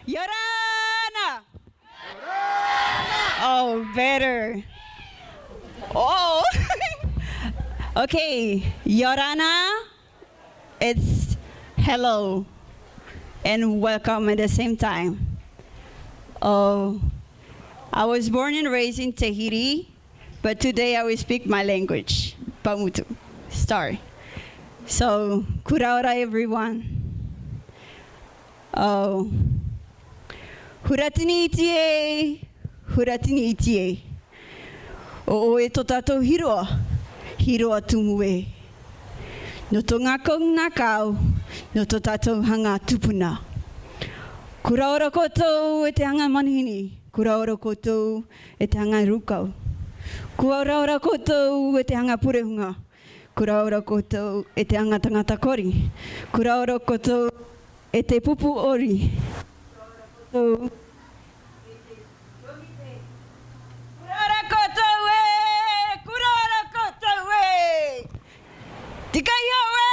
Yorana. Oh, better. Oh. Okay, Yorana, it's hello and welcome at the same time. Oh, I was born and raised in Tahiti, but today I will speak my language, Pamutu. Sorry. So, kuraora everyone. Oh, huratini itie, huratini itie. O e to tātou hiroa, hiroa tumue. No to ngako ngakau, no to tātou hanga tupuna. Kuraora koutou e te hanga manihini, kuraora koutou e te hanga rukau. Kuraora koutou e te hanga purehunga, kuraora koutou e te hanga tangata kori, kuraora koutou e te pupu ori. Kuraora koutou e, kuraora koutou e. Tika yo e,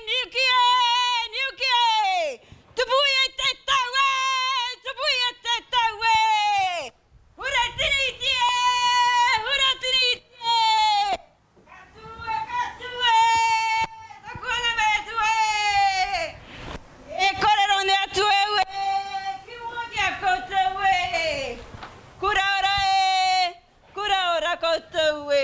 niukie, niukie. Tupuia te tau e, tupuia te tau e. Huratini tie, huratini tie. Katue, katue. Takuna me tue. E korerone atue we, kimuakia koutou we. Kuraora koutou we.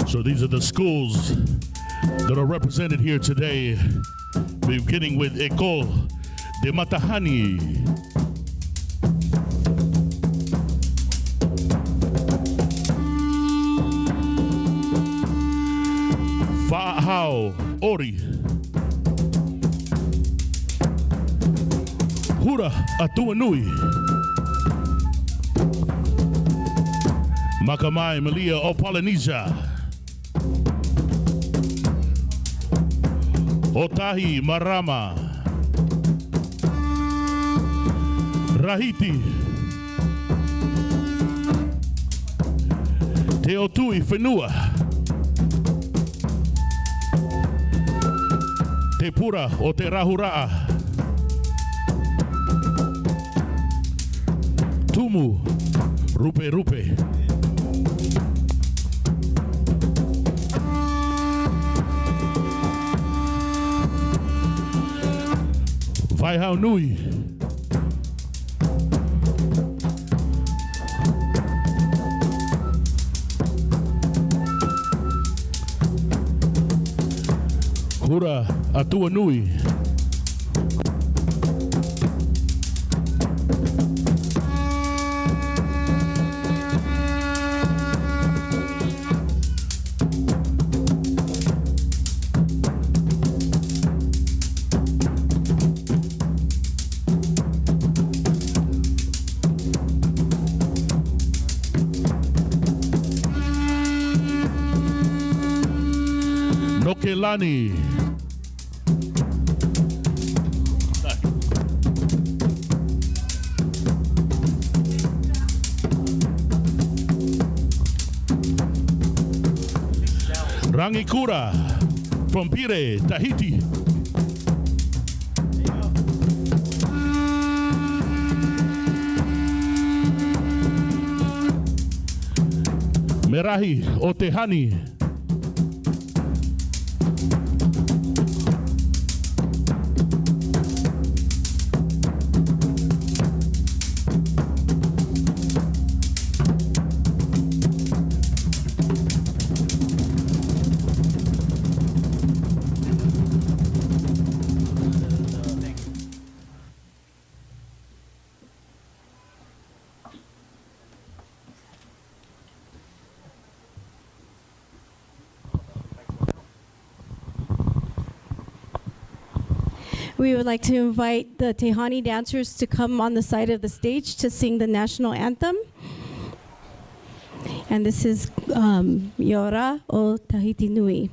So these are the schools that are represented here today, beginning with Ecole de Matahani. Fa'ahao Ori. Hura Atuanui. Makamai Malia o Polynesia. Otahi Marama. Rahiti. Teotui Whenua. Te Pura o Te Rahuraa. Tumu Rupe Rupe. Vaihau Nui. Hura Atua Nui. Nokelani. Rangikura from Pire, Tahiti. Merahi o Tehani. We would like to invite the Tehani dancers to come on the side of the stage to sing the national anthem. And this is Yora o Tahiti Nui.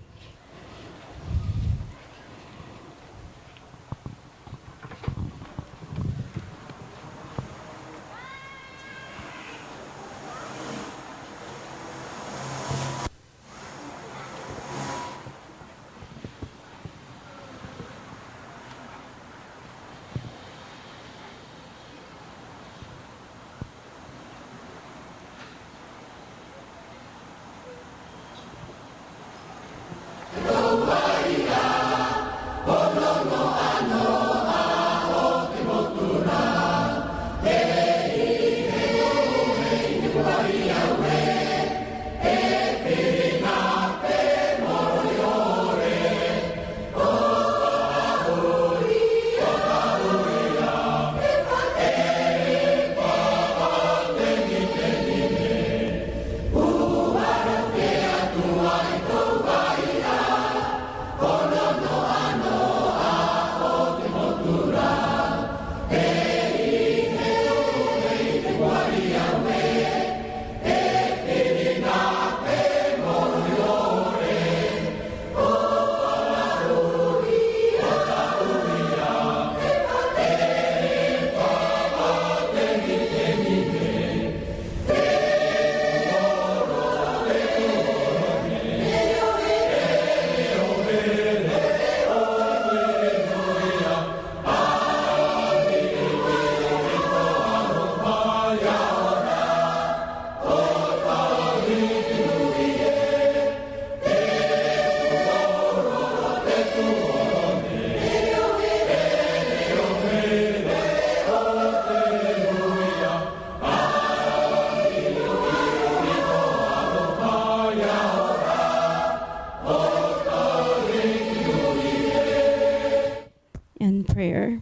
And prayer.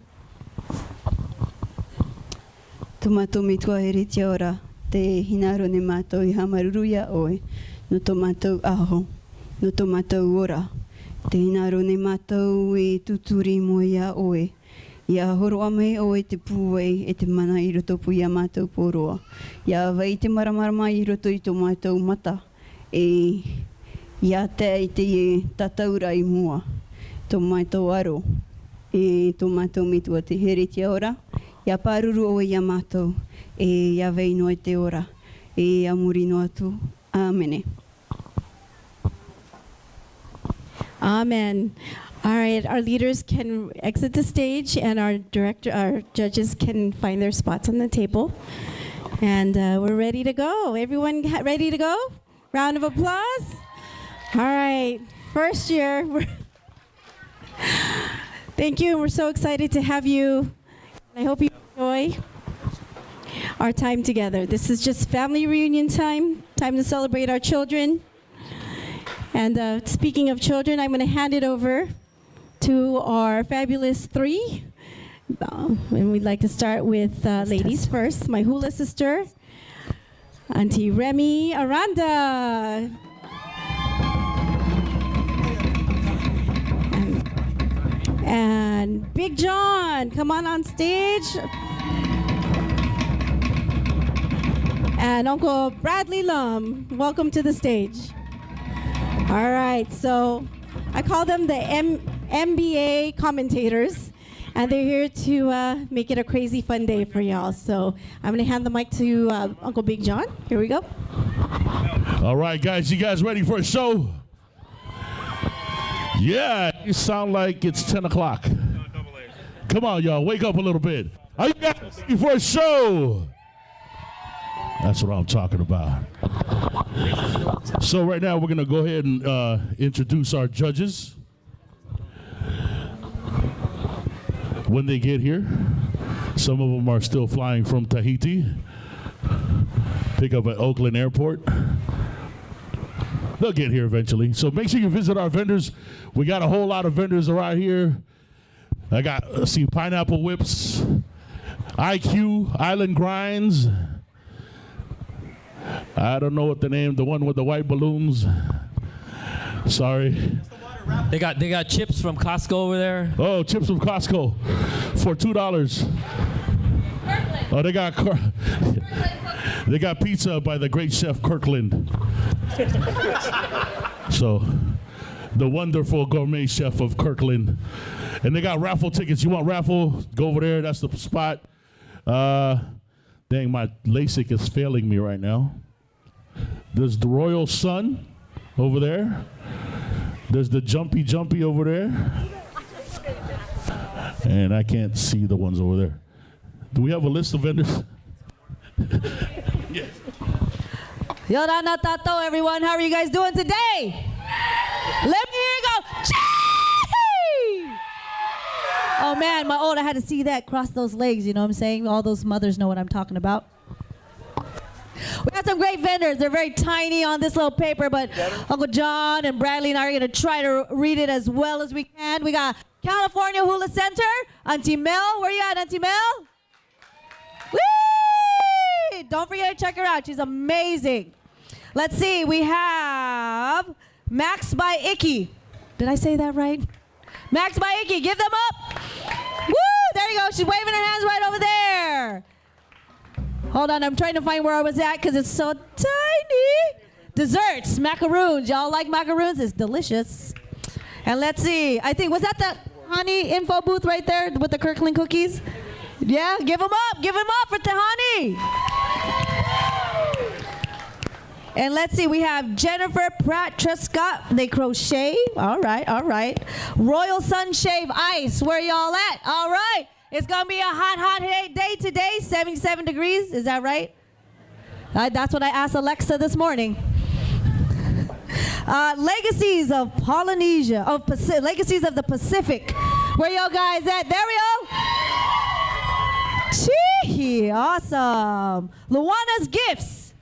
Tomato mitua here te ora, te hinaro ne mātou I hamaruruia oe, no tō mātou aho, no tō mātou ora, te hinaro ne mātou e tuturi mo ia oe, ia horo ame oe te pūwei e te mana I roto pu ia mātou pōroa, ia vai te maramarama I roto I tō mātou mata, ia te I te e tataura I mua, tō mātou aro, e tō mātou mitua te here te ora, ia pāruru o ia mātou, ia vei noa te ora, ia muri noa tu. Āmene. Amen. All right, our leaders can exit the stage and our judges can find their spots on the table. And we're ready to go. Everyone ready to go? Round of applause. All right, first year. Thank you. We're so excited to have you. I hope you enjoy our time together. This is just family reunion time to celebrate our children. And speaking of children, I'm going to hand it over to our fabulous three. And we'd like to start with ladies first. My hula sister, Auntie Remy Aranda. And Big John, come on stage. And Uncle Bradley Lum, welcome to the stage. All right, so I call them the MBA commentators, and they're here to make it a crazy fun day for y'all. So I'm gonna hand the mic to Uncle Big John. Here we go. All right, guys, you guys ready for a show? Yeah, you sound like it's 10 o'clock. Come on, y'all, wake up a little bit. Are you guys ready for a show? That's what I'm talking about. So right now, we're going to go ahead and introduce our judges. When they get here, some of them are still flying from Tahiti, pick up at Oakland Airport. They'll get here eventually. So make sure you visit our vendors. We got a whole lot of vendors around here. I got, let's see, Pineapple Whips, IQ, Island Grinds. I don't know what the name, the one with the white balloons. Sorry. They got chips from Costco over there. Oh, chips from Costco for $2. Oh, they got pizza by the great chef Kirkland. So, the wonderful gourmet chef of Kirkland. And they got raffle tickets. You want raffle? Go over there. That's the spot. Dang, my LASIK is failing me right now. There's the Royal Sun over there. There's the Jumpy over there. And I can't see the ones over there. Do we have a list of vendors? Yes. Yorana Tato, everyone. How are you guys doing today? Let me hear you go. Chee! Oh man, I had to see that. Cross those legs, you know what I'm saying? All those mothers know what I'm talking about. We got some great vendors. They're very tiny on this little paper, but Uncle John and Bradley and I are going to try to read it as well as we can. We got California Hula Center. Auntie Mel. Where you at, Auntie Mel? Whee! Don't forget to check her out. She's amazing. Let's see. We have Max by Icky. Did I say that right? Max by Icky. Give them up. Woo! There you go. She's waving her hands right over there. Hold on, I'm trying to find where I was at because it's so tiny. Desserts, macaroons. Y'all like macaroons? It's delicious. And let's see. I think, was that the honey info booth right there with the Kirkland cookies? Yeah, give them up. Give them up for Tahani. And let's see, we have Jennifer Pratt Trescott. They crochet. All right, all right. Royal Sun Shave Ice. Where y'all at? All right. It's going to be a hot day today, 77 degrees. Is that right? That's what I asked Alexa this morning. Legacies of Polynesia, Legacies of the Pacific. Where y'all guys at? There we go. Chee, awesome. Luana's Gifts.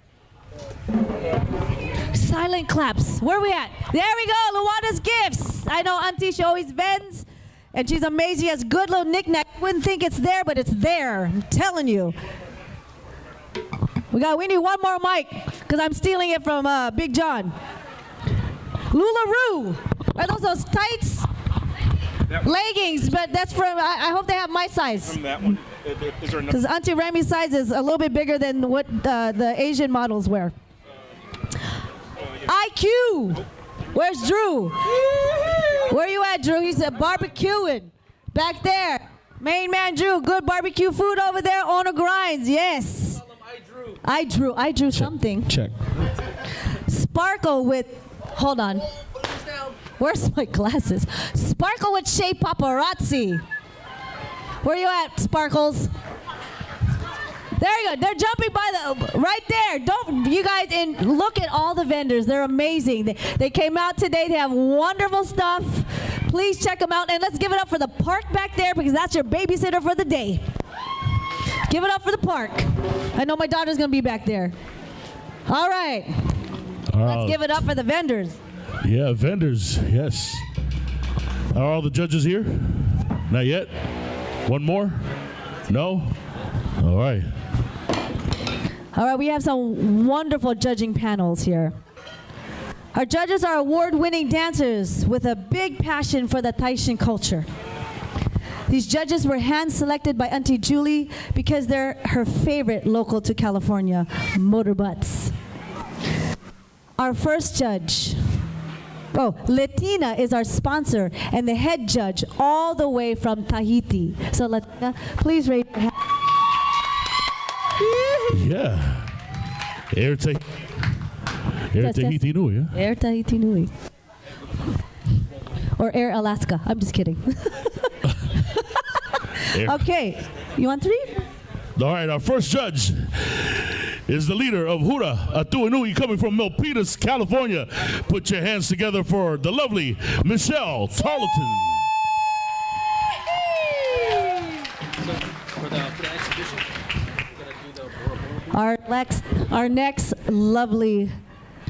Silent claps. Where we at? There we go, Luana's Gifts. I know Auntie, she always vends. And she's amazing. She has good little knickknack. You wouldn't think it's there, but it's there. I'm telling you. We need one more mic because I'm stealing it from Big John. LuLaRoe. Are those tights? Leggings, but that's from, I hope they have my size. From that one. Is there enough? Because Auntie Remy's size is a little bit bigger than what the Asian models wear. IQ. Where's Drew? Where you at, Drew? He's barbecuing back there. Main man Drew, good barbecue food over there. Owner Grinds, yes. I drew something. Check. Sparkle with, hold on. Where's my glasses? Sparkle with Shea Paparazzi. Where you at, Sparkles? There you go. They're jumping by right there. Don't you guys look at all the vendors. They're amazing. They came out today. They have wonderful stuff. Please check them out. And let's give it up for the park back there because that's your babysitter for the day. Give it up for the park. I know my daughter's going to be back there. All right. Let's give it up for the vendors. Yeah, vendors. Yes. Are all the judges here? Not yet? One more? No? All right. All right, we have some wonderful judging panels here. Our judges are award-winning dancers with a big passion for the Taishan culture. These judges were hand-selected by Auntie Julie because they're her favorite local to California, motor butts. Our first judge, Latina is our sponsor and the head judge all the way from Tahiti. So Latina, please raise your hand. Yeah. Air Tahiti Nui, yeah? Air Tahiti Nui. Or Air Alaska. I'm just kidding. Okay. You want three? All right, our first judge is the leader of Hura Atua Nui coming from Milpitas, California. Put your hands together for the lovely Michelle Tarleton. Our next lovely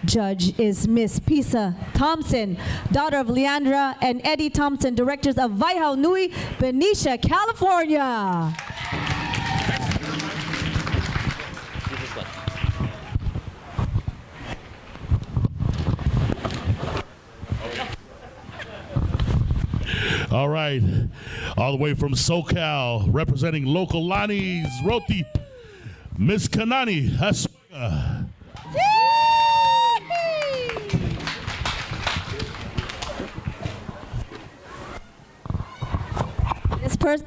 judge is Miss Pisa Thompson, daughter of Leandra and Eddie Thompson, directors of Vaihau Nui, Benicia, California. All right. All the way from SoCal, representing local Lani's Roti, Miss Kanani Haswanga. This person.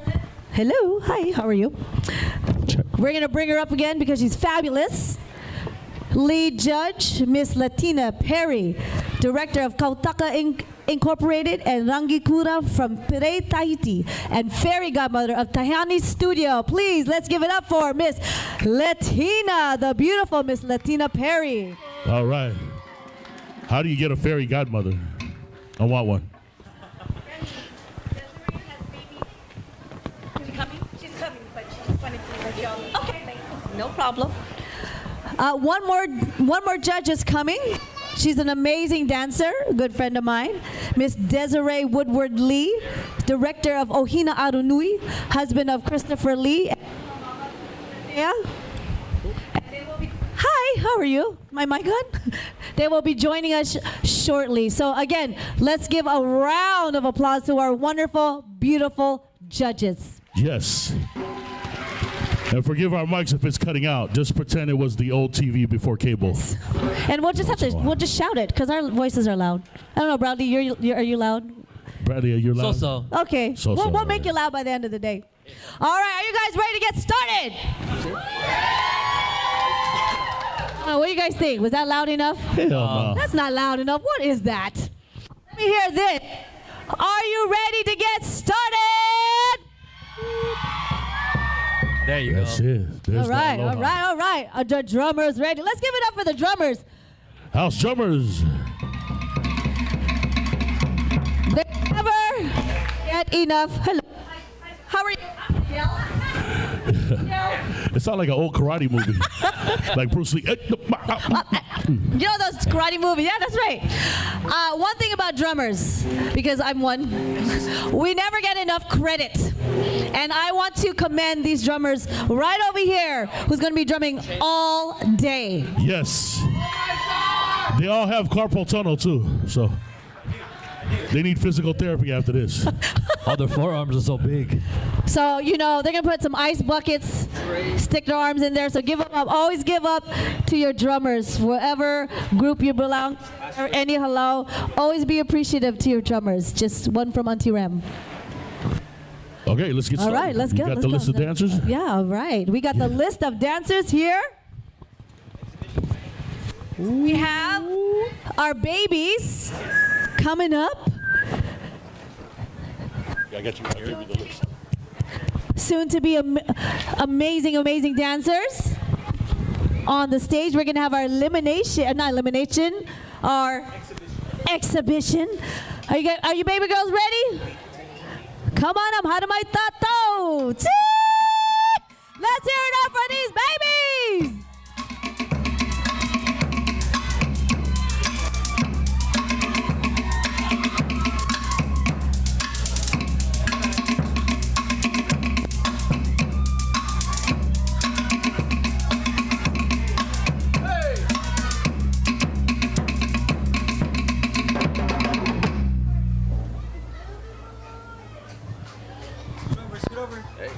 Hello. Hi. How are you? We're going to bring her up again because she's fabulous. Lead judge, Miss Latina Perry, director of Kautaka Incorporated and Rangikura from Pere, Tahiti, and fairy godmother of Tahani Studio. Please, let's give it up for Miss Latina, the beautiful Miss Latina Perry. All right. How do you get a fairy godmother? I want one. She's coming, but she's funny to okay, no problem. One more judge is coming. She's an amazing dancer, a good friend of mine. Miss Desiree Woodward Lee, director of Ohina Arunui, husband of Christopher Lee. Yeah. Hi, how are you? My mic on? They will be joining us shortly. So again, let's give a round of applause to our wonderful, beautiful judges. Yes. And forgive our mics if it's cutting out. Just pretend it was the old TV before cable. And we'll just we'll just shout it because our voices are loud. I don't know, Bradley, are you loud? Bradley, are you loud? So. Okay. We'll make you loud by the end of the day. All right, are you guys ready to get started? What do you guys think? Was that loud enough? Hell no. That's not loud enough. What is that? Let me hear this. Are you ready to get started? There you That's go. it. There's all right. The drummers ready. Let's give it up for the drummers. House drummers. They never get enough. Hello. How are you? It sounds like an old karate movie. Like Bruce Lee. You know those karate movies? Yeah, that's right. One thing about drummers, because I'm one, we never get enough credit. And I want to commend these drummers right over here who's going to be drumming all day. Yes. They all have carpal tunnel too, so they need physical therapy after this. Oh, their forearms are so big. So, they're going to put some ice buckets, stick their arms in there. So give them up. Always give up to your drummers, whatever group you belong to, or any hello. Always be appreciative to your drummers. Just one from Auntie Rem. Okay, let's get started. All right, let's go. You got the list of dancers? Yeah, all right. We got the list of dancers here. We have our babies coming up. I got you. I'll give you the list. Soon to be amazing dancers on the stage. We're going to have our our exhibition. Are you baby girls ready? Come on up. Hada mai tato. Let's hear it up for these babies.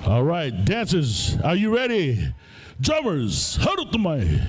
All right, dancers, are you ready? Drummers, harutumai.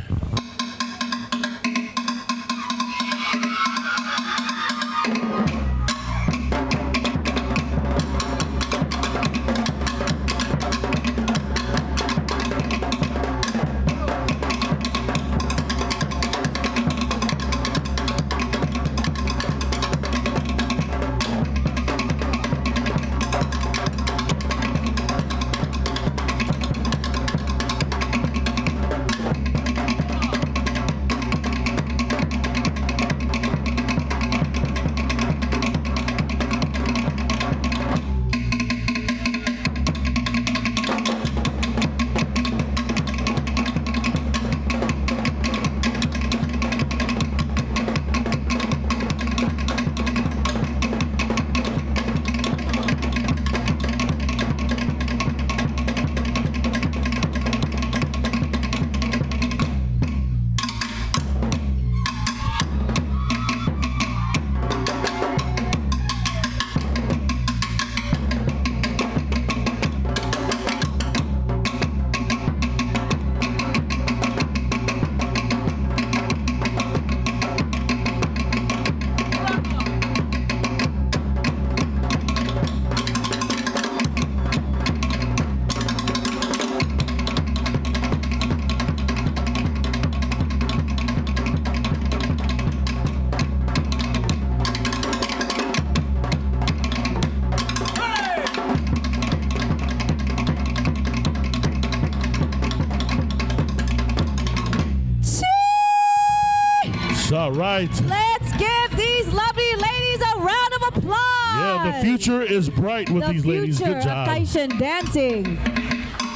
All right. Let's give these lovely ladies a round of applause. Yeah, the future is bright with these ladies. Good job. The future of Kaishan dancing.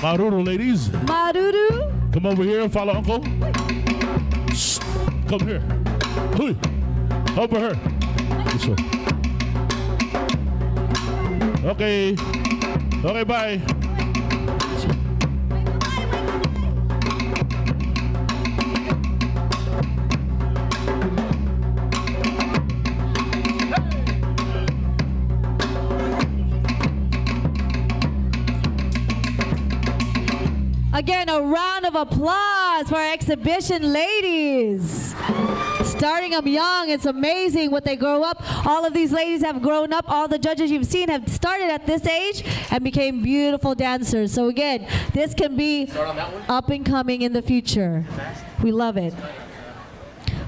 Maruru, ladies. Maruru. Come over here and follow Uncle. Shh. Come here. Hui. Over her. This way. Okay. Okay, bye. Again, a round of applause for our exhibition ladies. Starting them young, it's amazing what they grow up. All of these ladies have grown up. All the judges you've seen have started at this age and became beautiful dancers. So again, this can be up and coming in the future. We love it.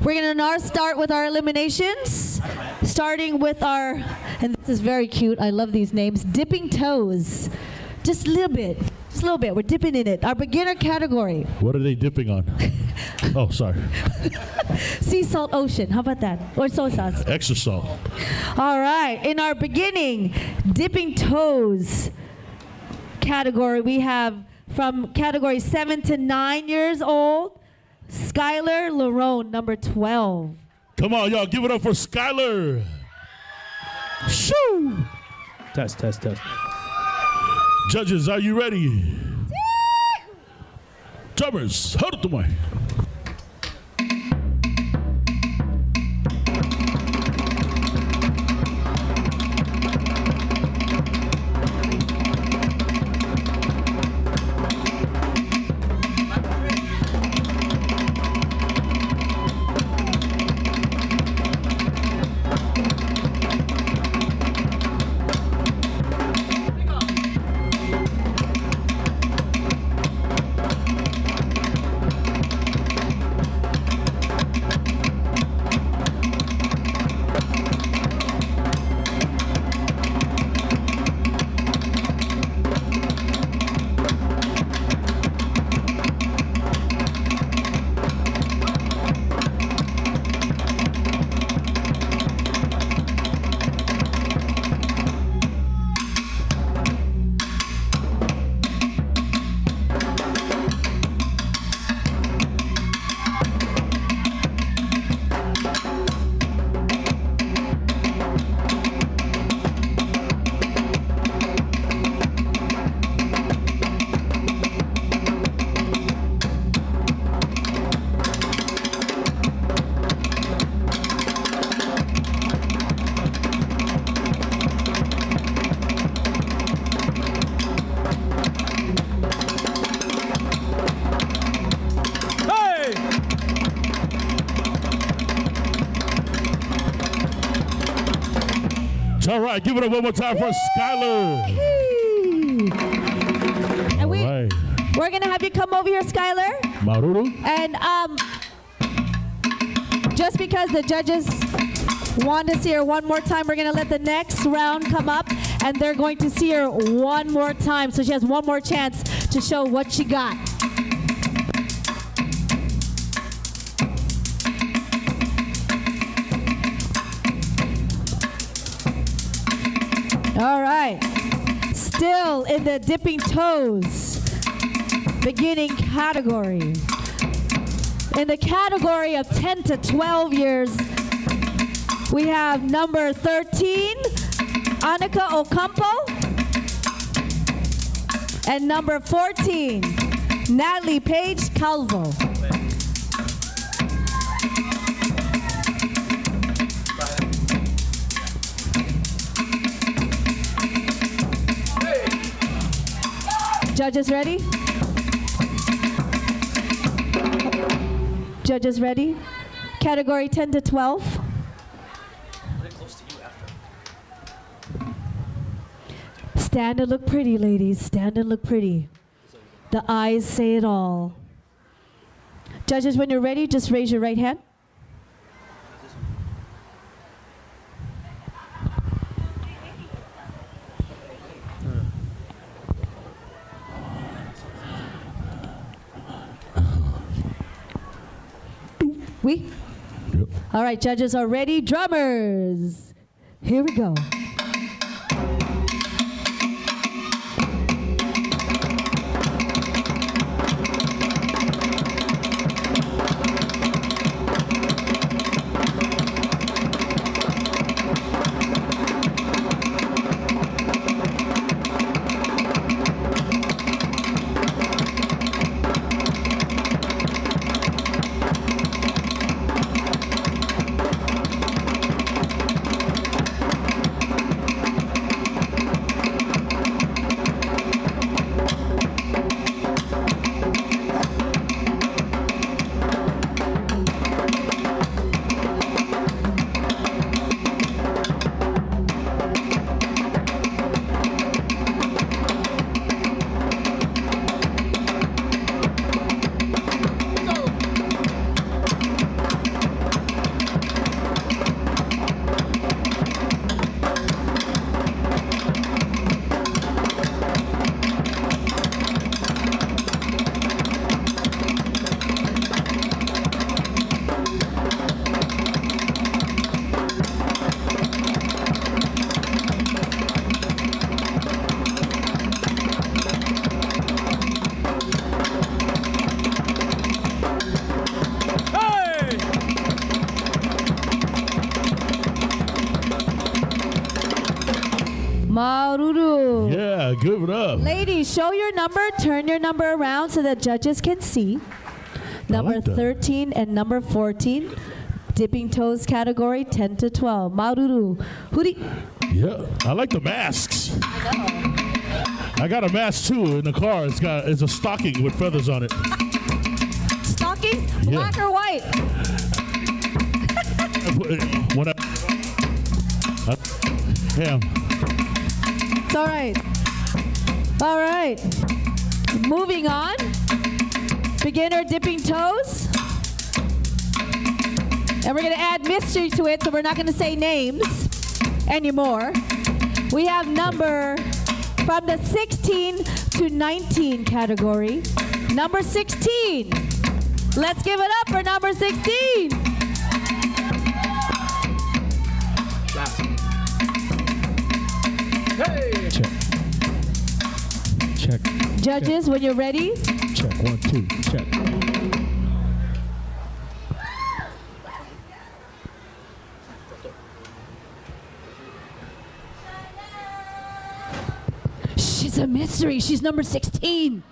We're going to now start with our eliminations, starting with our, and this is very cute, I love these names, Dipping Toes. Just a little bit. Just a little bit. We're dipping in it. Our beginner category. What are they dipping on? Oh, sorry. Sea salt ocean. How about that? Or soy sauce. Extra salt. All right. In our beginning dipping toes category, we have from category 7 to 9 years old, Skylar Larone, number 12. Come on, y'all. Give it up for Skylar. Shoo! Test, test, test. Judges, are you ready? Drummers, hold it to me. All right, give it up one more time for Skylar. And we're going to have you come over here, Skylar. Maruru. And just because the judges want to see her one more time, we're going to let the next round come up, and they're going to see her one more time. So she has one more chance to show what she got. All right. Still in the dipping toes beginning category. In the category of 10 to 12 years, we have number 13, Annika Ocampo, and number 14, Natalie Page Calvo. Judges ready? Judges ready? Category 10 to 12. Stand and look pretty, ladies. Stand and look pretty. The eyes say it all. Judges, when you're ready, just raise your right hand. Oui? Yep. All right, judges are ready. Drummers, here we go. Maururu. Yeah, give it up. Ladies, show your number, turn your number around so that judges can see. Number like that. 13 and number 14. Dipping toes category 10 to 12. Maururu. Huri. Yeah, I like the masks. I got a mask too in the car. It's a stocking with feathers on it. Stockings, Yeah. black or white? When Damn. It's all right. All right. Moving on. Beginner dipping toes. And we're going to add mystery to it, so we're not going to say names anymore. We have number from the 16 to 19 category. Number 16. Let's give it up for number 16. Check. Judges, when you're ready. Check. 1, 2. Check. She's a mystery. She's number 16.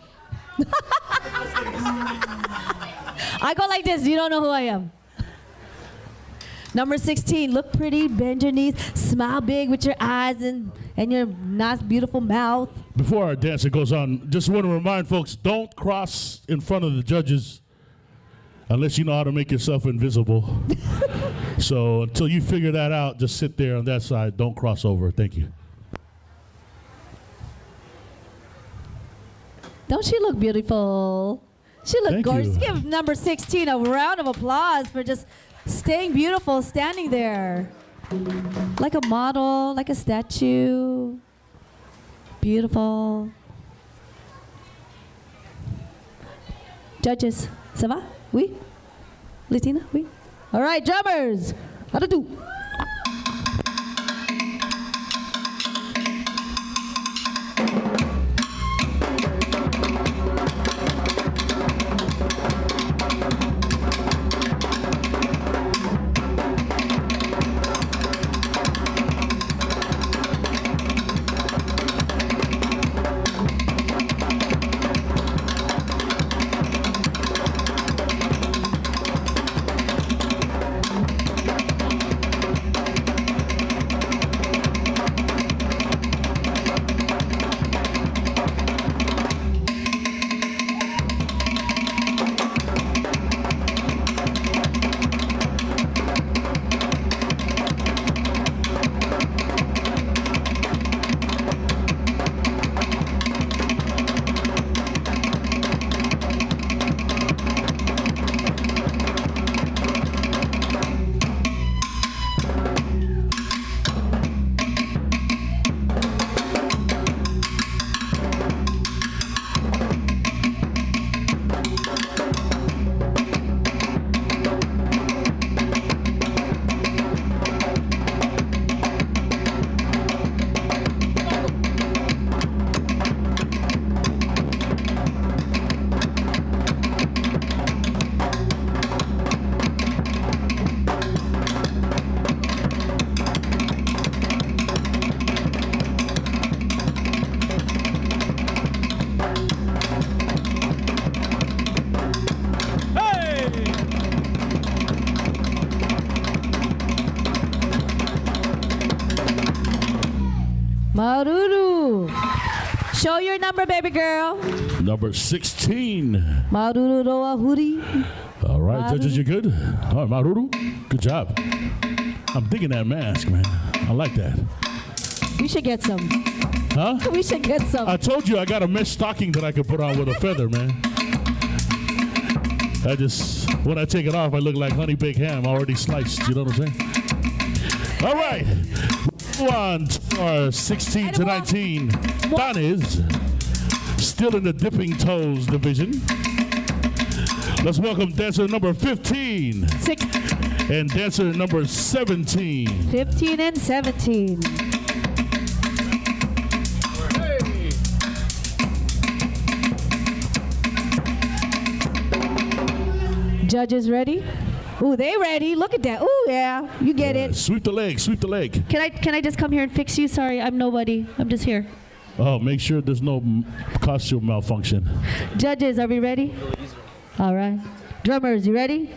I go like this. You don't know who I am. Number 16. Look pretty. Bend your knees. Smile big with your eyes and your nice, beautiful mouth. Before our dancer goes on, just want to remind folks, don't cross in front of the judges unless you know how to make yourself invisible. So until you figure that out, just sit there on that side. Don't cross over. Thank you. Don't she look beautiful? She look Thank gorgeous. you. Give number 16 a round of applause for just staying beautiful, standing there. Like a model, like a statue. Beautiful. Judges, ça va? Oui? Latina? Oui? All right, drummers. How to do? Maruru. Show your number, baby girl. Number 16. Maruru roa huri. All right, judges, you good? All right, Maruru, good job. I'm digging that mask, man. I like that. We should get some. Huh? We should get some. I told you I got a mesh stocking that I could put on with a feather, man. When I take it off, I look like honey baked ham already sliced. You know what I'm saying? All right. Move on to our 16 to 19. Danis, still in the dipping toes division. Let's welcome dancer number 15. And dancer number 17. 15 and 17. Judges ready? Ooh, they ready. Look at that. Ooh, yeah. You get it. Sweep the leg, sweep the leg. Can I just come here and fix you? Sorry, I'm nobody. I'm just here. Oh, make sure there's no costume malfunction. Judges, are we ready? All right. Drummers, you ready?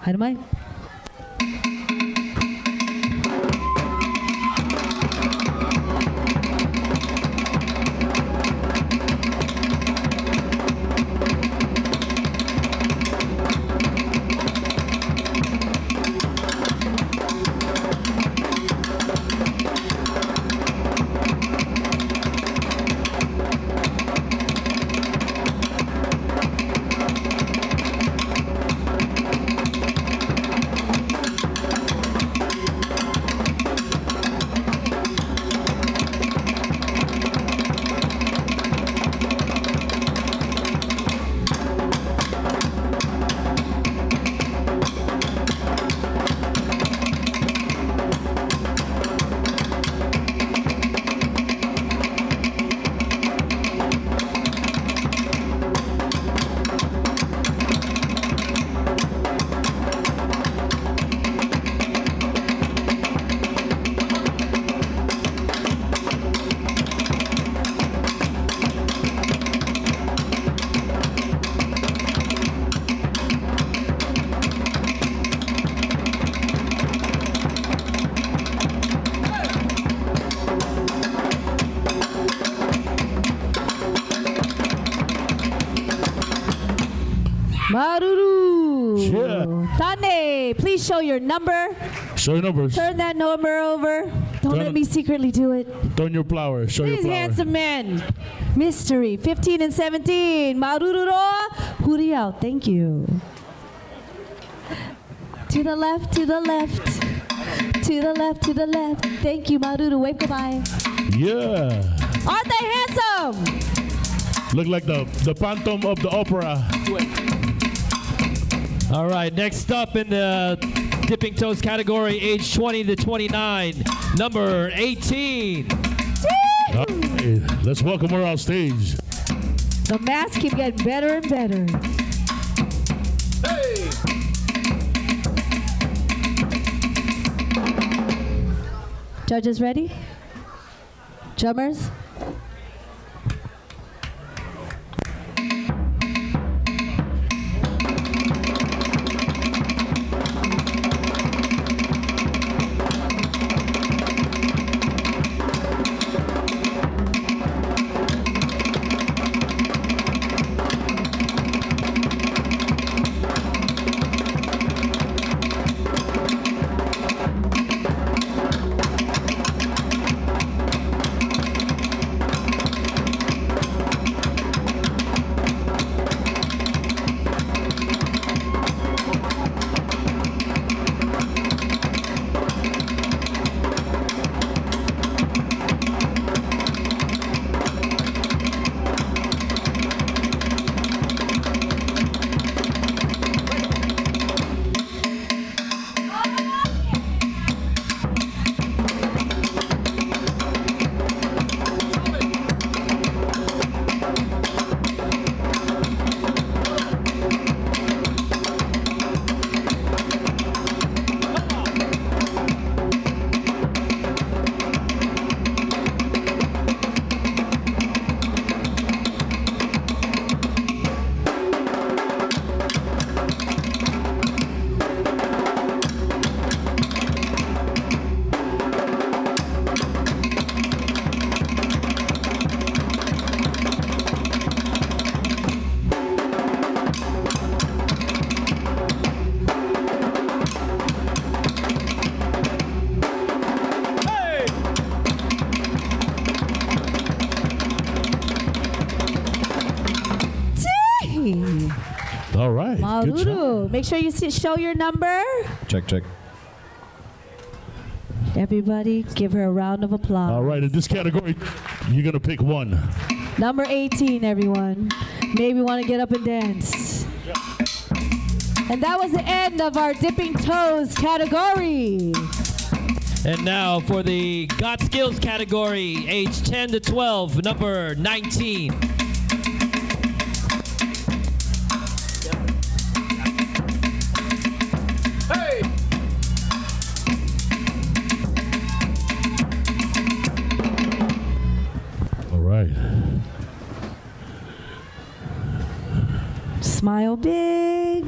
Hi to Mike. Maruru. Yeah. Tane, please show your number. Show your numbers. Turn that number over. Don't let me secretly do it. Turn your flower. Show your These flower. handsome men. Mystery, 15 and 17. Maruru roa huri out. Thank you. To the left, to the left. To the left, to the left. Thank you, Maruru. Wave goodbye. Yeah. Aren't they handsome? Look like the phantom of the opera. All right, next up in the dipping toes category, age 20 to 29, number 18. Hey, let's welcome her on stage. The masks keep getting better and better. Hey! Judges ready? Drummers? Good job. Voodoo. Make sure you show your number. Check, check. Everybody, give her a round of applause. All right, in this category, you're going to pick one. Number 18, everyone. Maybe want to get up and dance. And that was the end of our Dipping Toes category. And now for the Got Skills category, age 10 to 12, number 19. All right. Smile big.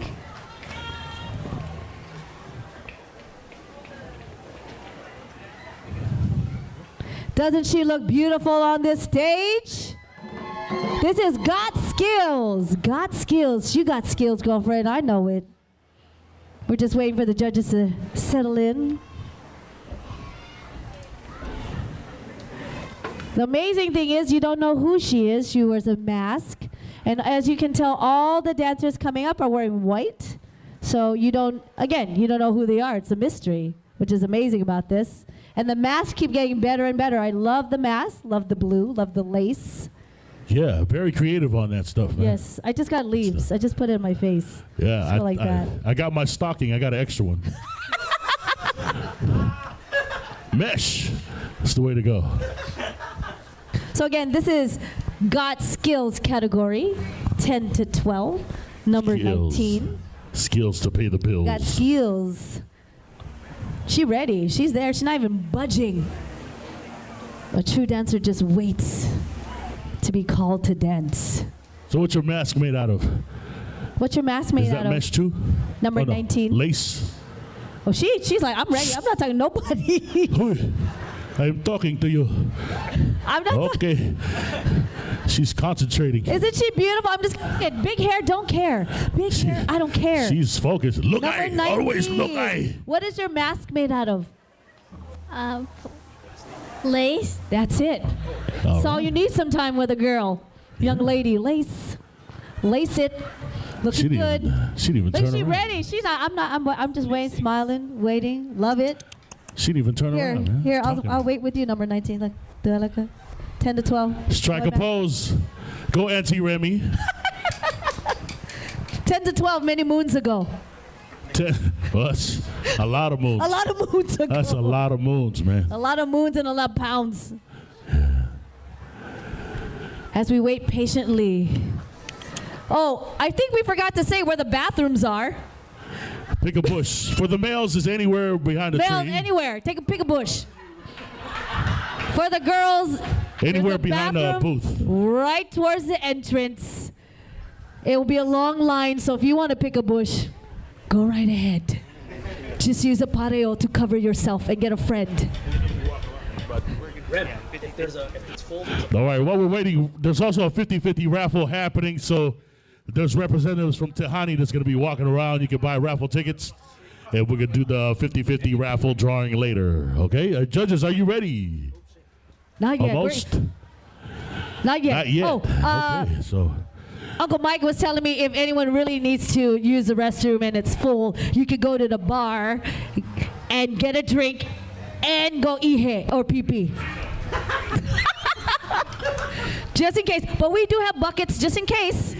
Doesn't she look beautiful on this stage? This is Got Skills. Got Skills. You got skills, girlfriend. I know it. We're just waiting for the judges to settle in. The amazing thing is you don't know who she is. She wears a mask. And as you can tell, all the dancers coming up are wearing white. So you don't know who they are. It's a mystery, which is amazing about this. And the masks keep getting better and better. I love the mask, love the blue, love the lace. Yeah, very creative on that stuff, man. Yes, I just got leaves. I just put it in my face. Yeah, Just go like that. I got my stocking. I got an extra one. Mesh. That's the way to go. So again, this is Got Skills category, 10 to 12, number Skills. 19. Skills to pay the bills. Got skills. She ready. She's there. She's not even budging. A true dancer just waits to be called to dance. So what's your mask made out of? What's your mask made Is out that of? mesh too? Number Oh, no. 19. Lace. Oh, she's like, I'm ready. I'm not talking to nobody. I'm talking to you. I'm not Okay. She's concentrating. Isn't she beautiful? I'm just kidding. Big hair, don't care. Big hair, I don't care. She's focused. Look, Number I 19. always look, I. What is your mask made out of? Lace. That's it. That's all you need sometime with a girl. Young lady, lace. Lace it. Looking good. She didn't even Look, turn she around. ready. She's not, I'm just waiting, smiling, waiting. Love it. She didn't even turn Here, around, man. here, Talking. I'll wait with you, number 19. Look, do I look good? 10 to 12. Strike Go a back. pose. Go, Auntie Remy. 10 to 12 many moons ago. Well, that's a lot of moons. A lot of moons ago. That's a lot of moons, man. A lot of moons and a lot of pounds. As we wait patiently. Oh, I think we forgot to say where the bathrooms are. Pick a bush. For the males, is anywhere behind a Male, tree. anywhere. Pick a bush. For the girls, Anywhere there's a behind a bathroom booth. right towards the entrance. It will be a long line, so if you want to pick a bush, go right ahead. Just use a pareo to cover yourself and get a friend. All right, while we're waiting, there's also a 50-50 raffle happening, so there's representatives from Tehani that's going to be walking around. You can buy raffle tickets, and we're going to do the 50-50 raffle drawing later, okay? Judges, are you ready? Not yet. Almost? Not yet. Not yet. Oh, Okay, so Uncle Mike was telling me if anyone really needs to use the restroom and it's full, you could go to the bar and get a drink and go ihe or pee-pee. Just in case. But we do have buckets just in case.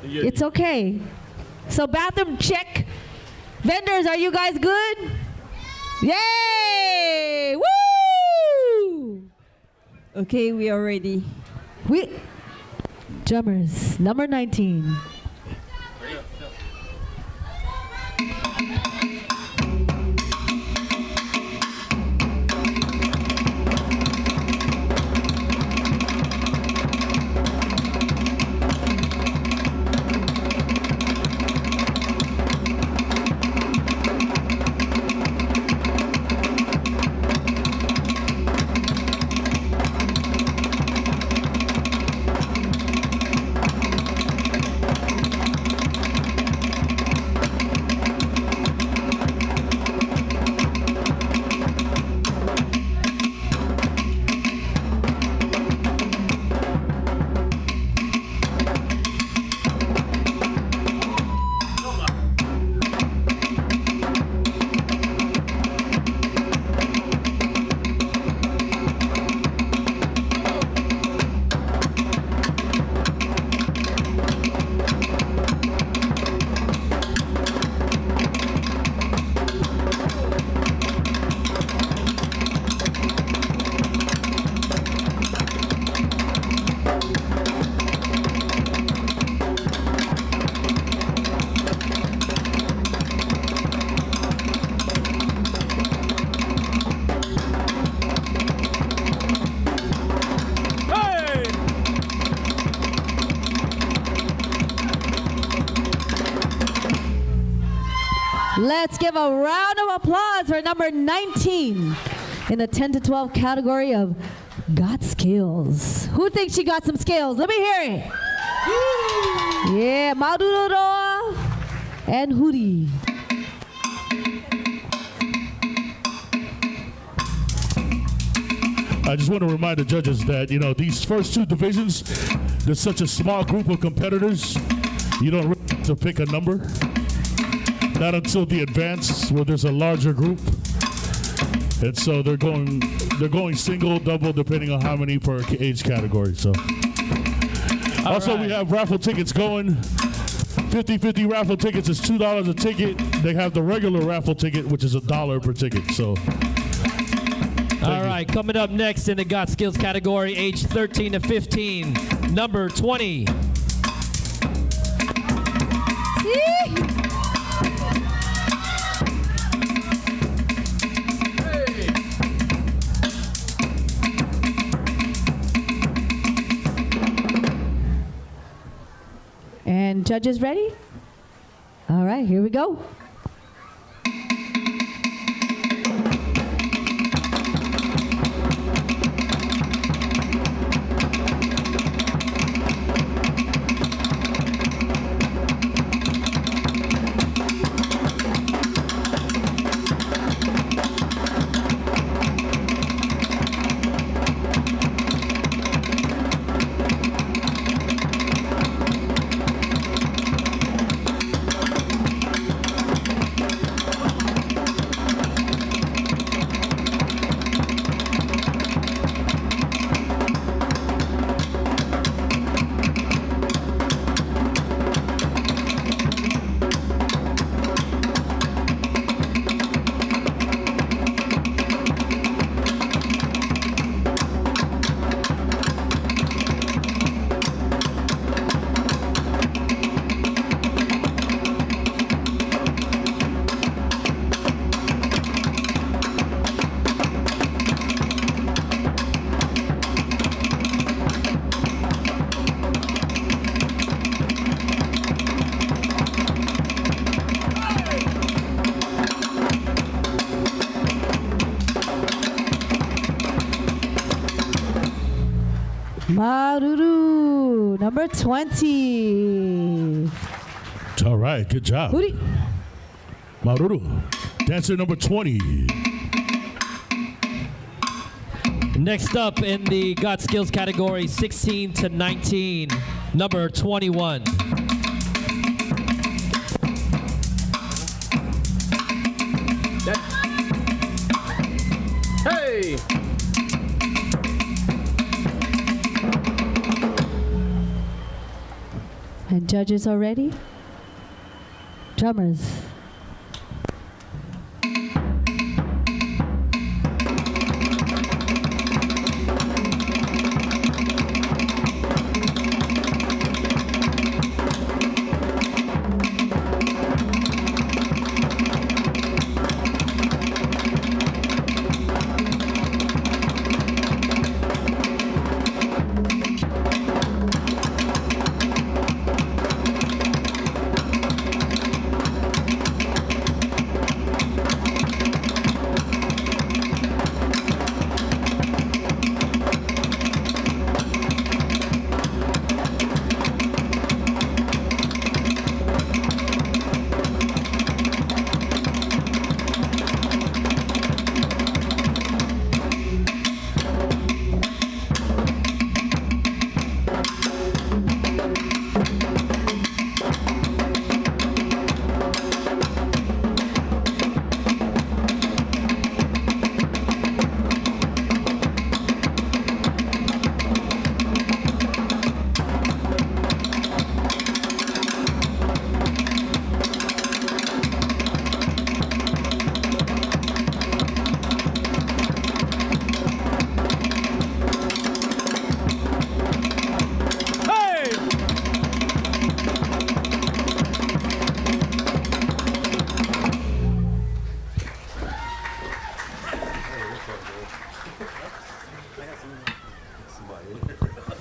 It's okay. So bathroom check. Vendors, are you guys good? Yay! Woo! Okay, we are ready. Drummers, number 19. Let's give a round of applause for number 19 in the 10 to 12 category of got skills. Who thinks she got some skills? Let me hear it. Yeah, Maduro and Huri. I just want to remind the judges that, you know, these first two divisions, there's such a small group of competitors, you don't really have to pick a number. Not until the advance, where there's a larger group. And so they're going single, double, depending on how many per age category. So also we have raffle tickets going. 50-50 raffle tickets is $2 a ticket. They have the regular raffle ticket, which is $1 per ticket. So all right, coming up next in the got skills category, age 13 to 15, number 20. And judges ready? All right, here we go. Maruru, number 20. all right, good job. Huri. Maruru, dancer number 20. Next up in the got skills category, 16 to 19, number 21. Hey! And judges are ready? Drummers.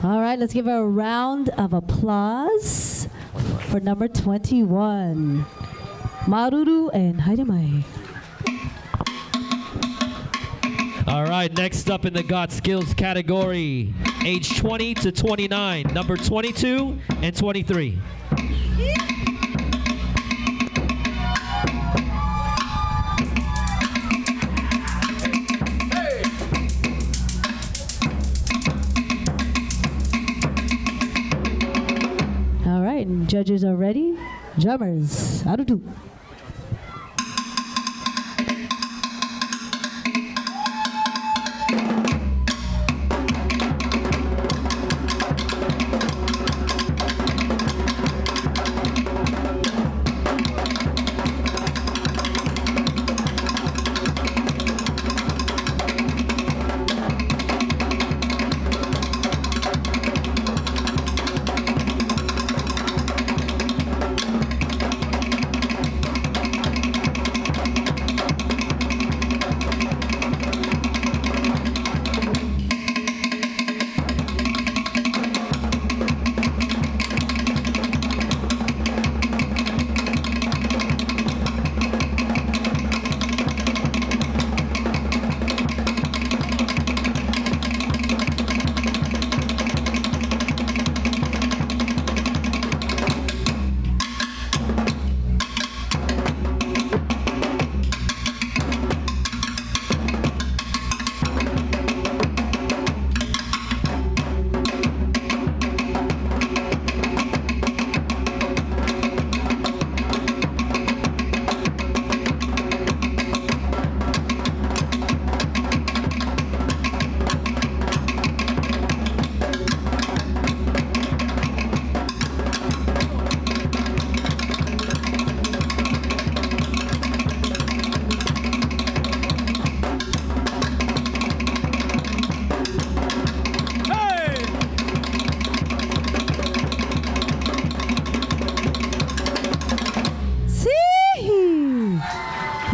All right, let's give a round of applause for number 21. Maruru and Haidamai. All right, next up in the Got Skills category, age 20 to 29, number 22 and 23. All right, and judges are ready. Drummers, arudu.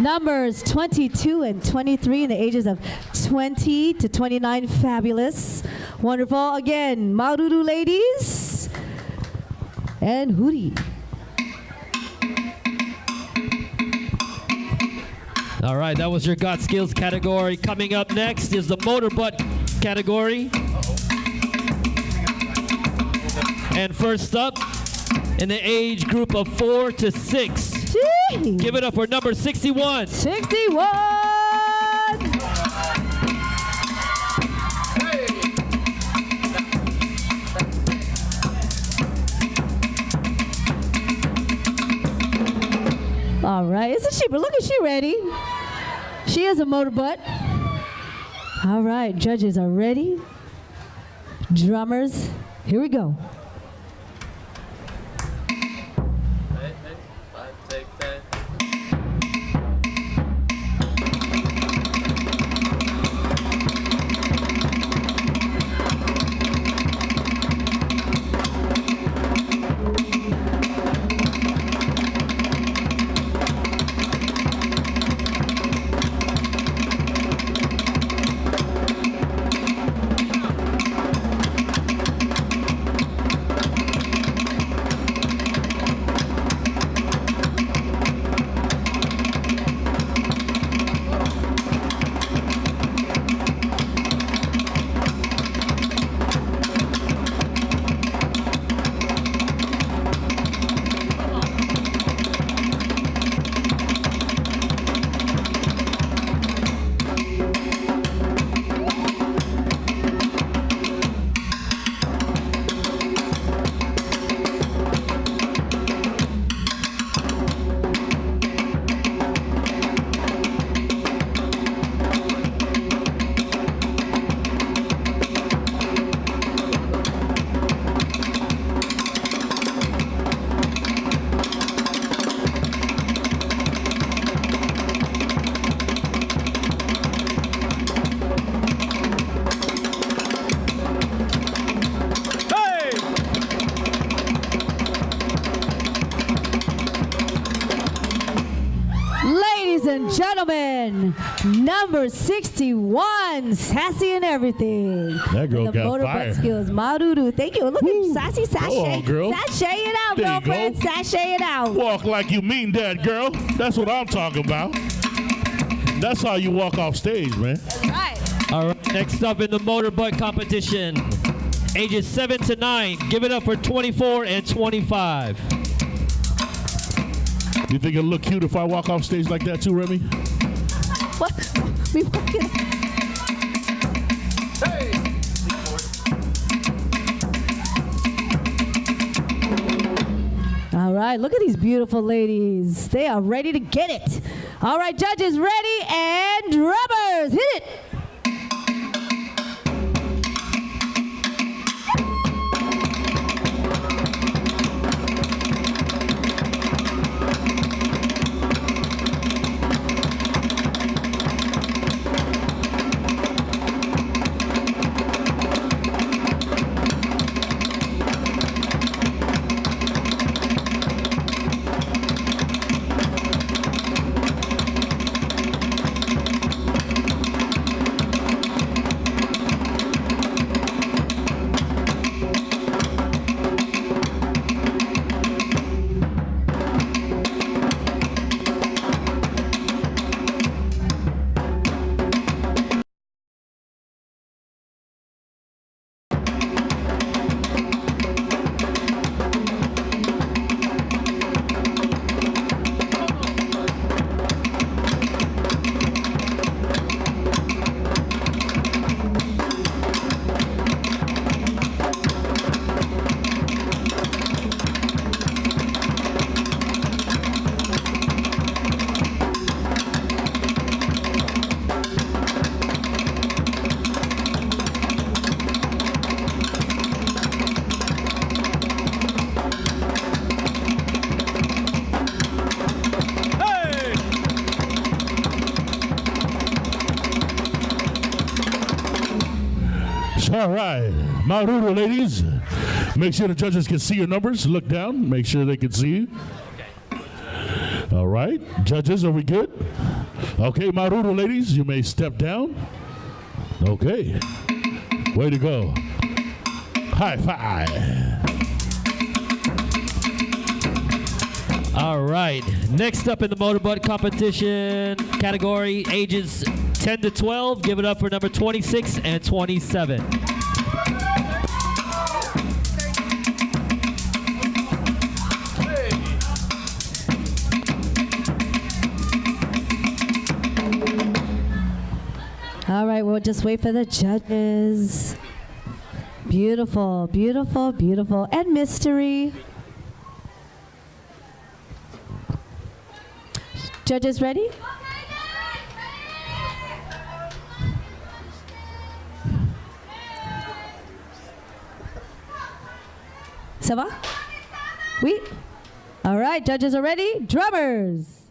Numbers 22 and 23 in the ages of 20 to 29. Fabulous. Wonderful. Again, Maruru ladies and Huri. All right, that was your Got Skills category. Coming up next is the Motorbutt category. And first up, in the age group of 4 to 6. Gee. Give it up for number 61. 61. All right, isn't she? But look, is she ready? She is a motorbutt. All right, judges are ready. Drummers, here we go. and gentlemen, number 61, Sassy and Everything. That girl the got motorboat fire. skills, Maruru. Thank you. Look at Sassy sashay. Go on, girl. Sashay it out, There you girlfriend. go. Sashay it out. Walk like you mean that, girl. That's what I'm talking about. That's how you walk off stage, man. Right. All right, next up in the motorbutt competition, ages 7 to 9. Give it up for 24 and 25. You think it'll look cute if I walk off stage like that too, Remy? What? We walking. All right, look at these beautiful ladies. They are ready to get it. All right, judges, ready, and drummers, hit it. All right, Maruru ladies, make sure the judges can see your numbers. Look down, make sure they can see you. All right, judges, are we good? Okay, Maruru ladies, you may step down. Okay, way to go. High five. All right, next up in the motorbutt competition category, ages 10 to 12. Give it up for number 26 and 27. All right, we'll just wait for the judges. Beautiful, beautiful, beautiful. And mystery. Judges ready? Ça va? Oui? All right, judges are ready. Drummers.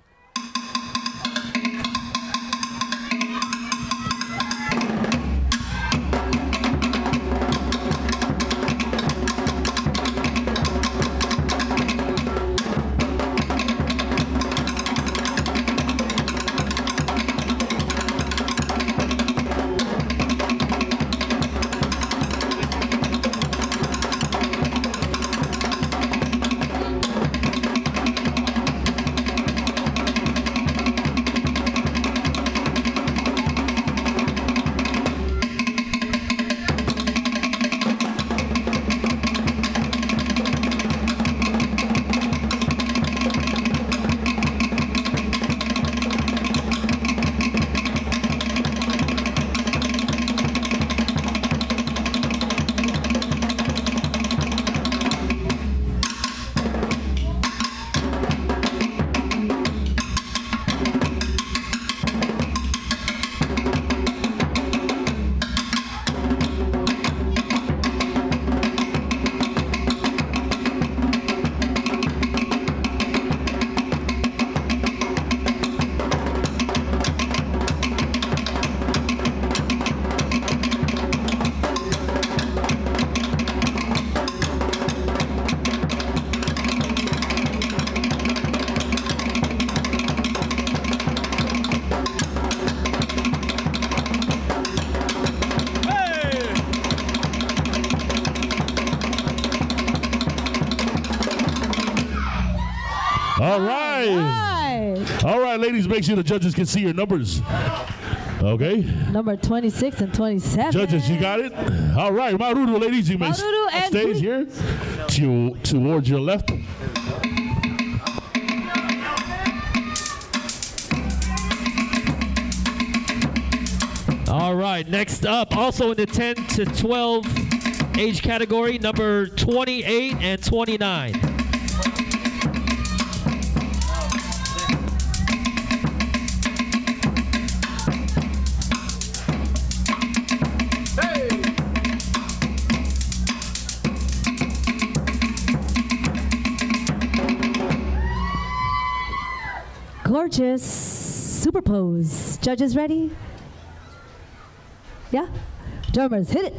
right. All right, ladies, make sure the judges can see your numbers. Okay. Number 26 and 27. Judges, you got it? All right, Maruru, ladies, you may Maruru and stage here towards your left. All right, next up, also in the 10 to 12 age category, number 28 and 29. Gorgeous. Super pose. Judges ready? Yeah? Drummers, hit it.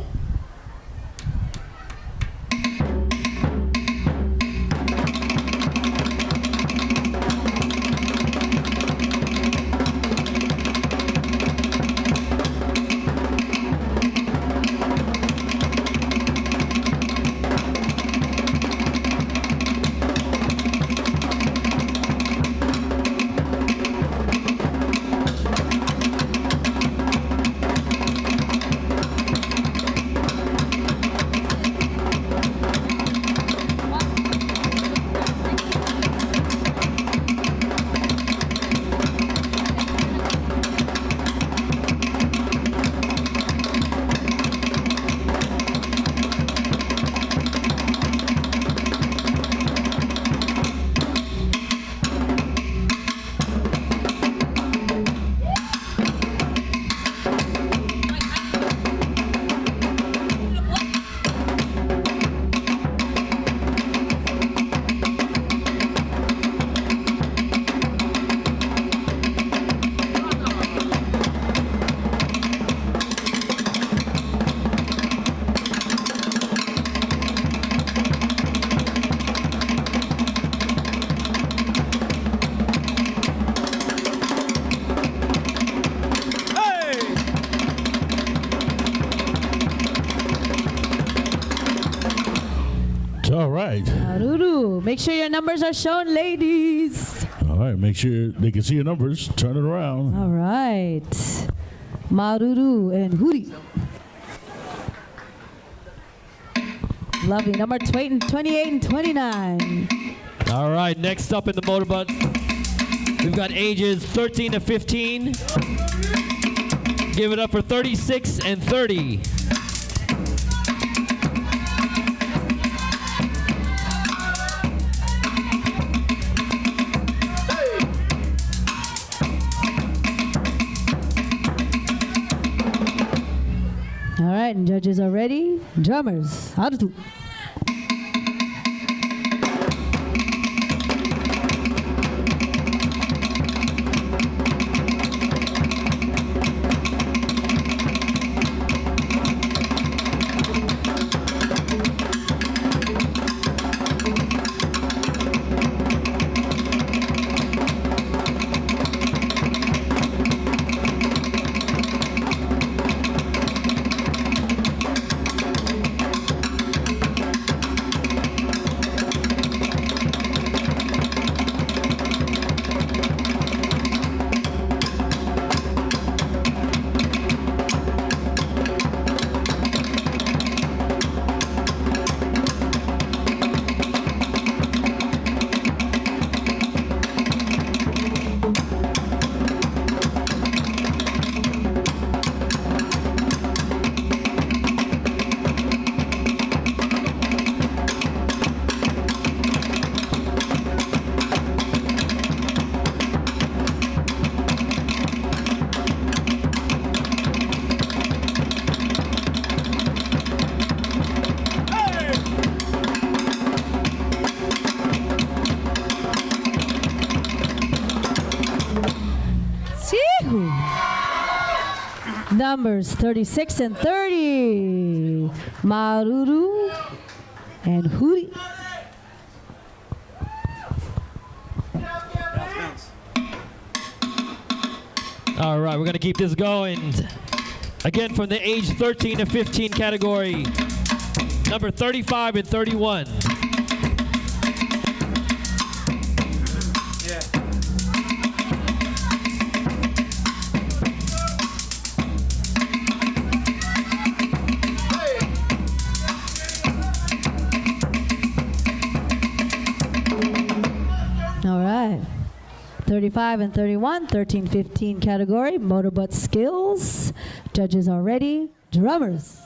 All right. Maruru. Make sure your numbers are shown, ladies. All right, make sure they can see your numbers. Turn it around. All right. Maruru and Huri. Lovely. Number 28 and 29. All right, next up in the motorboat, we've got ages 13 to 15. Give it up for 36 and 30. All right, and judges are ready. Drummers, Harutu. Numbers 36 and 30. Maruru and Huri. All right, we're going to keep this going. Again, from the age 13 to 15 category, number 35 and 31. Yeah. 35 and 31, 13-15 category, motorbutt skills. Judges are ready. Drummers.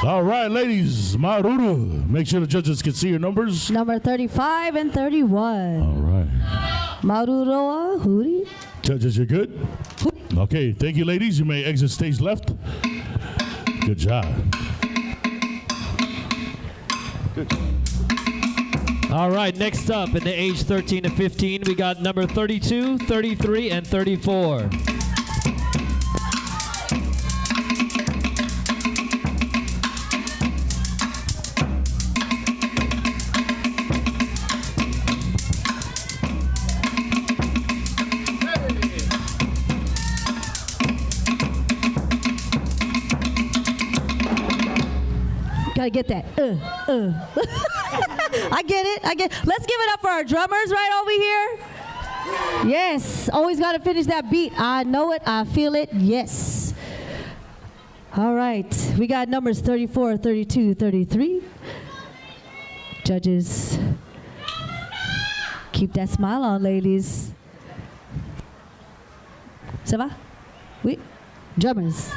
All right, ladies, Maruru. Make sure the judges can see your numbers. Number 35 and 31. All right. Maruroa Huri. Judges, you're good? Okay, thank you, ladies. You may exit stage left. Good job. All right, next up in the age 13 to 15, we got number 32, 33, and 34. Gotta get that. I get it. Let's give it up for our drummers right over here. Yes. Always gotta finish that beat. I know it. I feel it. Yes. All right. We got numbers 34, 32, 33. Judges, keep that smile on, ladies. Ça va? Oui. Drummers.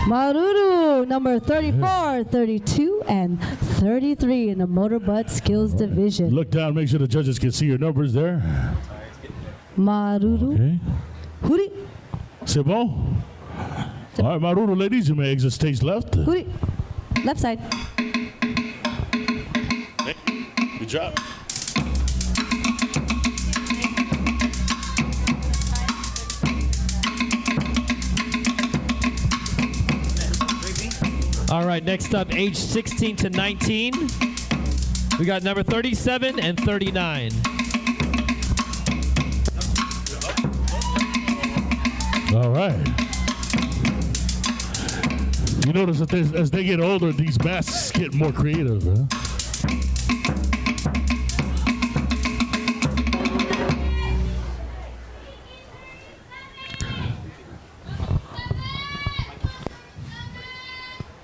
Maruru, number 34, 32, and 33 in the Motorbutt Skills Division. Look down, make sure the judges can see your numbers there. Maruru. Okay. Huri. C'est bon? All right, Maruru, ladies, you may exit stage left. Huri. Left side. Good job. All right, next up, age 16 to 19. We got number 37 and 39. All right. You notice that as they get older, these masks get more creative, huh?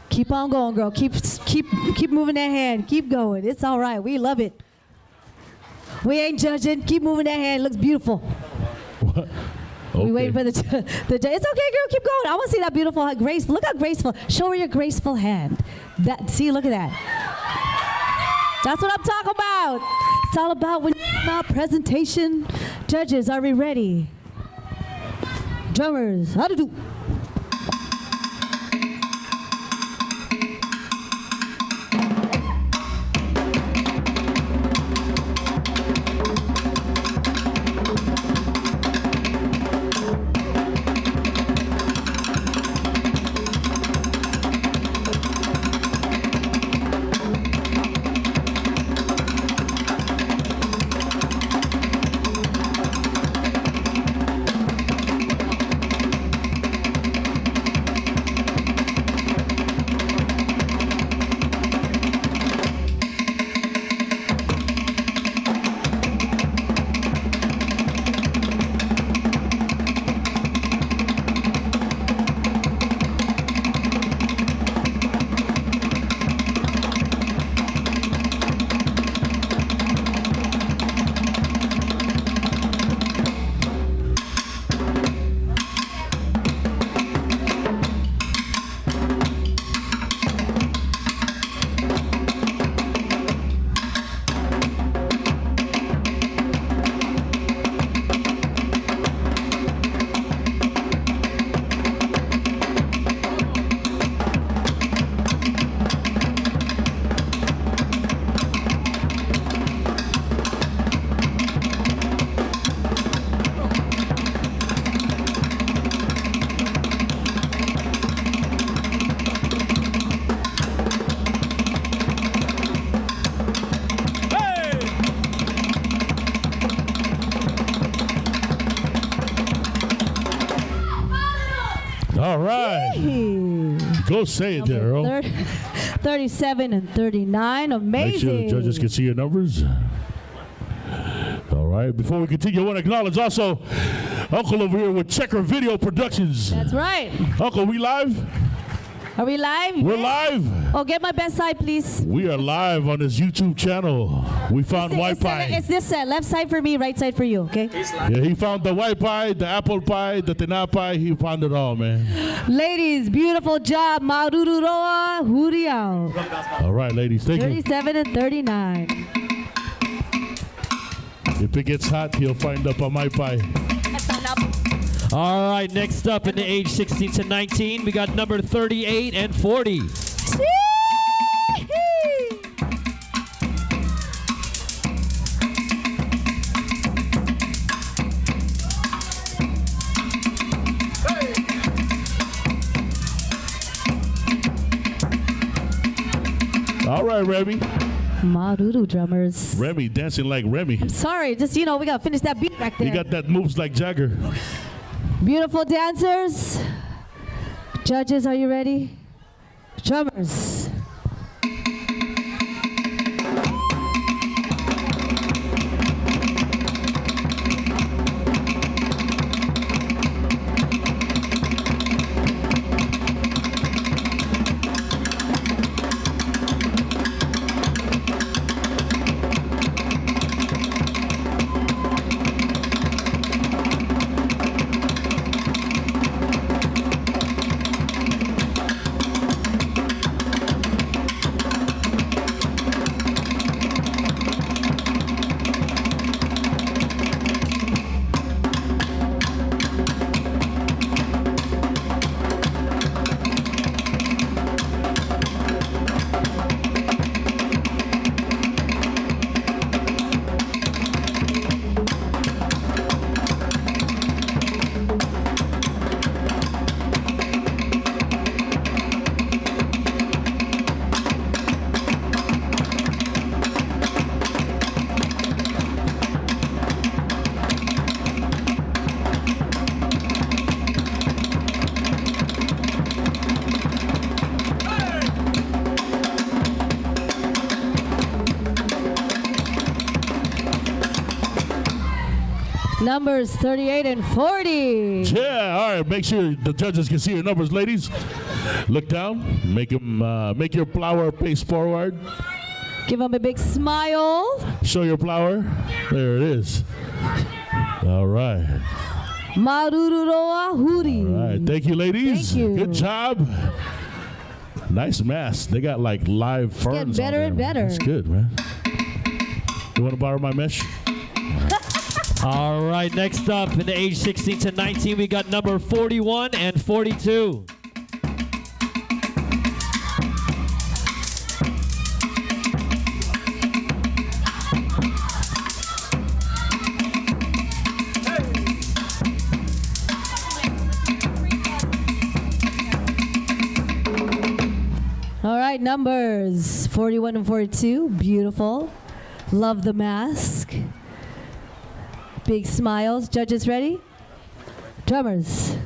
Keep on going, girl. Keep moving that hand. Keep going. It's all right. We love it. We ain't judging. Keep moving that hand. It looks beautiful. What? Okay. We waiting for the It's okay, girl. Keep going. I want to see that beautiful, graceful. Look how graceful. Show her your graceful hand. See, look at that. That's what I'm talking about. It's all about when about presentation. Judges, are we ready? Drummers, how to do? All right. Go say it there, Earl. 37 and 39. Amazing. Make sure the judges can see your numbers. All right. Before we continue, I want to acknowledge also Uncle over here with Checker Video Productions. That's right. Uncle, we live? Are we live? We're Yes. live. Oh, get my best side, please. We are live on this YouTube channel. We found Wi-Fi. It's this side. Left side for me, right side for you, okay? Yeah, he found the Wi-Fi, the apple pie, the tinapay. He found it all, man. Ladies, beautiful job. Maururoa Huriao. All right, ladies, thank you. 37 and 39. If it gets hot, he'll find up on my pie. All right, next up in the age 16 to 19, we got number 38 and 40. All right, Remy. Maruru drummers. Remy dancing like Remy. Sorry, just, we got to finish that beat back there. He got that moves like Jagger. Beautiful dancers. Judges, are you ready? Drummers. Numbers 38 and 40. Yeah, all right. Make sure the judges can see your numbers, ladies. Look down. Make your flower face forward. Give them a big smile. Show your flower. There it is. All right. Marururoa Huri. All right. Thank you, ladies. Thank you. Good job. Nice mask. They got like live ferns. Getting better on there. and better. That's good, man. You want to borrow my mesh? All right, next up in the age 16 to 19, we got number 41 and 42. All right, numbers 41 and 42. Beautiful. Love the mask. Big smiles. Judges ready? Drummers.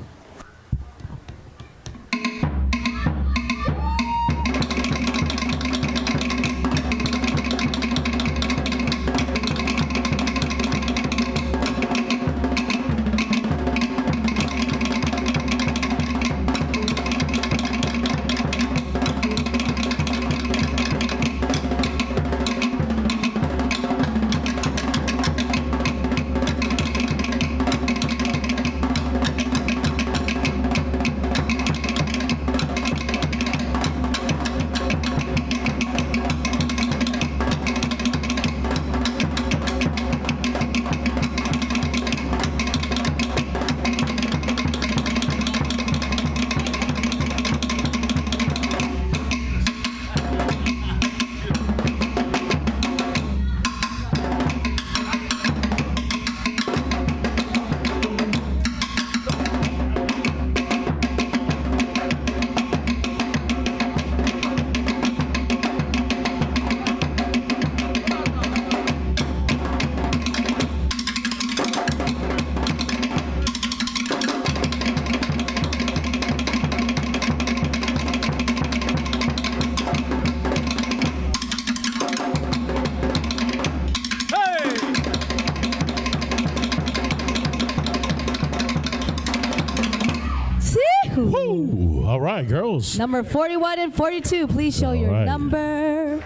Woo. All right, girls. Number 41 and 42. Please show your right. number.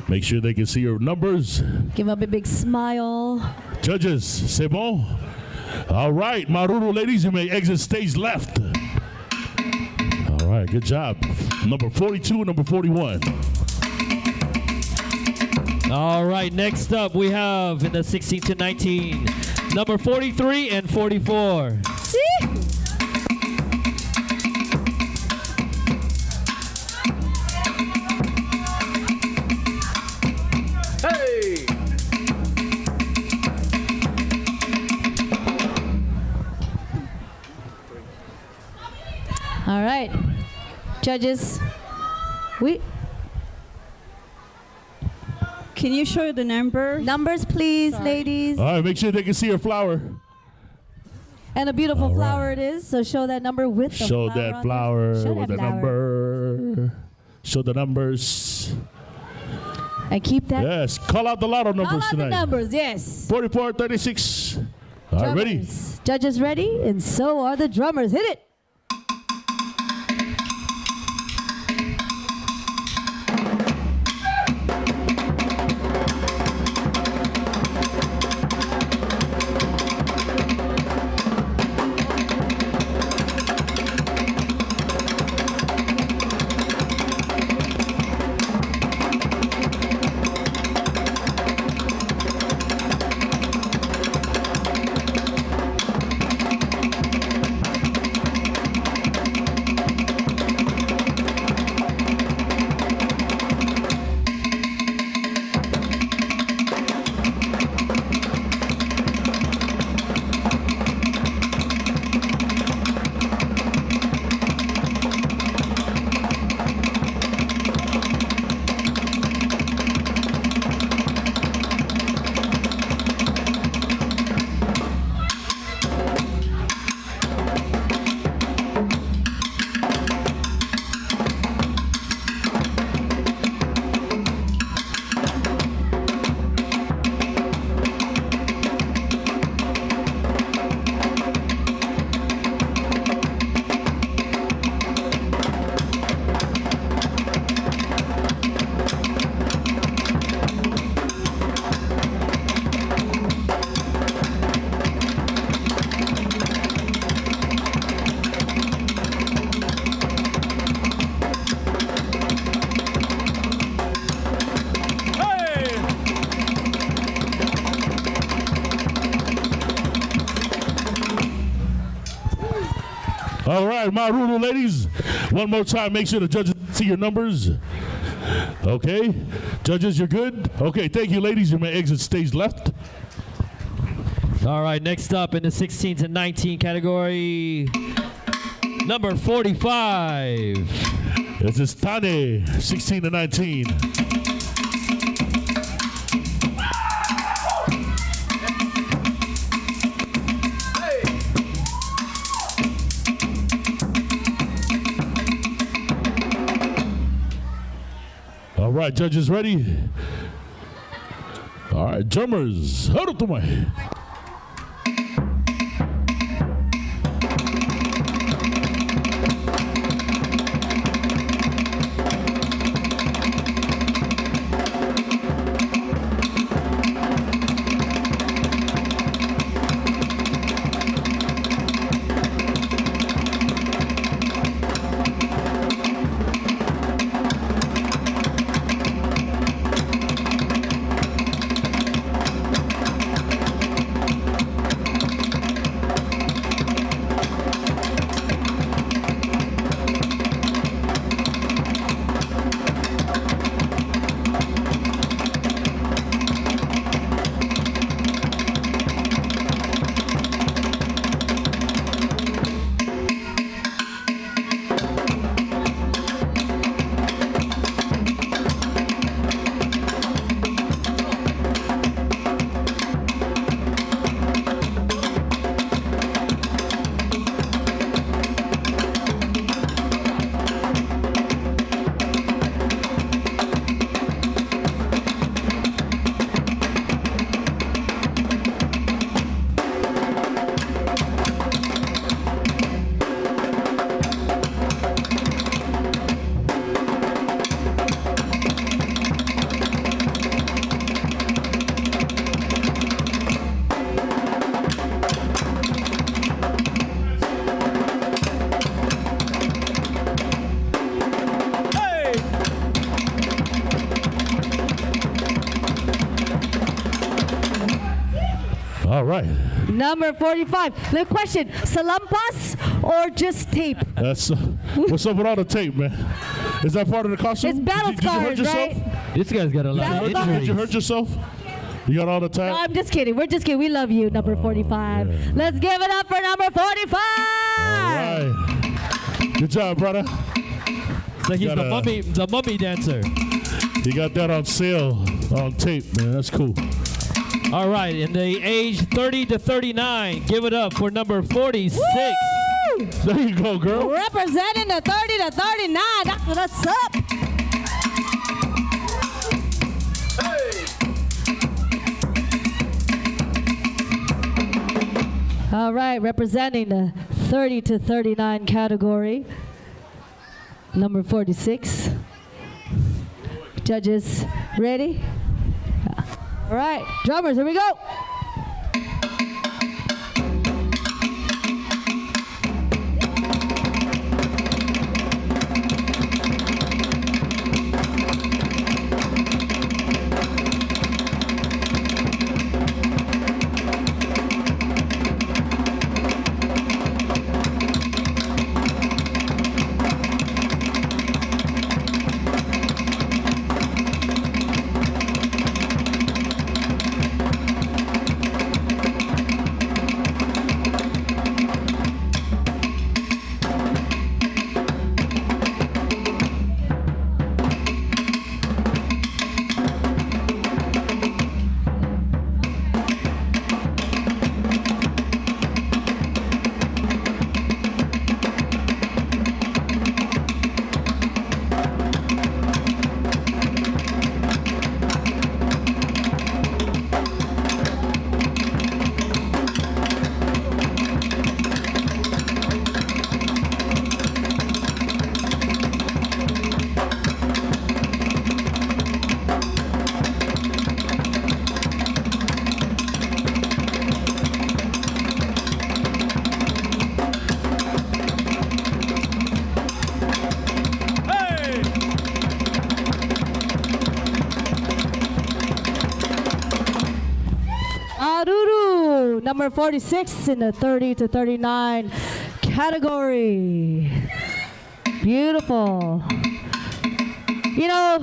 Make sure they can see your numbers. Give up a big smile. Judges, c'est bon? All right, Maruru ladies, you may exit stage left. All right, good job. Number 42 and number 41. All right, next up we have in the 16 to 19, number 43 and 44. See? All right, judges, Can you show the number? numbers please, ladies. All right, make sure they can see your flower. And a beautiful All right. flower it is, so show that number with the Show flower that on flower there. Show with that the flower. number. Show the numbers. And keep that. Yes, call out the lotto Call numbers out tonight. the numbers, yes. 44, 36. All right, ready? Drummers. Judges ready, and so are the drummers. Hit it. All right, Maruru ladies. One more time, make sure the judges see your numbers. Okay. Judges, you're good? Okay, thank you, ladies. You may exit stage left. All right, next up in the 16 to 19 category, number 45. This is Tane, 16 to 19. All right, judges ready? All right, drummers, harutuma. All right. Number 45. The question, salampas or just tape? That's what's up with all the tape, man? Is that part of the costume? It's battle Did you hurt scars, yourself? right? This guy's got a lot of Battle scars. Did injuries. you hurt yourself? You got all the time? No, I'm just kidding. We're just kidding. We love you, number 45. yeah. Let's give it up for number 45. All right. Good job, brother. It's like he's Gotta- the mummy dancer. You got that on sale on tape, man. That's cool. All right, in the age 30 to 39, give it up for number 46. Woo! There you go, girl. Representing the 30 to 39. That's what's up. All right, representing the 30 to 39 category, number 46. Judges, ready? All right, drummers, here we go. Aruru, number 46 in the 30 to 39 category. Beautiful. You know,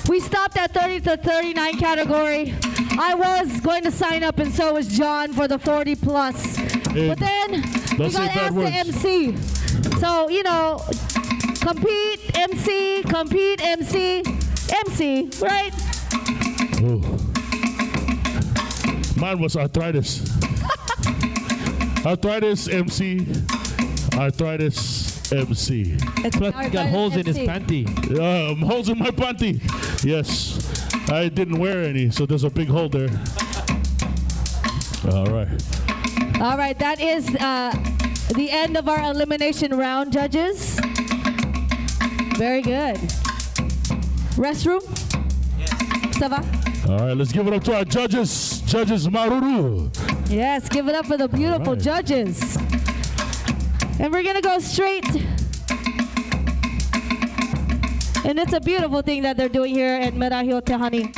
we stopped at 30 to 39 category. I was going to sign up, and so was John for the 40 plus. But then we got asked to MC. So, you know, compete, MC, MC, right? Ooh. Mine was arthritis. Arthritis, MC. Arthritis, MC. Plus, he got holes in his panty. Holes in my panty. Yes. I didn't wear any, so there's a big hole there. All right. All right, that is the end of our elimination round, judges. Very good. Restroom? Yes. Sava? All right, let's give it up to our judges. Judges Maruru. Yes, give it up for the beautiful judges. And we're going to go straight. And it's a beautiful thing that they're doing here at Merahio Tehani.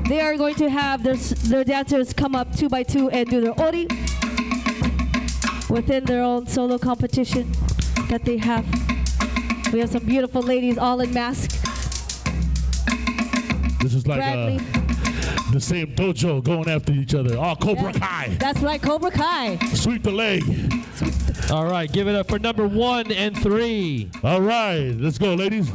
They are going to have their dancers come up 2 by 2 and do their ori within their own solo competition that they have. We have some beautiful ladies all in mask. This is like the same dojo going after each other. Oh, Cobra Kai. That's right, Cobra Kai. Sweep the leg. All right, give it up for number 1 and 3. All right, let's go, ladies.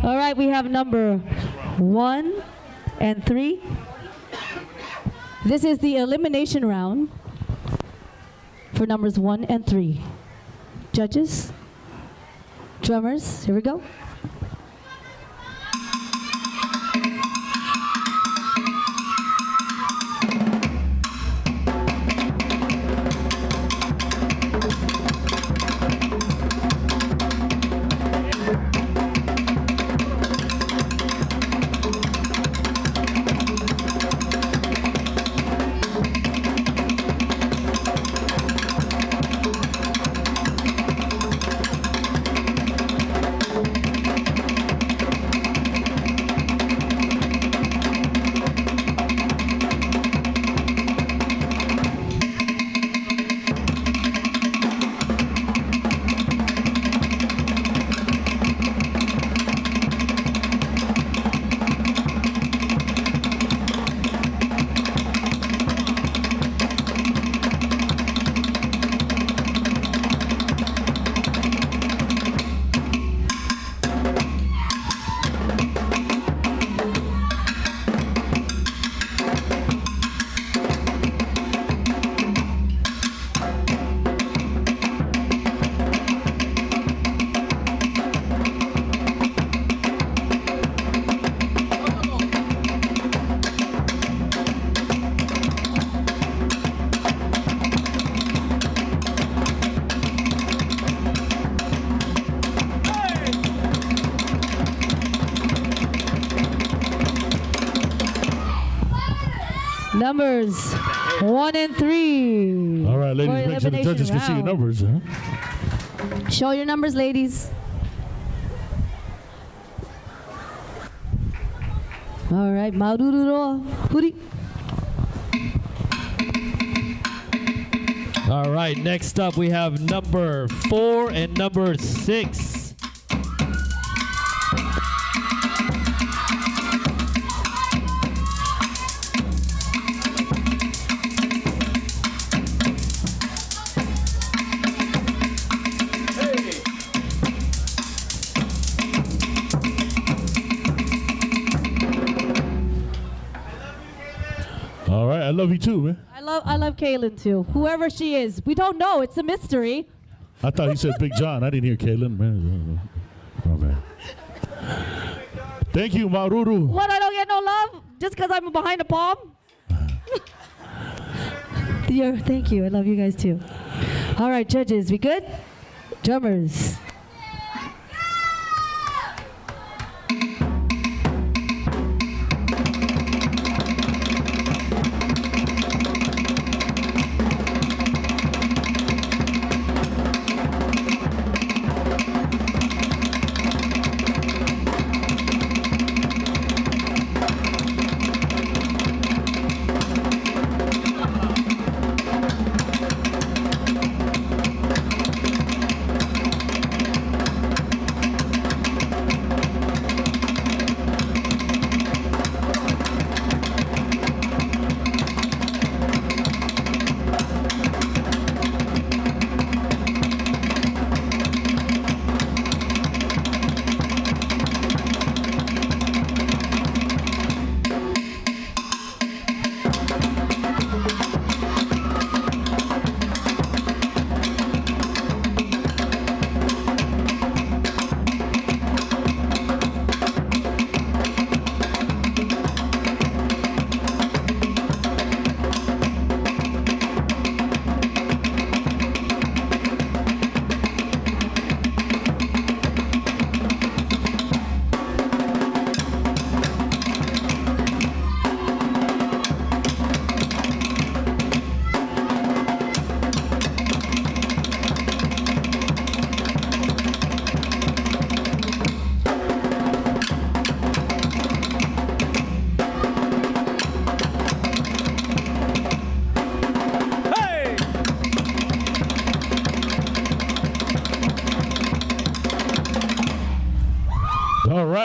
All right, we have number 1 and 3. This is the elimination round for numbers 1 and 3. Judges, drummers, here we go. Numbers 1 and 3. All right, ladies, make sure the judges can see your numbers. Huh? Show your numbers, ladies. All right, Maruru Puri. All right, next up we have number 4 and number 6. All right, I love you too, man. I love Kaylin too. Whoever she is, we don't know. It's a mystery. I thought he said Big John. I didn't hear Kaylin, man. Oh, man. Thank you, Maruru. What, I don't get no love just because I'm behind a palm? Thank you. I love you guys too. All right, judges, we good? Drummers.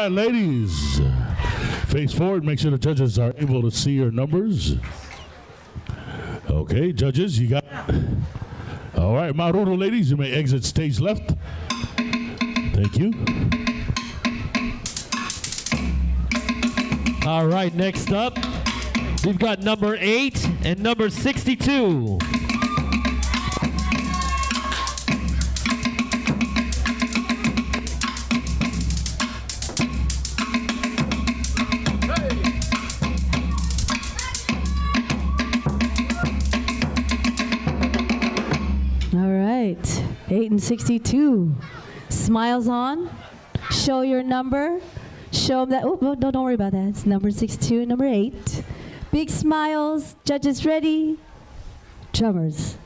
right, ladies. Face forward. Make sure the judges are able to see your numbers. Okay, judges, you got it. All right, Maruru ladies, you may exit stage left. Thank you. All right, next up, we've got number 8 and number 62. All right, 8 and 62. Smiles on. Show your number. Show them that. Oh, no, don't worry about that. It's number 62 and number 8. Big smiles. Judges ready. Drummers.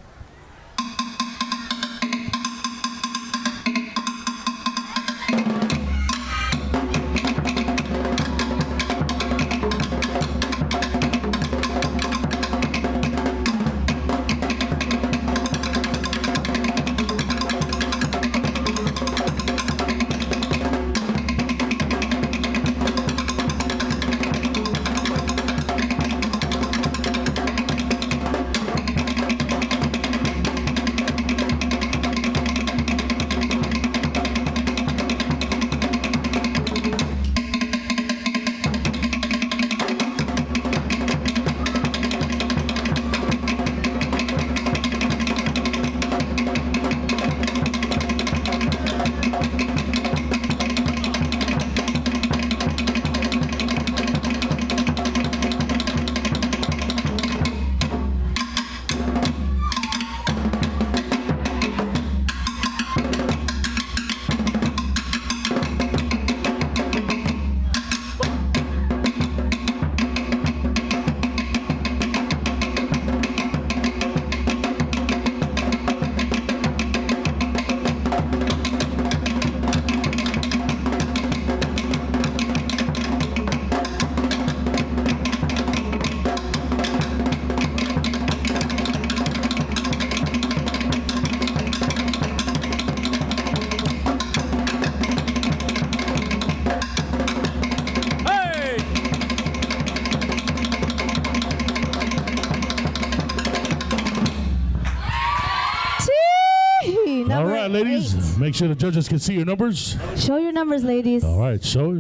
All right, ladies. Make sure the judges can see your numbers. Show your numbers, ladies. All right, show.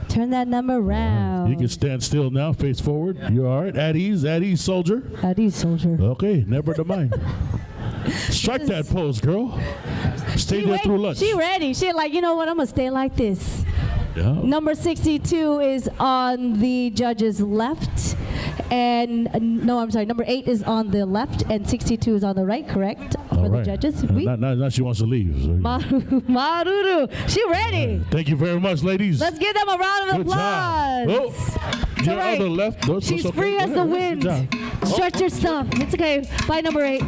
Turn that number around. You can stand still now, face forward. You all right? At ease, soldier. At ease, soldier. Okay, never mind. Strike that pose, girl. Stay there through lunch. She ready. She like, you know what? I'm going to stay like this. Yeah. Number 62 is on the judge's left. And no, I'm sorry. Number 8 is on the left, and 62 is on the right. Correct for the judges. Now she wants to leave. So. Maruru, she ready. Thank you very much, ladies. Let's give them a round of Good applause. job. Oh, you're right. on the left. No, She's okay. free as the wind. Stretch your stuff. It's okay. Bye, number 8.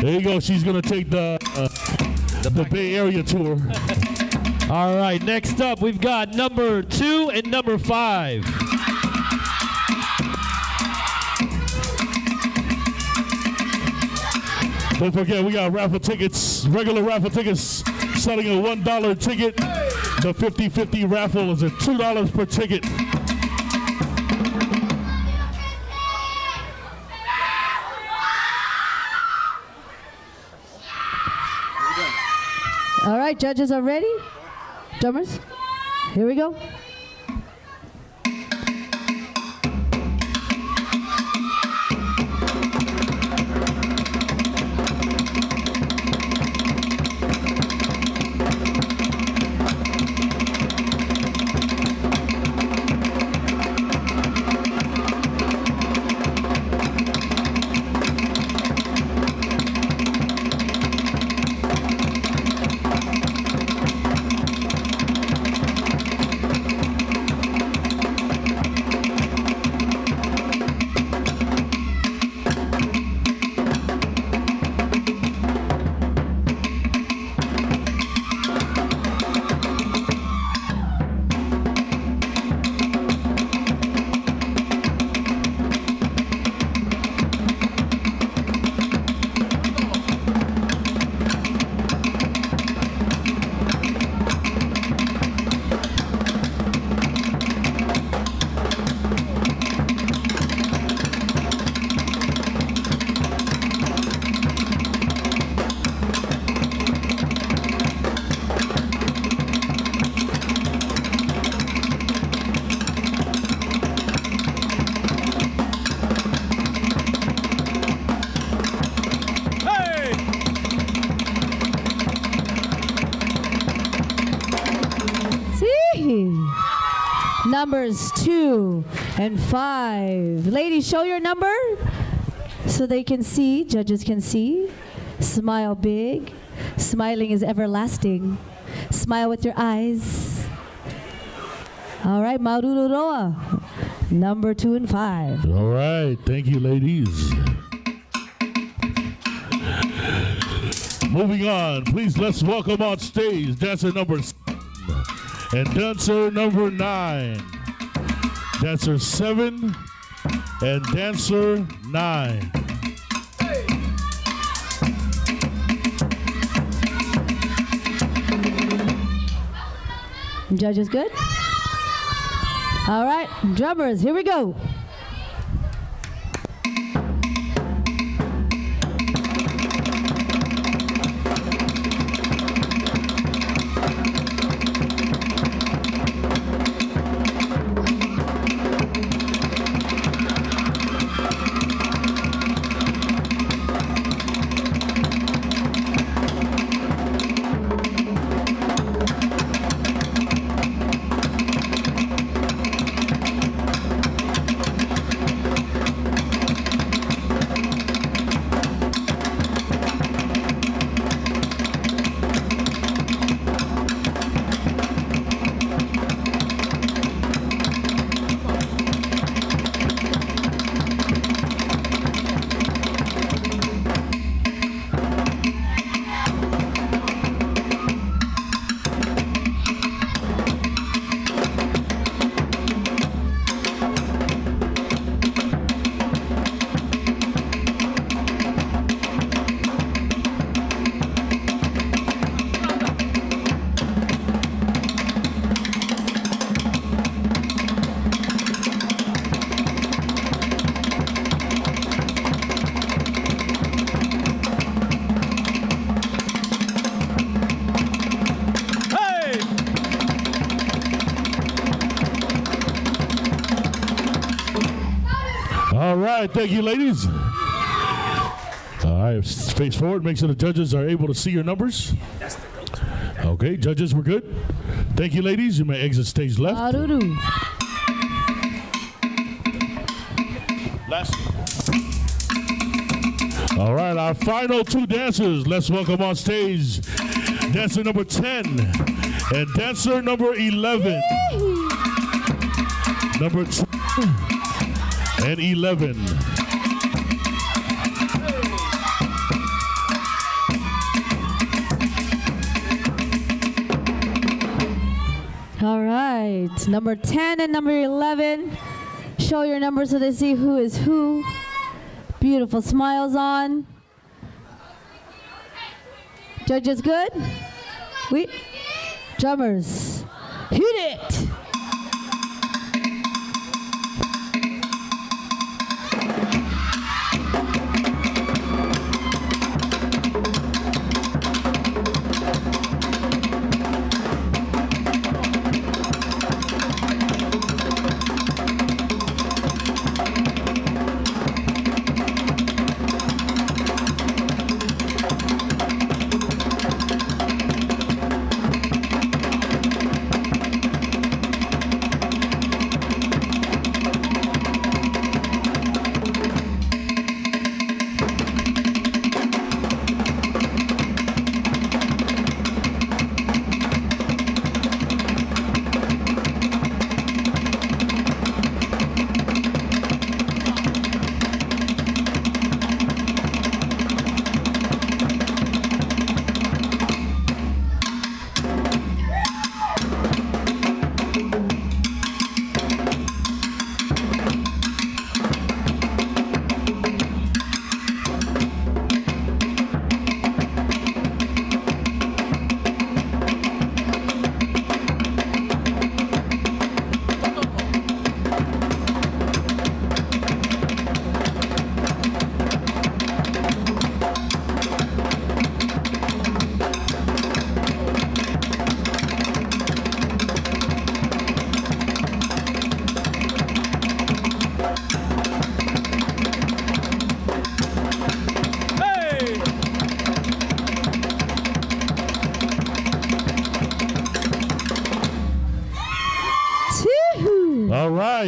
There you go. She's gonna take the Bay Area tour. All right, next up, we've got number 2 and number 5. Don't forget, we got raffle tickets, regular raffle tickets, selling a $1 ticket. The 50-50 raffle is at $2 per ticket. All right, judges are ready? Drummers? Here we go. numbers 2 and 5. Ladies, show your number so they can see, judges can see. Smile big. Smiling is everlasting. Smile with your eyes. All right, Marururoa, number 2 and 5. All right, thank you, ladies. Moving on, please let's welcome on stage dancer number 7 and dancer number 9. Dancer 7 and dancer 9. Judges good? All right, drummers, here we go. All right, thank you, ladies. All right, face forward. Make sure the judges are able to see your numbers. Okay, judges, we're good. Thank you, ladies. You may exit stage left. Aruru. Last. All right, our final 2 dancers. Let's welcome on stage dancer number 10 and dancer number 11. Number 2 and 11. All right, number 10 and number 11. Show your numbers so they see who is who. Beautiful smiles on. Judges good? Drummers, hit it!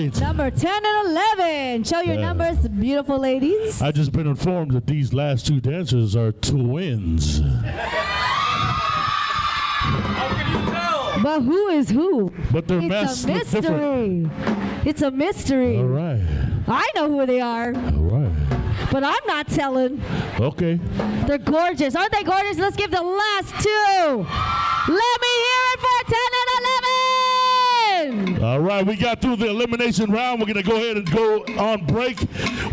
right. Number 10 and 11. Show your numbers, beautiful ladies. I just been informed that these last two dancers are twins. But who is who? But their It's masks a look different. mystery. It's a mystery. All right. I know who they are, All right. but I'm not telling. Okay. They're gorgeous. Aren't they gorgeous? Let's give the last two. Let me hear it for 10 and 11. All right, we got through the elimination round. We're going to go ahead and go on break.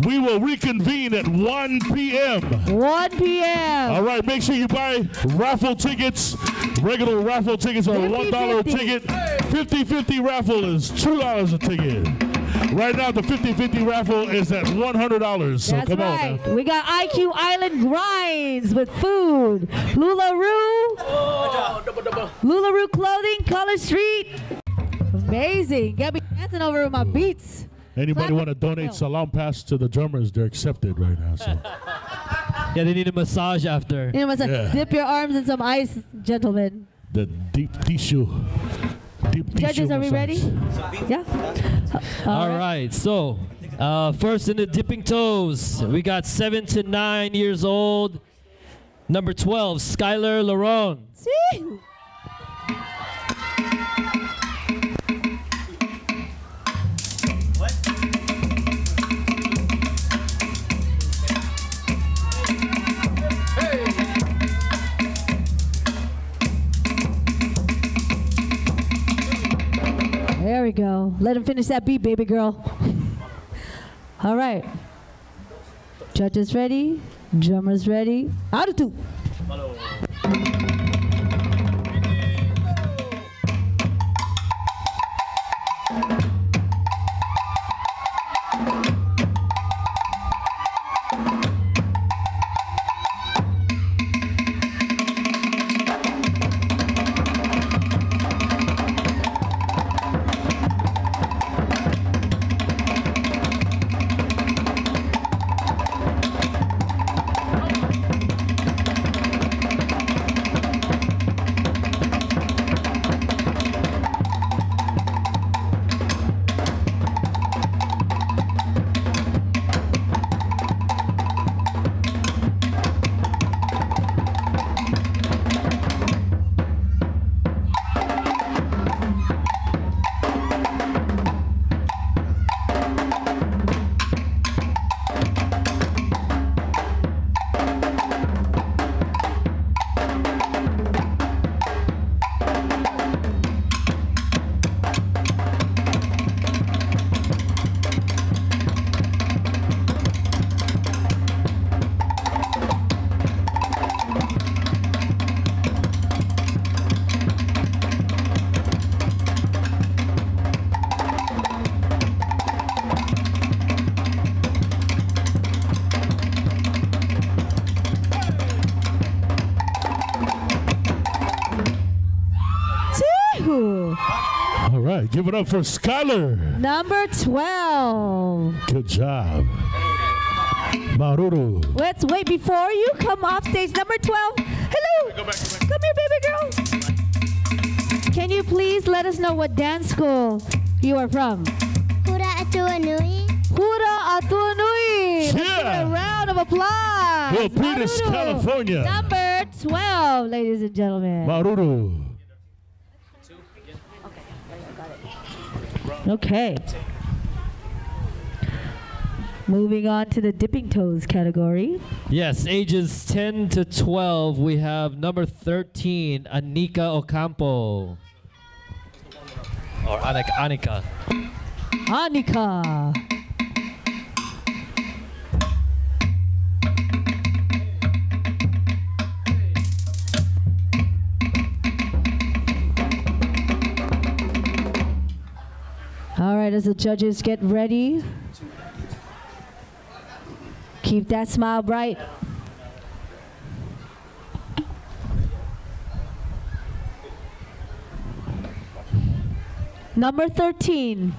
We will reconvene at 1 p.m. 1 p.m. All right, make sure you buy raffle tickets. Regular raffle tickets are $1 a ticket. 50-50 raffle is $2 a ticket. Right now, the 50-50 raffle is at $100. So That's come right. on now. We got IQ Island Grinds with food. LuLaRoo. LuLaRoo Clothing, Color Street. Amazing. Got me dancing over with my beats. Anybody Clap want to it. donate Salam Pass to the drummers? They're accepted right now. So. Yeah, they need a massage after. You know, must Yeah. dip your arms in some ice, gentlemen. The deep tissue. Deep Judges, tissue are we ready? massage. Yeah. All right, so first in the dipping toes, we got 7 to 9 years old. Number 12, Skylar Laron. See? There we go. Let him finish that beat, baby girl. All right. Judges ready. Drummers ready. Attitude. All right, give it up for Skylar. Number 12. Good job. Maruru. Let's wait before you come off stage. Number 12. Hello. Come here, baby girl. Can you please let us know what dance school you are from? Hura Atua Nui. Hura Atua Nui. Let's give it Yeah. a round of applause. Milpitas, Maruru. California. Number 12, ladies and gentlemen. Maruru. Okay. Moving on to the dipping toes category. Yes, ages 10 to 12, we have number 13, Anika Ocampo. Or Anika. Anika. All right, as the judges get ready, keep that smile bright. Number 13,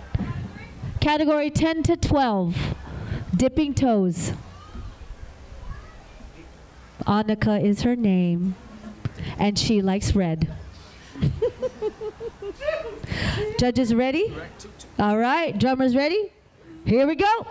category 10 to 12, dipping toes. Annika is her name, and she likes red. Judges ready? All right, drummers ready? Here we go.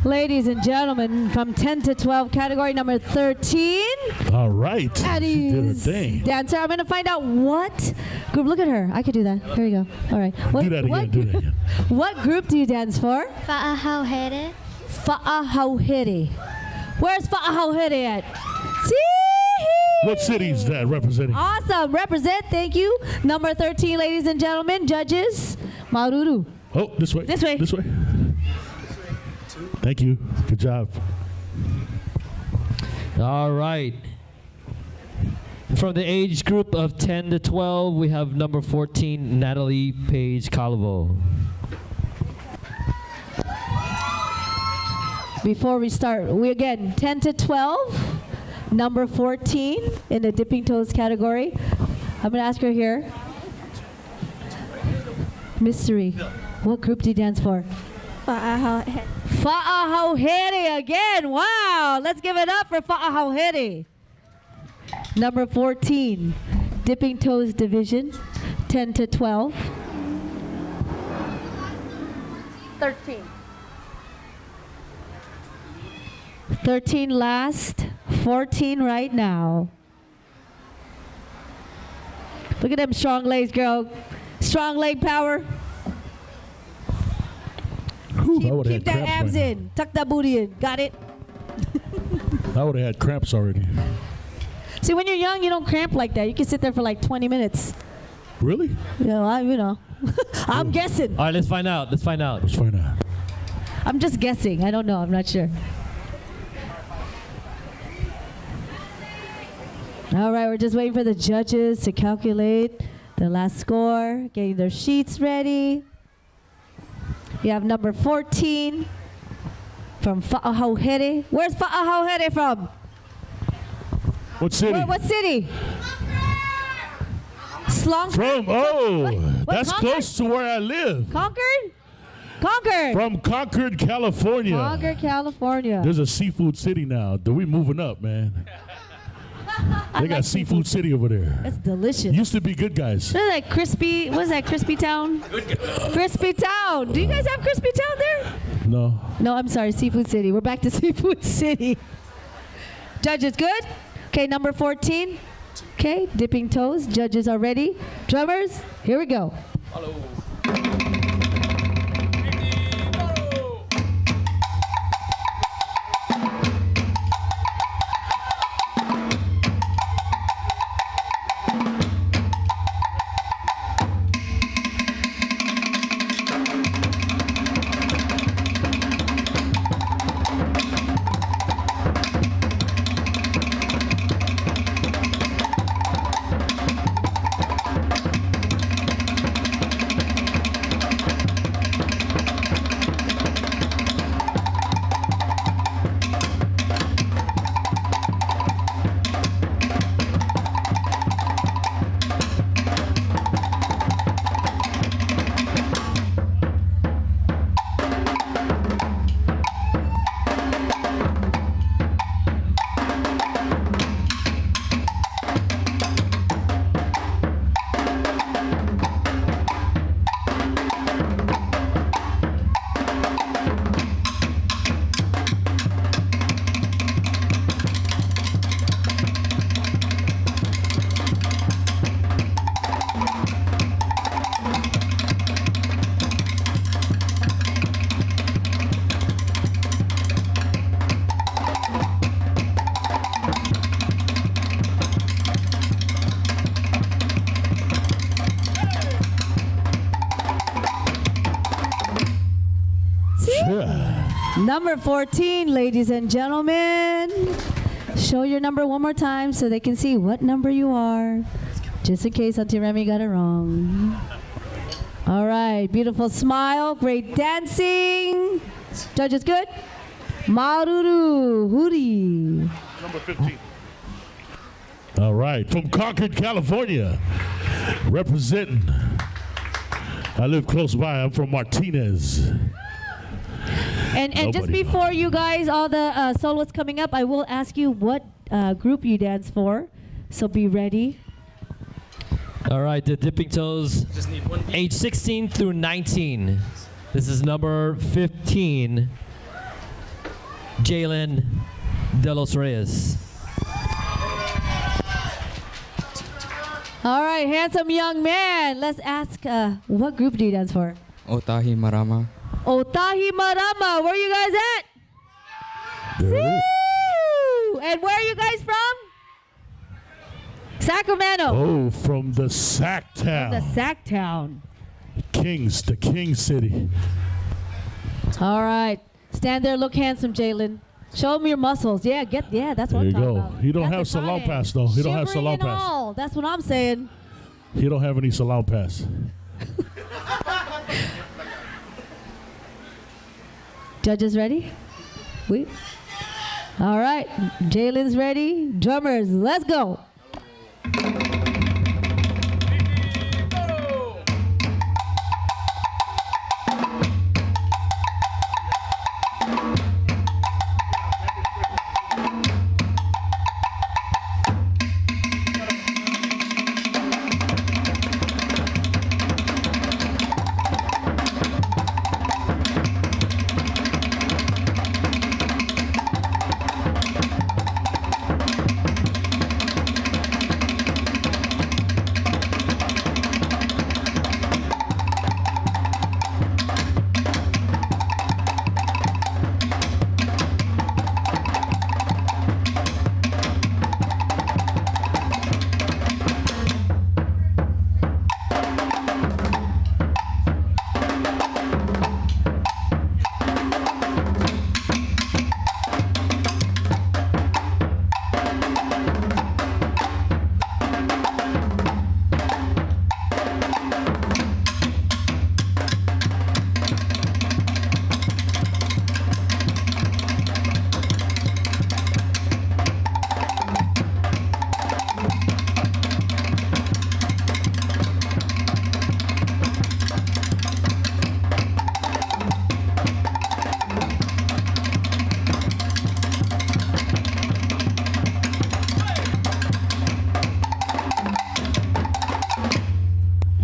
Ladies and gentlemen, from 10 to 12, category number 13. All right. She did her Addie's thing. dancer. I'm going to find out what group. Look at her. I could do that. Here we go. All right. What, Do that again. Do that again. What group do you dance for? Fa'ahauhere. Fa'ahauhere. Where's Fa'ahauhere at? See? What city is that representing? Awesome. Represent. Thank you. Number 13, ladies and gentlemen. Judges. Maruru. Oh, this way. This way. This way. Thank you. Good job. All right. From the age group of 10 to 12, we have number 14, Natalie Page Calvo. Before we start, we again, 10 to 12, number 14 in the dipping toes category. I'm going to ask her here. Mystery, what group do you dance for? Fa'ahauhere again. Wow. Let's give it up for Fa'ahauhere. Number 14, dipping toes division, 10 to 12. 13. 13 last, 14 right now. Look at them strong legs, girl. Strong leg power. Whew, I would Keep have had that cramps abs right in. Tuck that booty in. Got it? now. I would have had cramps already. See, when you're young, you don't cramp like that. You can sit there for like 20 minutes. Really? I'm guessing. All right, let's find out. Let's find out. Let's find out. I'm just guessing. I don't know. I'm not sure. All right, we're just waiting for the judges to calculate the last score, getting their sheets ready. You have number 14 from Fa'ahauhere. Where's Fa'ahauhere from? What city? What city? Slong. From, What, that's Concord? close to where I live. Concord? Concord. From Concord, California. Concord, California. There's a seafood city now. We moving up, man. They got seafood city over there. That's delicious. Used to be good guys. What is that crispy? What is that, Crispy Town? Crispy Town. Do you guys have Crispy Town there? No. No, I'm sorry, Seafood City. We're back to Seafood City. Judges, good? Okay, number 14. Okay, dipping toes. Judges are ready. Drummers, here we go. Number 14, ladies and gentlemen. Show your number one more time so they can see what number you are. Just in case Auntie Remy got it wrong. All right, beautiful smile, great dancing. Judges good? Maruru Huri. Number 15. All right, from Concord, California, representing. I live close by. I'm from Martinez. And just before you guys, all the soloists coming up, I will ask you what group you dance for. So be ready. All right, the Dipping Toes, age 16 through 19. This is number 15, Jalen De Los Reyes. All right, handsome young man. Let's ask, what group do you dance for? Otahi Marama. Otahi Marama. Where are you guys at? There it is. Woo! And where are you guys from? Sacramento. Oh, from the Sac Town. The Sac Town. Kings, the King City. All right. Stand there, look handsome, Jalen. Show them your muscles. Yeah, that's what There I'm you talking go. about. He don't That's have the salon Friday. pass, though. He don't have Shivering salon and pass. all. That's what I'm saying. He don't have any salon pass. Judges ready? All right. Jalen's ready. Drummers, let's go.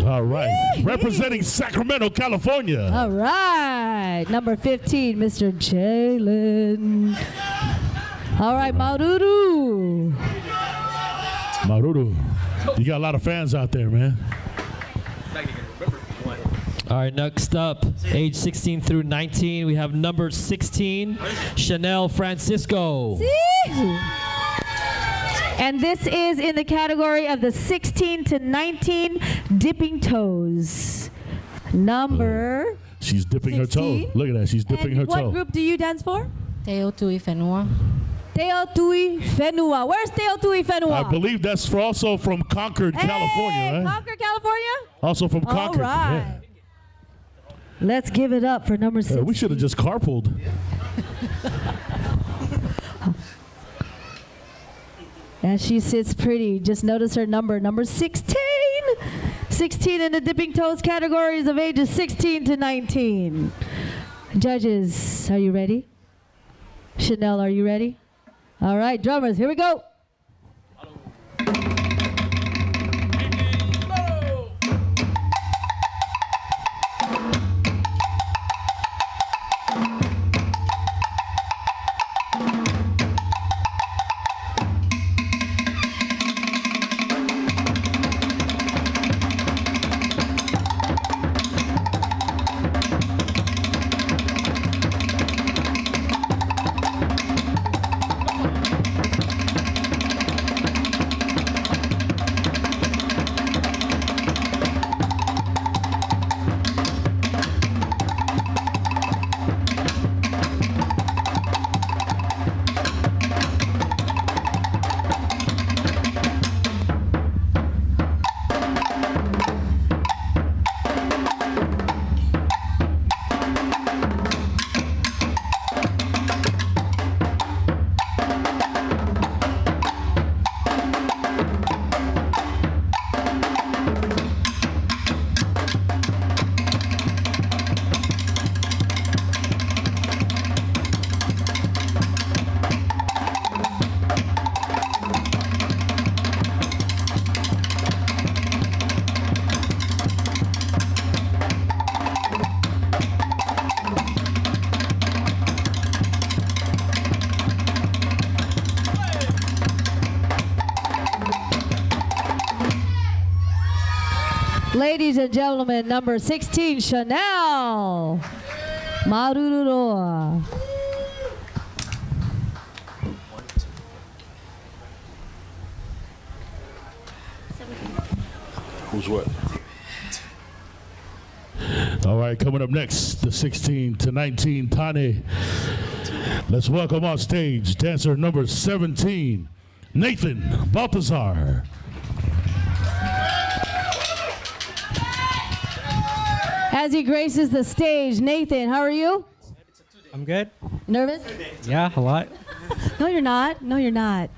All right. Representing Sacramento, California. All right. Number 15, Mr. Jalen. All right, Maruru. Maruru. You got a lot of fans out there, man. All right, next up, age 16 through 19, we have number 16, Chanel Francisco. And this is in the category of the 16 to 19 dipping toes. Number She's dipping her toe. 16. Look at that. She's dipping and her what toe. group do you dance for? Teo Tui Whenua. Teo Tui Whenua. Where's Teo Tui Whenua? I believe that's also from Concord, California, right? Concord, California? Also from Concord. All right. Let's give it up for number 16. We should have just carpooled. And she sits pretty. Just notice her number, number 16. 16 in the dipping toes categories of ages 16 to 19. Judges, are you ready? Chanel, are you ready? All right, drummers, here we go. Ladies and gentlemen, number 16, Chanel. Marururoa. Who's what? All right, coming up next, the 16 to 19 Tane. Let's welcome on stage dancer number 17, Nathan Baltazar. As he graces the stage, Nathan, how are you? I'm good. Nervous? Yeah, a lot. No, you're not. No, you're not.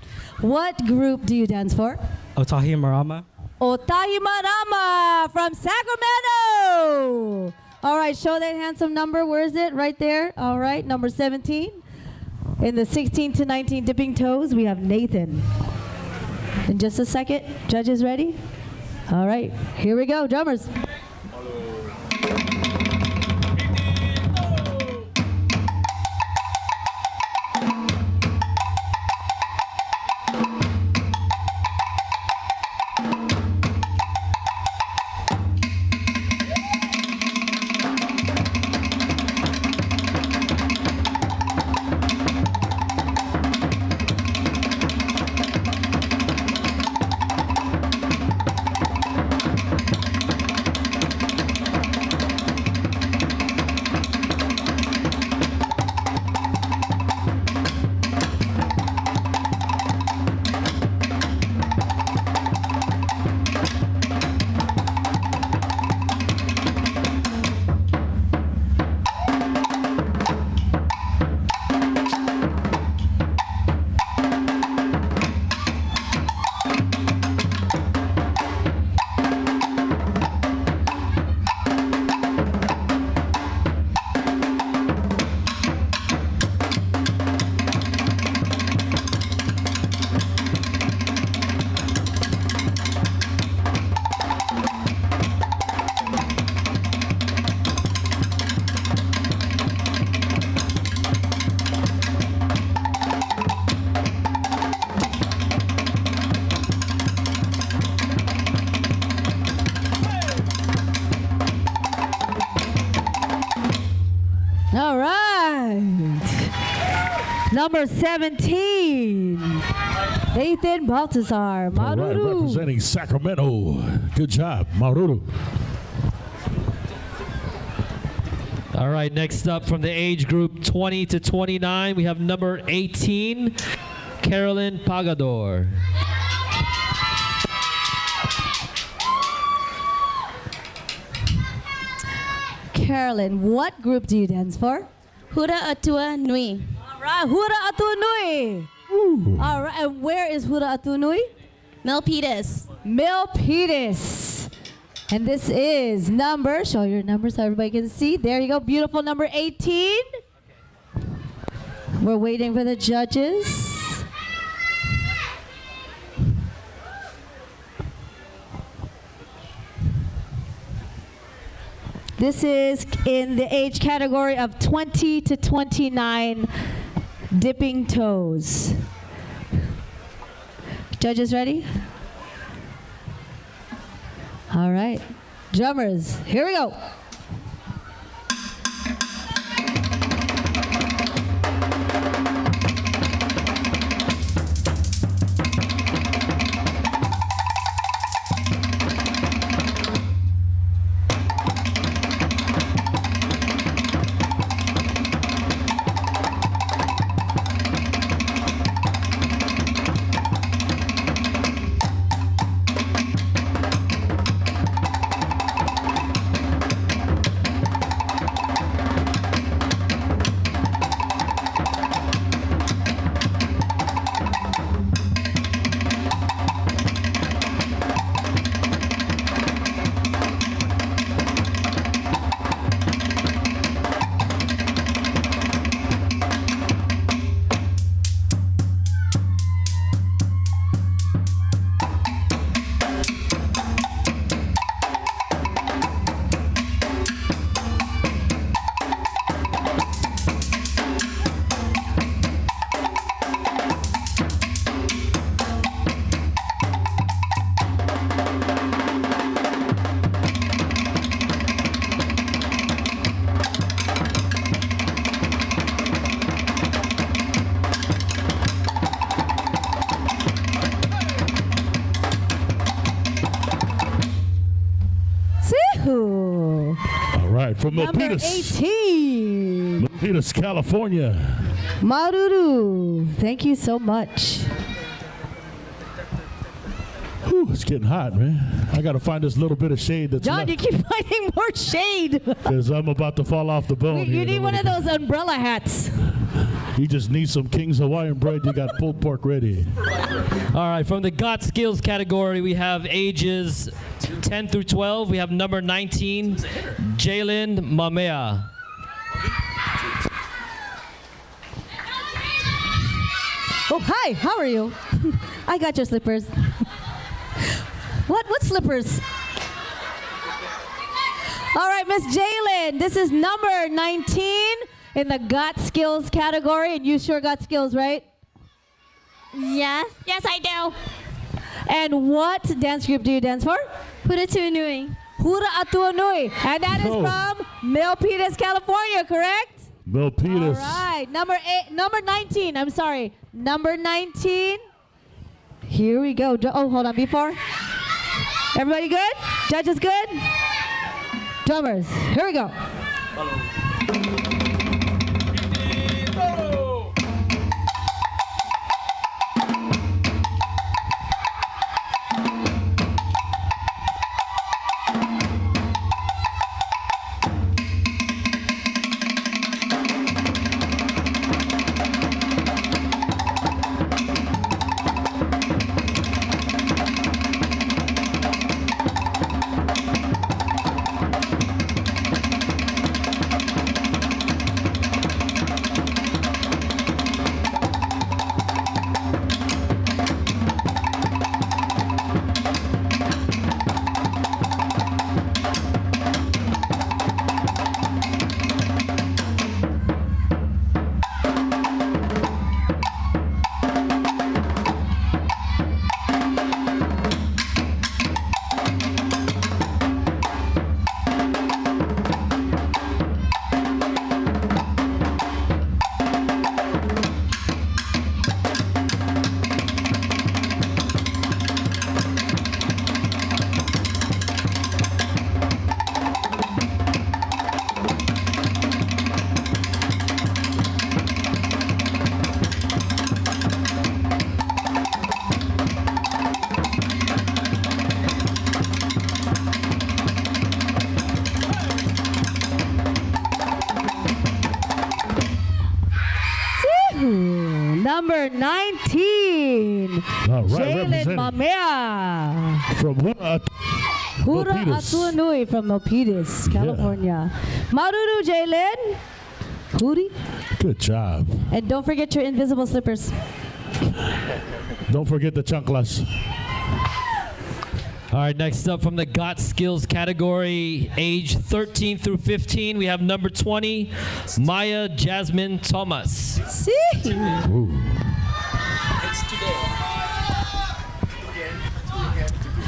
What group do you dance for? Otahi Marama. Otahi Marama from Sacramento. All right, show that handsome number. Where is it? Right there. All right, number 17. In the 16 to 19 dipping toes, we have Nathan. In just a second, judges ready? All right, here we go, drummers. All right. Number 17, Nathan Baltazar. All right, Maruru. representing Sacramento. Good job, Maruru. All right, next up from the age group 20 to 29, we have number 18, Carolyn Pagador. Carolyn, what group do you dance for? Hura Atua Nui. All right, Hura Atu Nui. All right, and where is Hura Atu Nui? Milpitas. Milpitas. And this is number, show your number so everybody can see. There you go, beautiful number 18. We're waiting for the judges. This is in the age category of 20 to 29 dipping toes. Judges ready? All right. Drummers, here we go. Number Milpitas. 18. Milpitas, California. Maruru. Thank you so much. Whew, it's getting hot, man. I got to find this little bit of shade that's John, left. you keep finding more shade. Because I'm about to fall off the bone. You here in a need one of little those umbrella hats. bit. You just need some King's Hawaiian bread. You got pulled pork ready. All right, from the Got Skills category, we have ages 10 through 12. We have number 19, Jalen Mamea. Oh, hi. How are you? I got your slippers. What slippers? All right, Miss Jalen, this is number 19 in the Got Skills category, and you sure got skills, right? Yes. Yes, I do. And what dance group do you dance for? Hura Nui. Hura Atua Nui. And that is Oh. from Milpitas, California, correct? Milpitas. All right, number 19, I'm sorry. Number 19. Here we go. Oh, hold on, before. Everybody good? Judges good? Drummers, here we go. Number 19, All right, Jalen representing Mamea. from Hura Milpitas. Atua Nui from Milpitas, California. Maruru, Jalen. Huri. Good job. And don't forget your invisible slippers. Don't forget the chanclas. All right, next up from the Got Skills category, age 13 through 15, we have number 20, Maya Jasmine Thomas. See? Ooh.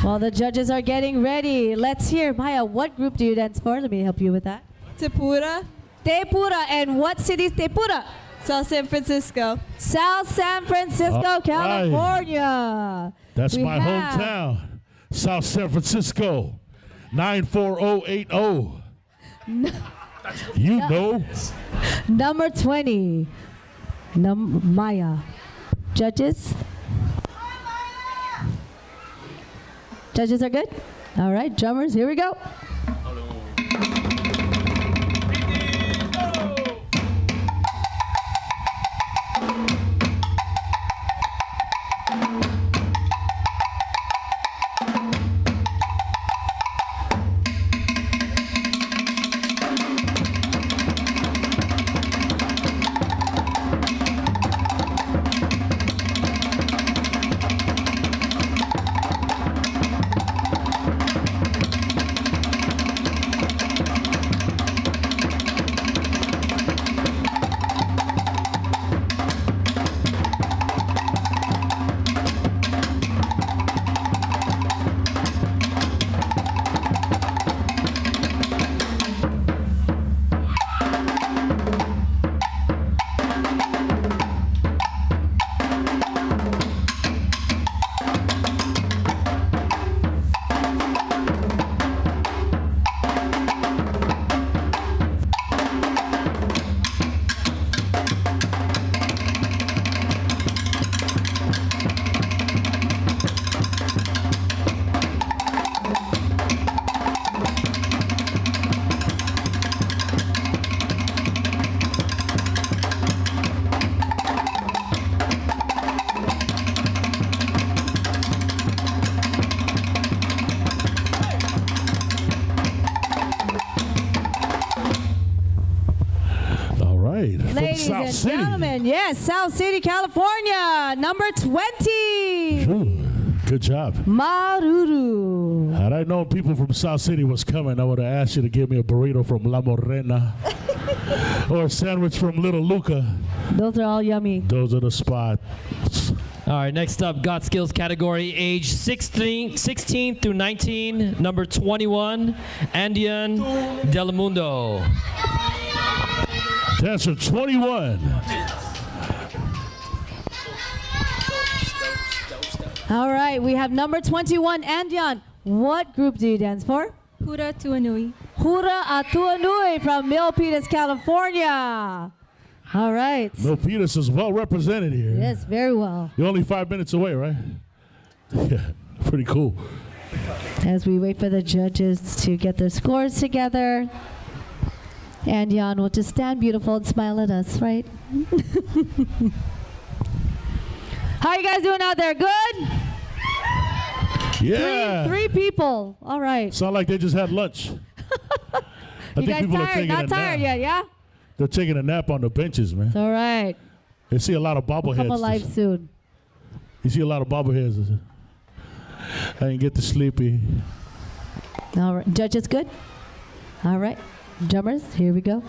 While the judges are getting ready, let's hear. Maya, what group do you dance for? Let me help you with that. Tepura, Tepura. And what city is Tepura? South San Francisco. South San Francisco, All right. California. That's We my have- hometown. South San Francisco. 94080. You know. Number 20, Maya. Judges? Judges are good? All right, drummers, here we go. City. gentlemen, yes, South City, California, number 20, Ooh, good job. Maruru. Had I known people from South City was coming, I would have asked you to give me a burrito from La Morena or a sandwich from Little Luca. Those are all yummy. Those are the spots. All right, next up, Got Skills category, age 16 through 19, number 21, Andian Delamundo. Dancer 21. All right, we have number 21, Andian. What group do you dance for? Hura Tuanui. Hura Atuanui from Milpitas, California. All right. Milpitas is well represented here. Yes, very well. You're only 5 minutes away, right? Yeah, pretty cool. As we wait for the judges to get their scores together, Andian will just stand beautiful and smile at us, right? How you guys doing out there? Good? Yeah. Three people. All right. Sound like they just had lunch. I You guys tired? Not tired yet, yeah? They're taking a nap on the benches, man. It's all right. They see a lot of bobbleheads. Come alive soon. You see a lot of bobbleheads. I didn't get to sleepy. All right. Judges, good? All right. Drummers, here we go.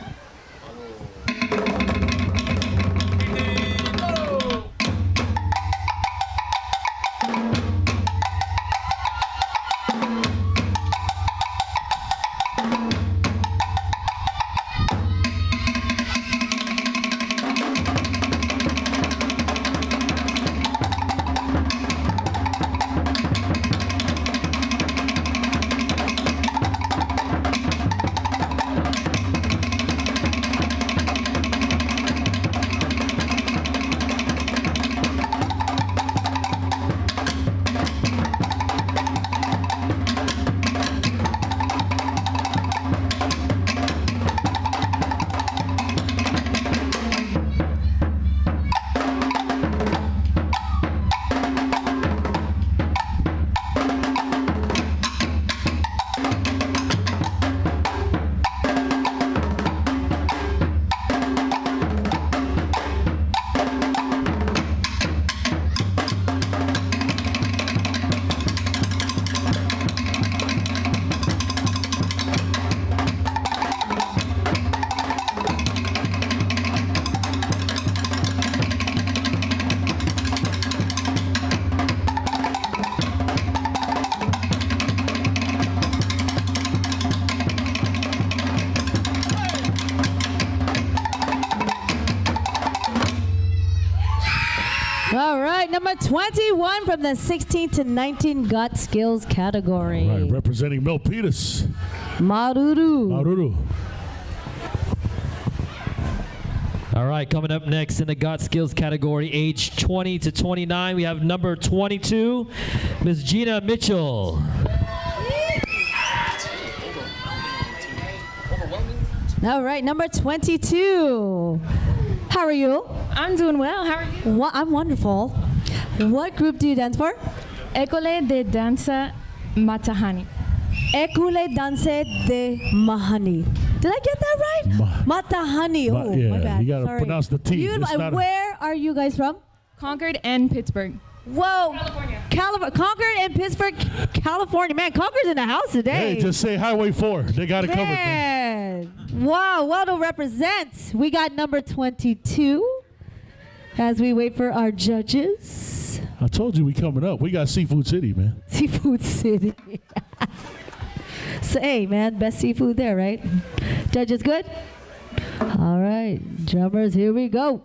All right, number 21 from the 16 to 19 Got Skills category. All right, representing Milpitas. Maruru. Maruru. All right, coming up next in the Got Skills category, age 20 to 29, we have number 22, Ms. Gina Mitchell. All right, number 22. How are you? I'm doing well. How are you? I'm wonderful. What group do you dance for? École de Danza Matahani. École Danse de Mahani. Did I get that right? Matahani. Oh, yeah, my bad. you gotta Sorry. pronounce the T. It's not a- Where are you guys from? Concord and Pittsburgh. Whoa. California. Concord and Pittsburgh, California. Man, Concord's in the house today. Hey, just say Highway 4. They got it covered. Man. Wow, well to represent. We got number 22 as we wait for our judges. I told you we coming up. We got Seafood City, man. Seafood City. So, hey, man, best seafood there, right? Judges good? All right, drummers, here we go.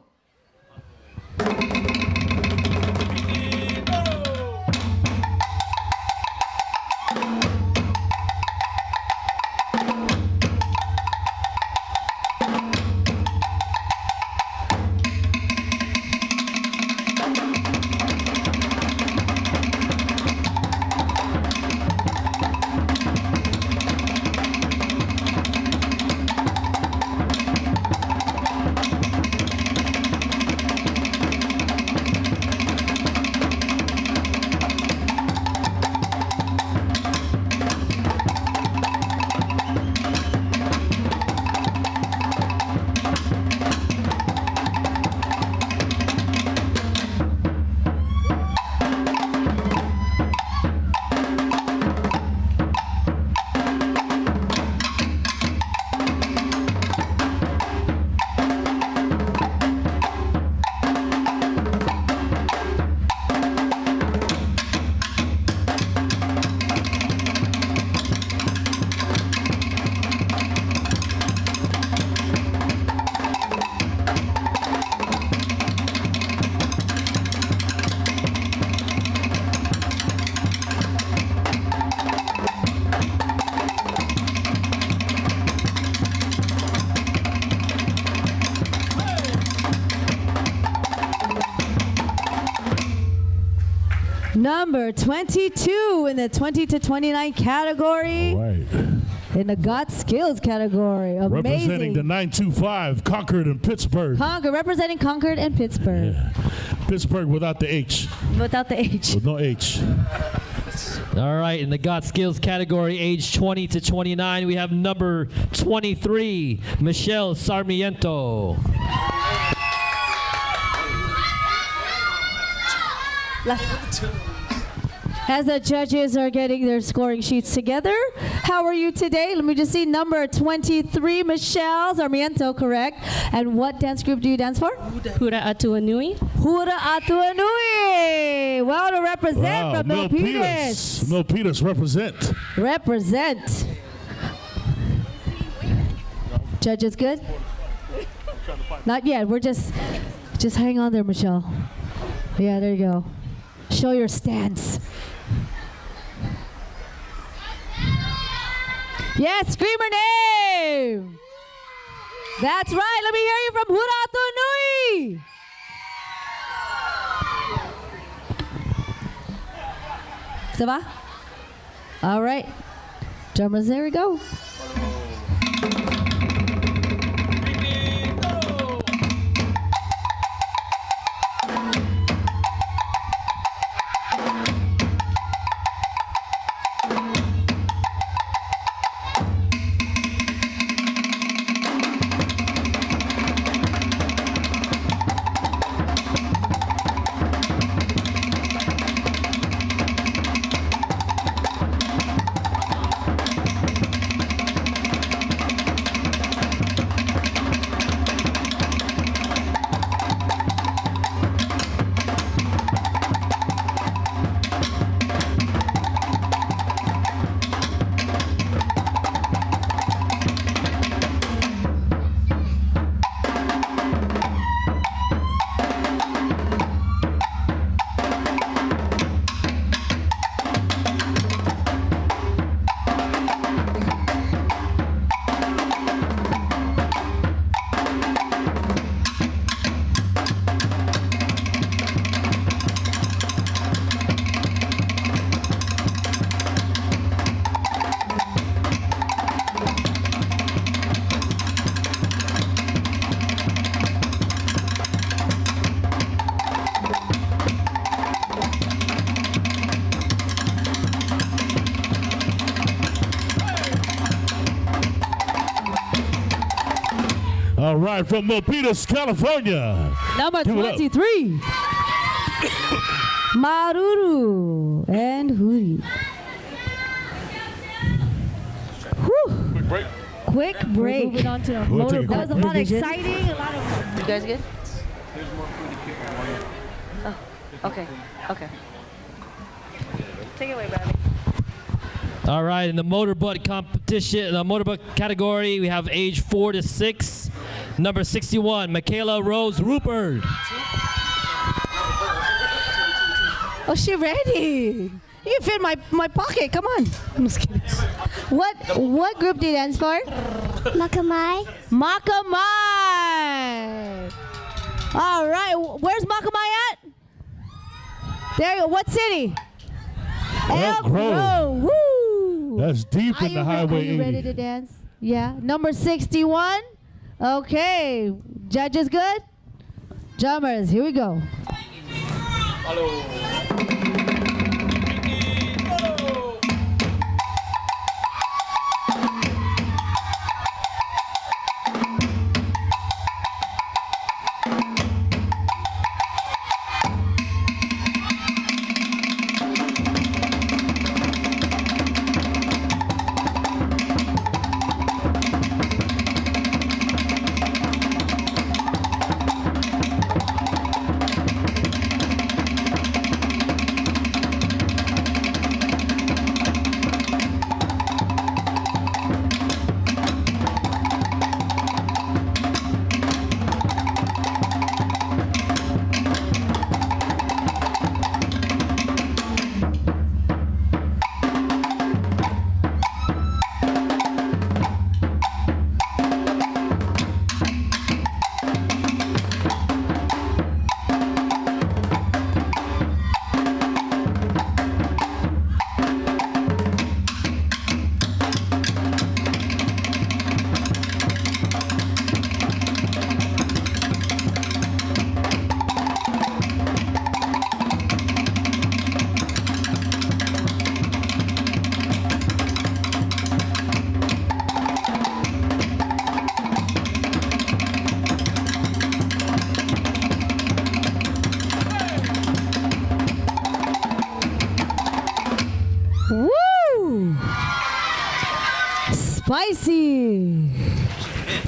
Number 22 in the 20 to 29 category. All right. In the Got Skills category. Amazing. Representing the 925, Concord and Pittsburgh. Representing Concord and Pittsburgh. Yeah. Pittsburgh without the H. Without the H. With no H. All right, in the Got Skills category, age 20 to 29, we have number 23, Michelle Sarmiento. As the judges are getting their scoring sheets together, how are you today? Let me just see. Number 23, Michelle Sarmiento, correct. And what dance group do you dance for? Hura Atua Nui. Hura Atua Nui. Well, to represent from Milpitas. Milpitas, represent. Represent. Judges good? Not yet. We're just hang on there, Michelle. Yeah, there you go. Show your stance. Yes, scream her name. That's right. Let me hear you from Hura Atua Nui. Saba? All right. Drummers, there we go. All right, from Milpitas, California. Number 23. Maruru and Huri. Quick break. Quick break. Moving on to We'll take a motorboat. That was a lot of exciting. A lot of. You guys good? Oh, okay. Okay. Take it away, Bradley. All right, in the motorboat competition, the motorboat category, we have age 4 to 6. Number 61, Michaela Rose Rupert. Oh, she ready. You can fit my pocket. Come on. I'm just kidding. What group do you dance for? Makamai. Makamai. All right. Where's Makamai at? There you go. What city? Elk Grove. Woo. That's deep in the Highway 80. Are you ready to dance? Yeah. Number 61. Okay. Judges good? Drummers, here we go. Paparazzi.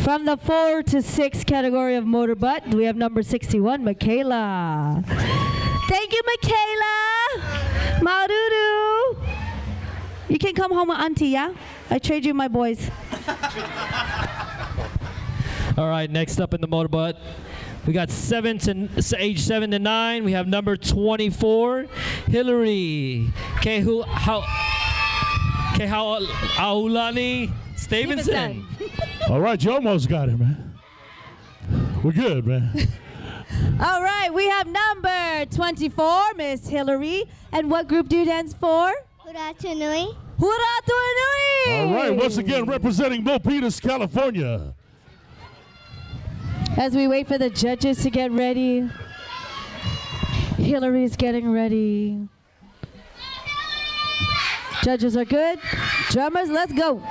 From the 4 to 6 category of motorbutt, we have number 61, Michaela. Thank you, Michaela. Maururu. You can come home with Auntie, yeah? I trade you my boys. All right, next up in the motorbutt, we got age 7 to 9. We have number 24, Hillary Kehaulani Stevenson. All right, you almost got it, man. We're good, man. All right, we have number 24, Miss Hillary. And what group do you dance for? Huratunui. Huratunui! All right, once again, representing Milpitas, California. As we wait for the judges to get ready, Hillary's getting ready. Judges are good. Drummers, let's go.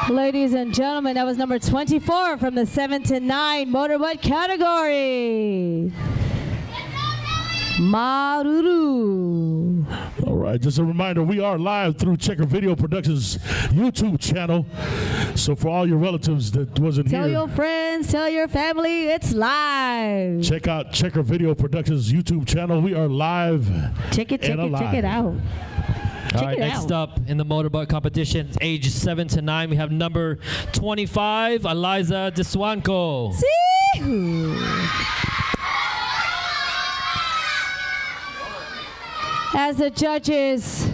Ladies and gentlemen, that was number 24 from the 7 to 9 motorbutt category. Maruru. All right, just a reminder, we are live through Checker Video Productions YouTube channel. So for all your relatives that wasn't Tell here, your friends, tell your family, it's live. check out Checker Video Productions YouTube channel. We are live. Check it out. All right, next up in the motorbutt competition, age 7 to 9, we have number 25, Eliza Deswanco. As the judges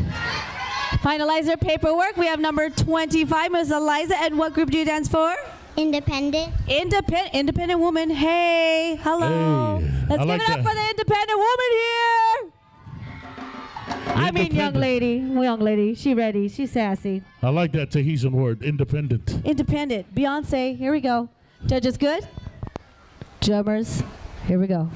finalize their paperwork, we have number 25, Ms. Eliza. And what group do you dance for? Independent. Independent woman. Hey, hello. Hey, Let's give it up for the independent woman here. I mean, young lady. She ready. She's sassy. I like that Tahitian word, independent. Independent. Beyonce. Here we go. Judges good? Drummers. Here we go.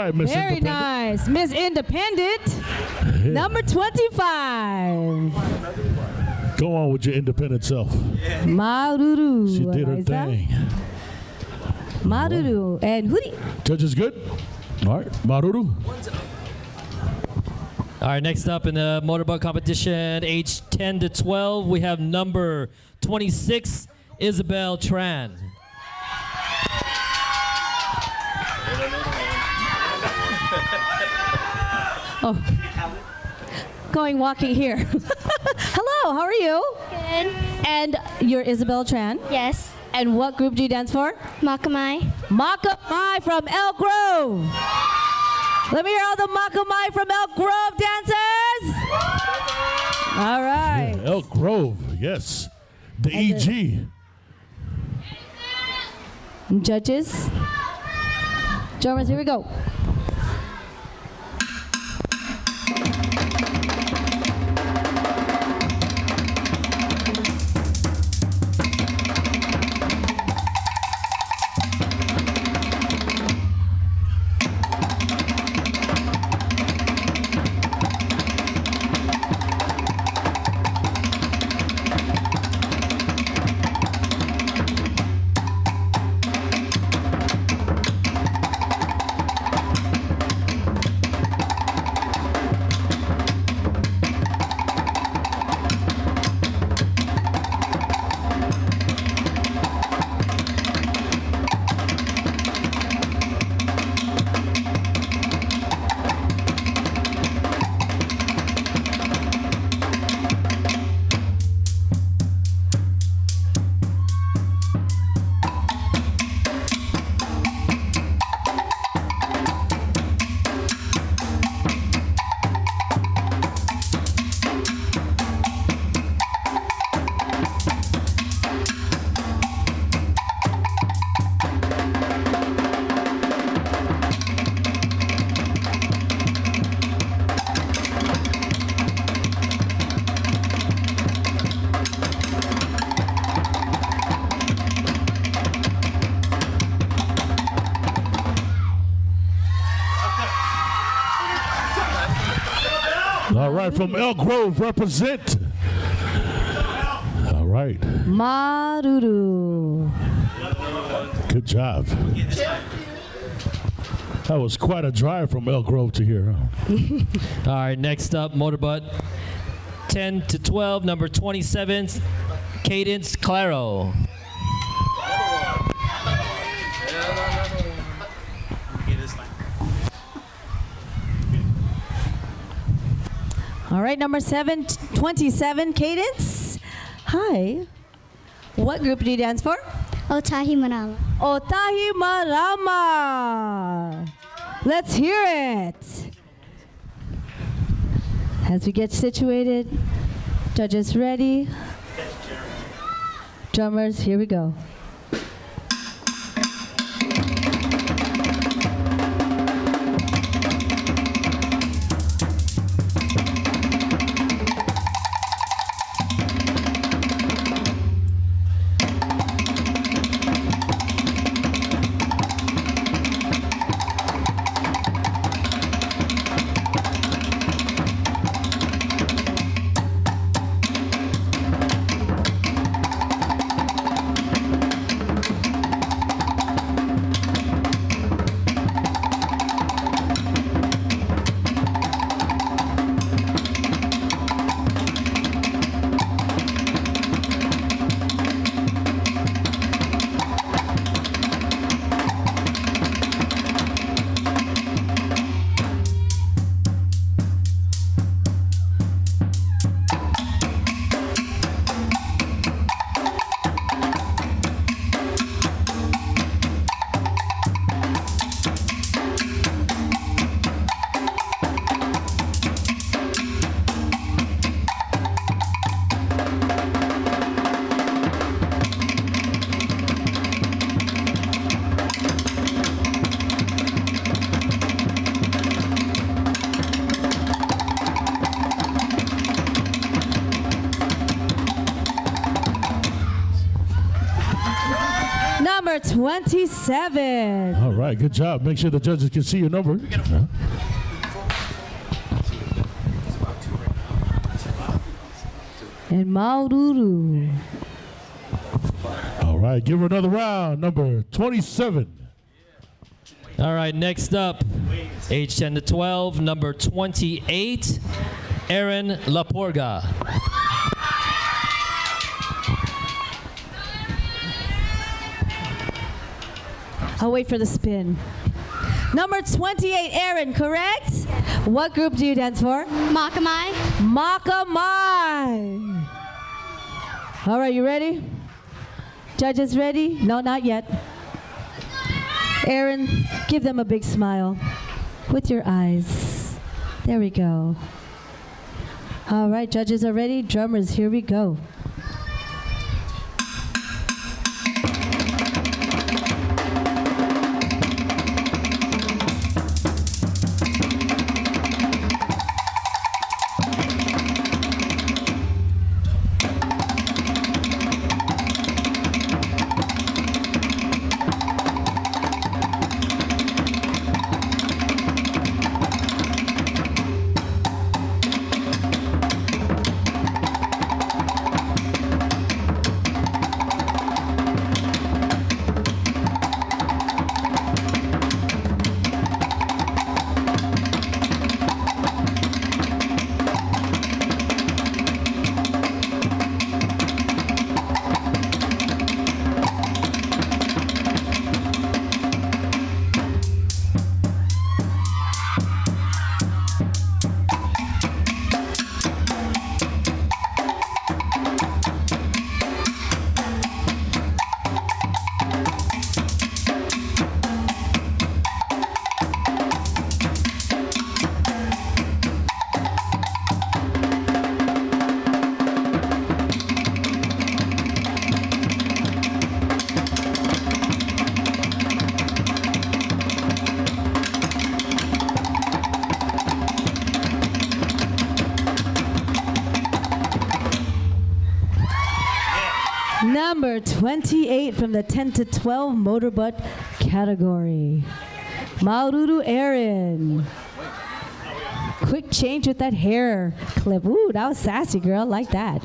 right, Miss Very Independent. nice. Miss Independent, number 25. Go on with your independent self. Maruru. She did her Eliza. thing. Maruru. And Huri. Judges good? All right, Maruru. All right, next up in the motorboat competition, age 10 to 12, we have number 26, Isabel Tran. Oh, going walking here. Hello, how are you? Good. And you're Isabel Tran. Yes. And what group do you dance for? Makamai. Makamai from Elk Grove. Let me hear all the Makamai from Elk Grove dancers. All right. Yeah, Elk Grove, yes. The And EG. Judges. Drummers, here we go. All right, from Elk Grove, represent. All right, Maruru. good job. That was quite a drive from Elk Grove to here. Huh? All right, next up, motorboat 10 to 12, number 27, Cadence Claro. All right, number 27, Cadence. Hi. What group do you dance for? Otahi Manama. Otahi Marama. Let's hear it. As we get situated, judges ready. Drummers, here we go. 27. All right, good job. Make sure the judges can see your number. And Maururu. All right, give her another round. Number 27. All right, next up, age 10 to 12, number 28, Aaron Laporga. I'll wait for the spin. Number 28, Aaron, correct? What group do you dance for? Makamai. Makamai. All right, you ready? Judges ready? No, not yet. Aaron, give them a big smile with your eyes. There we go. All right, judges are ready. Drummers, here we go. Number 28 from the 10 to 12 motorbutt category. Maururu Aaron. Quick change with that hair clip. Ooh, that was sassy, girl. Like that.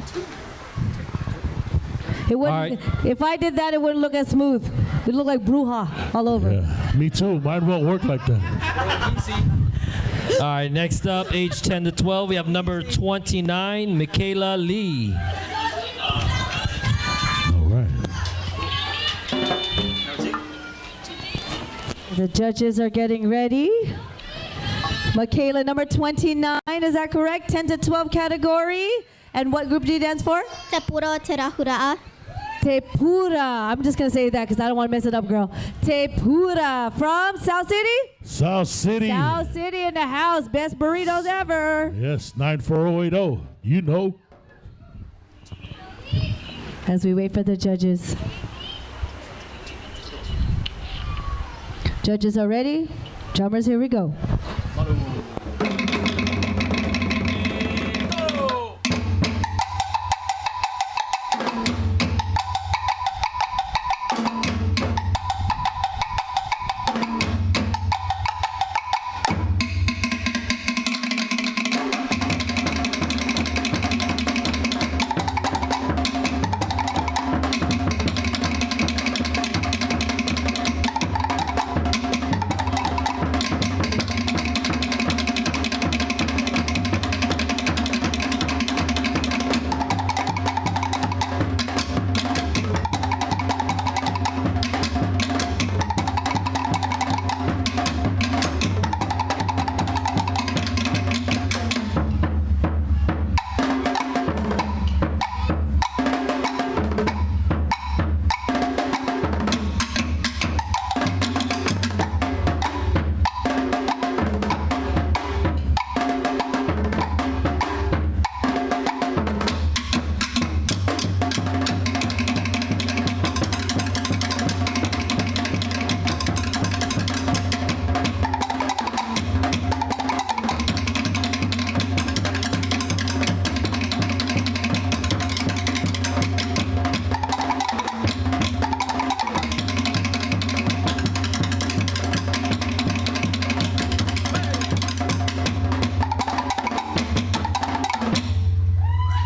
It wouldn't. If I did that, it wouldn't look as smooth. It would look like Bruja all over. Yeah, me too. Mine won't work like that. All right, next up, age 10 to 12, we have number 29, Michaela Lee. All right. The judges are getting ready. Michaela, number 29, is that correct? 10 to 12 category. And what group do you dance for? Te Pura Te Rahura'a. Te Pura. I'm just going to say that because I don't want to mess it up, girl. Te Pura from South City? South City. South City in the house. Best burritos ever. Yes, 94080. You know. As we wait for the judges. Judges are ready. Drummers, here we go.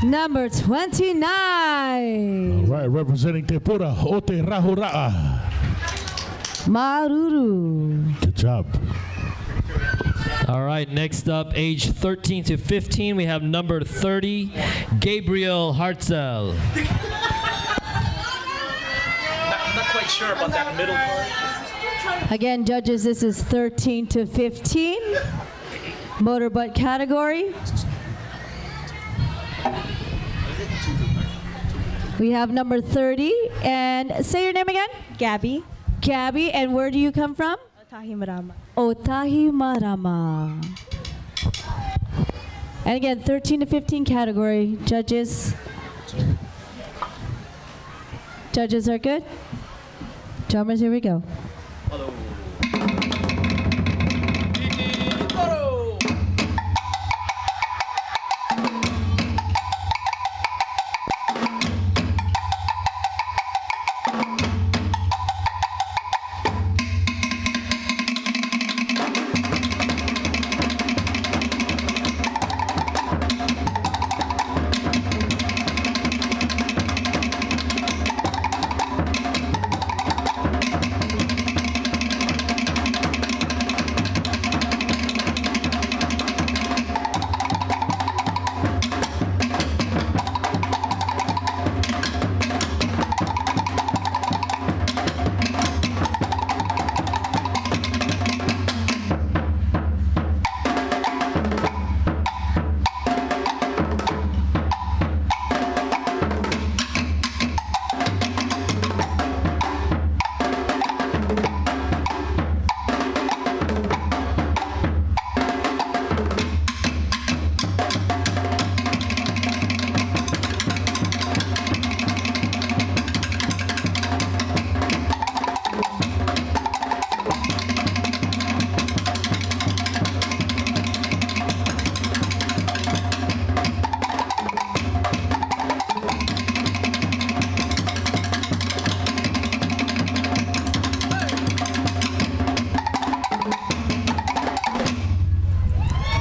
Number 29. All right, representing Te Pura, Ote Rahura'a. Maruru. Good job. All right, next up, age 13 to 15, we have number 30, Gabriel Hartzell. I'm not quite sure about that middle part. Again, judges, this is 13 to 15. Motorbutt category. We have number 30. And say your name again. Gabby. Gabby, and where do you come from? Otahi Marama. Otahi Marama. And again, 13 to 15 category. Judges. Judges are good. Drummers, here we go.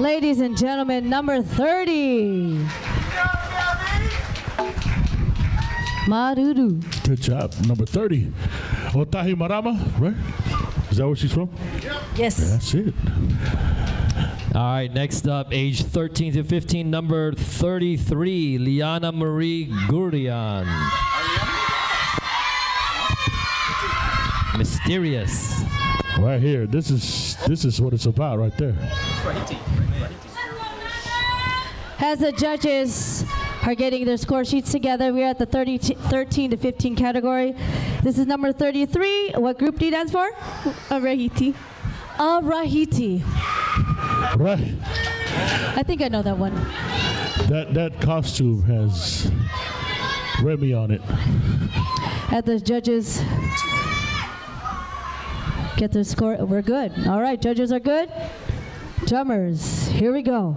Ladies and gentlemen, number 30. Maruru. Good job. Number 30. Otahi Marama, right? Is that where she's from? Yes. That's it. All right, next up, age 13 to 15, number 33, Liana Marie Gurian. Mysterious. Right here. This is what it's about right there. As the judges are getting their score sheets together, we're at the 13 to 15 category. This is number 33. What group do you dance for? Arahiti. Arahiti. Right. I think I know that one. That costume has Remy on it. As the judges get their score, we're good. All right, judges are good. Drummers, here we go.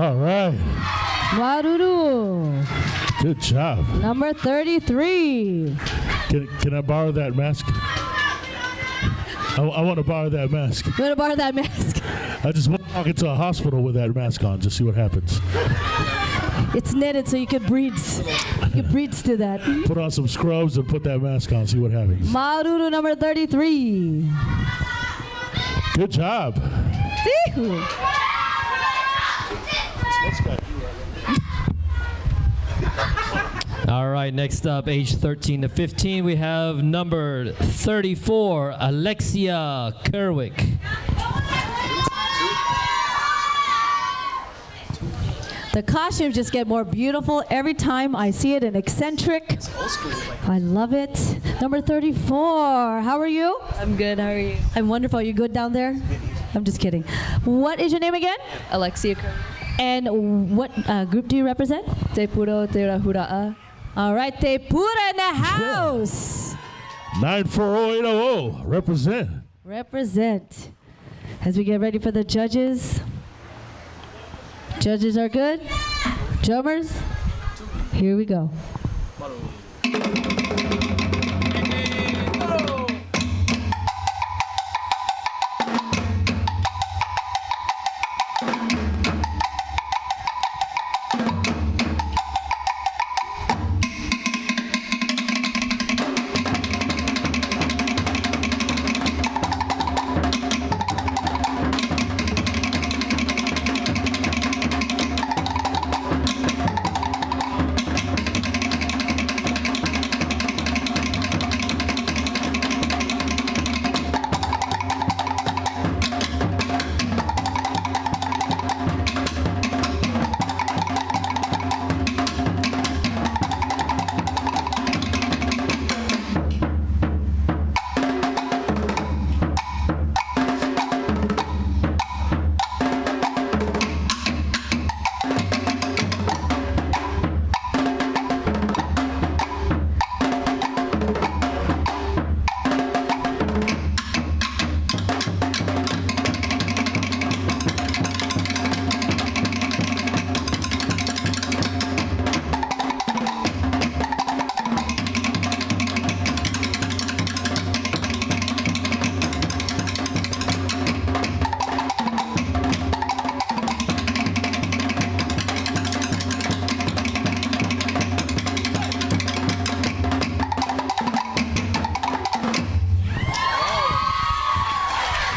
All right. Maruru. Good job. Number 33. Can I borrow that mask? I want to borrow that mask. You want to borrow that mask? I just want to walk into a hospital with that mask on, just see what happens. It's netted so you can breathe. You can breathe to that. Put on some scrubs and put that mask on, see what happens. Maruru number 33. Good job. All right, next up, age 13 to 15, we have number 34, Alexia Kerwick. The costumes just get more beautiful every time I see it in eccentric. I love it. Number 34, how are you? I'm good, how are you? I'm wonderful. Are you good down there? I'm just kidding. What is your name again? Alexia Kerwick. And what group do you represent? Te Puro Te Rahura'a. All right, Te Pura in the house. 94800, represent. Represent. As we get ready for the judges. Judges are good. Drummers, here we go.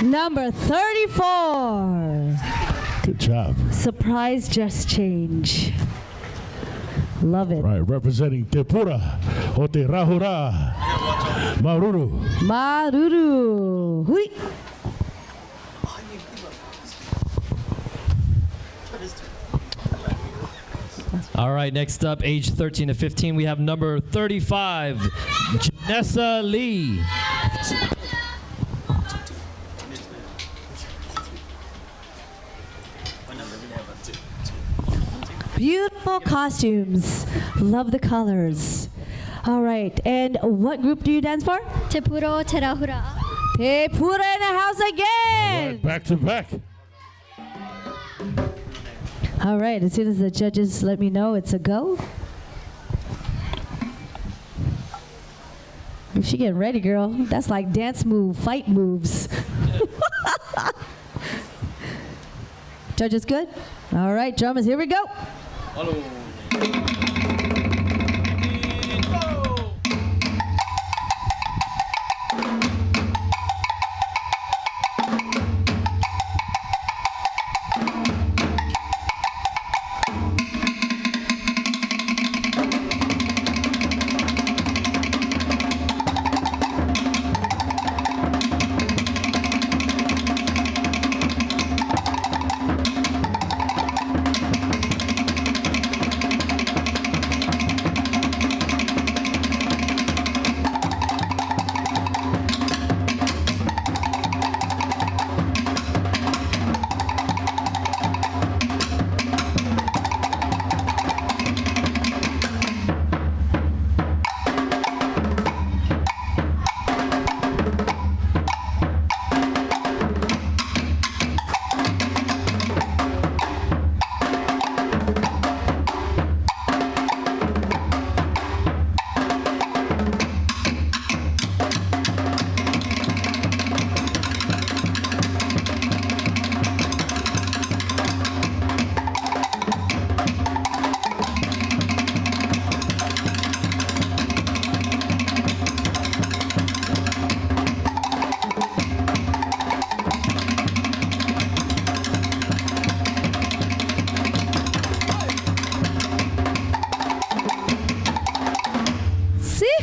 Number 34. Good job. Surprise just change. Love it. Right, representing Te Pura o Te Rahura. Maruru. Maruru. Hui. All right, next up, age 13 to 15, we have number 35, Janessa Lee. Beautiful costumes. Love the colors. All right, and what group do you dance for? Te Puro Te Rahura'a. Te Pura in the house again. Right, back to back. All right, as soon as the judges let me know it's a go. She getting ready, girl. That's like dance move, fight moves. Judges good? All right, drummers, here we go.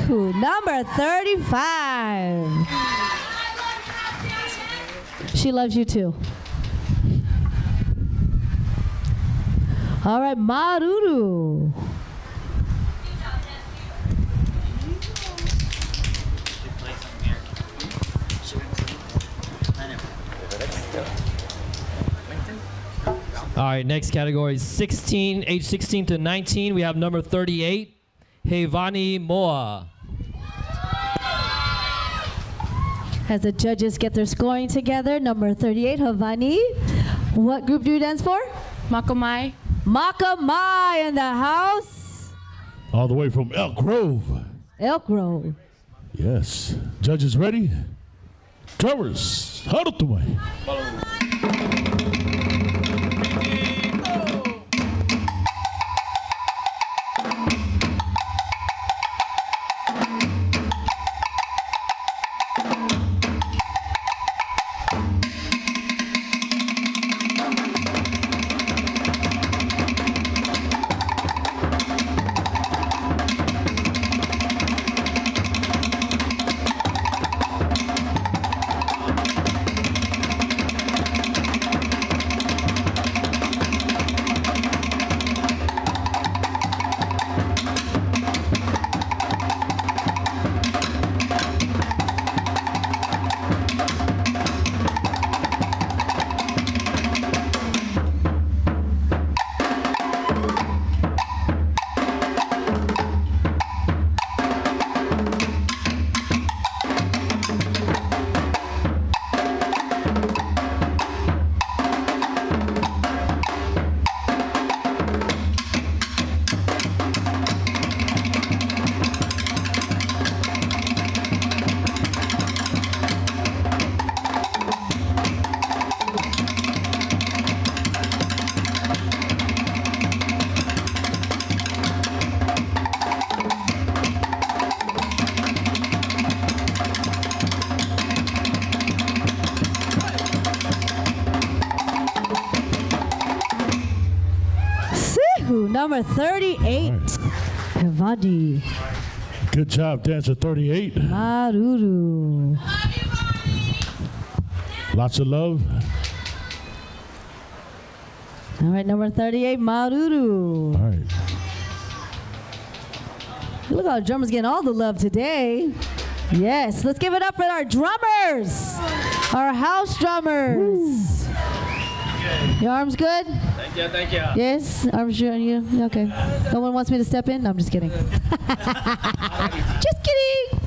Sihu, number 35. She loves you too. All right, Maruru. All right, next category is 16, age 16 to 19. We have number 38, Hevani Moa. As the judges get their scoring together, number 38, Havani. What group do you dance for? Makamai. Makamai in the house. All the way from Elk Grove. Elk Grove. Yes. Judges ready? Drummers, huddle to me. Number 38, Hevani. Good job, dancer 38. Maruru. Lots of love. All right, number 38, Maruru. All right. Look how the drummers getting all the love today. Yes, let's give it up for our drummers, our house drummers. Your arms good? Thank you, thank you. Yes, arms good. You okay? No one wants me to step in? No, I'm just kidding. Just kidding.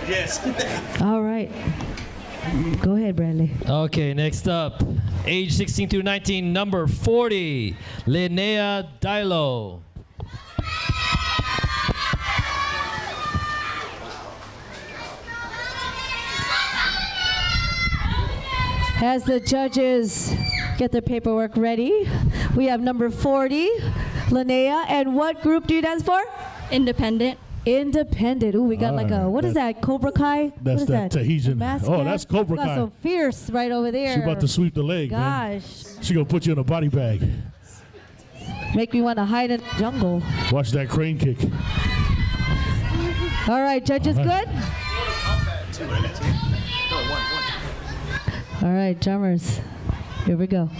Yes. All right. Go ahead, Bradley. Okay, next up, age 16 to 19, number 40, Linnea Dilo. As the judges get their paperwork ready, we have number 40, Linnea. And what group do you dance for? Independent. Independent. Ooh, we got like a, what is that, Cobra Kai? That's what is that Tahitian. Oh, that's Cobra Got Kai. some fierce right over there. She about to sweep the leg, man. Gosh. She gonna put you in a body bag. Make me want to hide in the jungle. Watch that crane kick. All right, judges, All right. good? All right, drummers, here we go.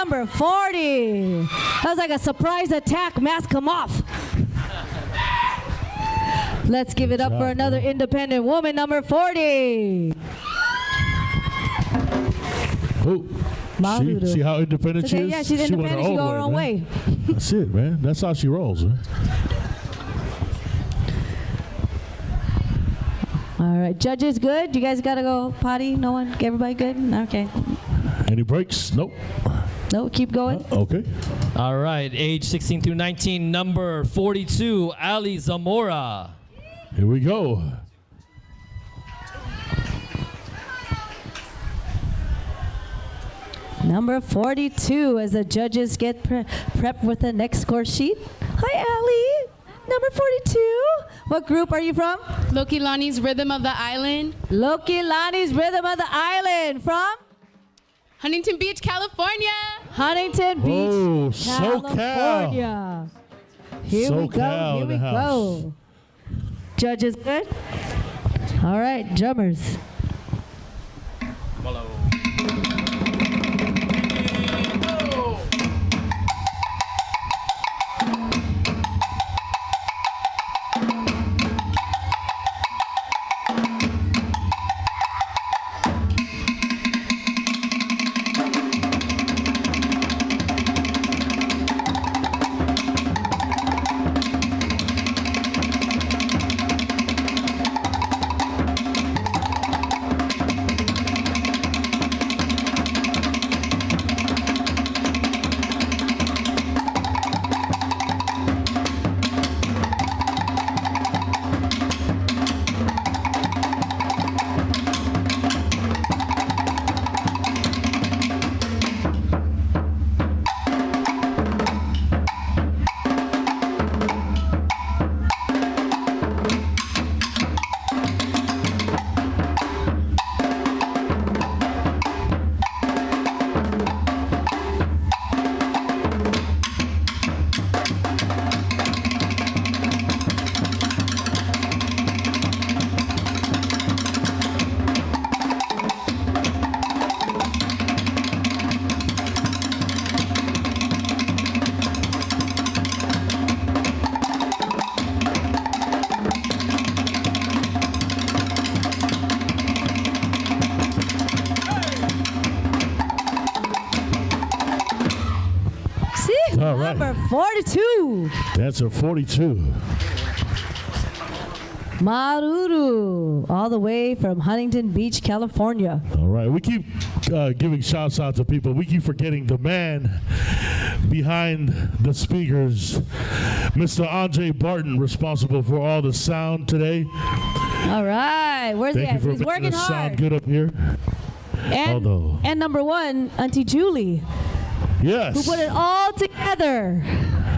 number 40. That was like a surprise attack. Mask come off. Let's give it up for another independent woman, number 40. Oh, see how independent she is? Yeah, she's independent. She go her own way. That's it, man. That's how she rolls, man. All right, judges, good? You guys got to go potty? No one? Everybody good? Okay. Any breaks? Nope. No, keep going. Okay. All right, age 16 through 19, number 42, Ali Zamora. Here we go. Number 42, as the judges get prepped with the next score sheet. Hi, Ali. Number 42. What group are you from? Lokilani's Rhythm of the Island. Lokilani's Rhythm of the Island. From? Huntington Beach, California. Huntington Beach, Oh, California. Here we go. Here we go. Judges good? All right, drummers. Hello. All right. Number 42. That's a 42. Maruru, all the way from Huntington Beach, California. All right. We keep giving shouts out to people. We keep forgetting the man behind the speakers, Mr. Andre Barton, responsible for all the sound today. All right. Where's he Thank you at? for He's making working the sound hard. good up here. And number 1, Auntie Julie. Yes. Who put it all together.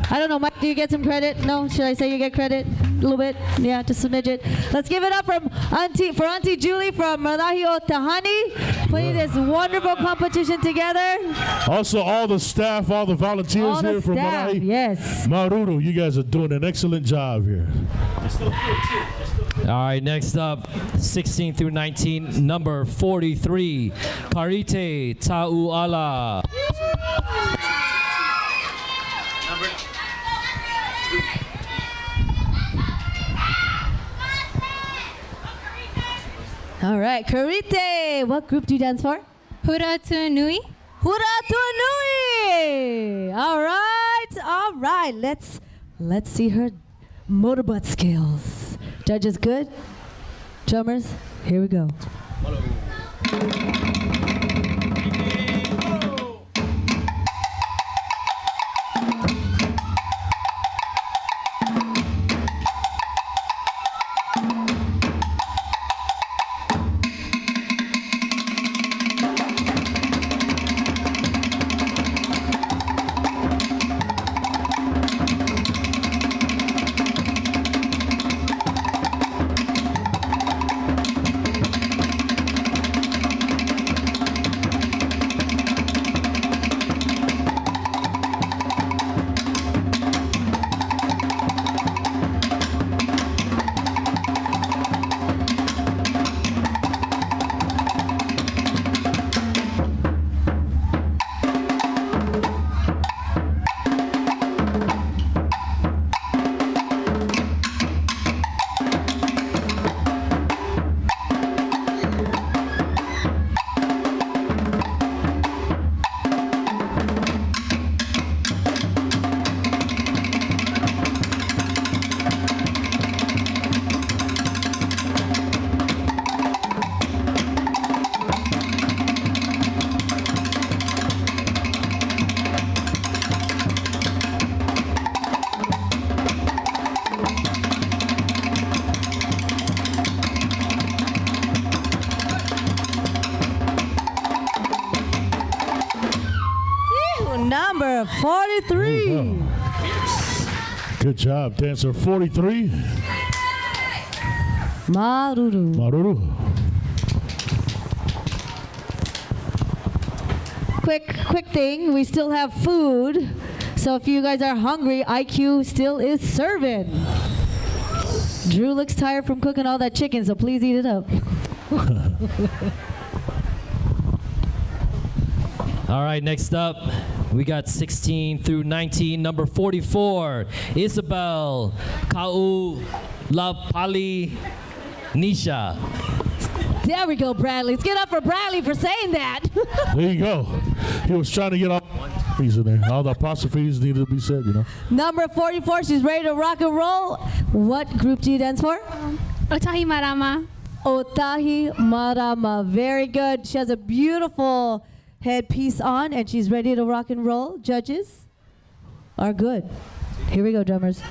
I don't know, Mike, do you get some credit? No? Should I say you get credit? A little bit? Yeah, just a midget. Let's give it up for Auntie Julie from Malahio Tahani, putting this wonderful competition together. Also, all the staff, all the volunteers All the here from staff, Mara'i. yes. Maruru, you guys are doing an excellent job here. All right, next up, 16 through 19, number 43, Karite Ta'uala. All right, Karite. What group do you dance for? Hura Tuanui. Hura Tuanui. All right. Let's see her motorbutt skills. Judges good? Drummers, here we go. 43. Good job, dancer 43. Maruru. Maruru. Quick thing. We still have food. So if you guys are hungry, IQ still is serving. Drew looks tired from cooking all that chicken, so please eat it up. All right, next up, we got 16 through 19, number 44, Isabel Kau Lapali Nisha. There we go, Bradley. Let's get up for Bradley for saying that. There you go. He was trying to get all the in there. All the apostrophes needed to be said, you know. Number 44, she's ready to rock and roll. What group do you dance for? Otahi Marama. Otahi Marama. Very good. She has a beautiful headpiece on, and she's ready to rock and roll. Judges are good. Here we go, drummers.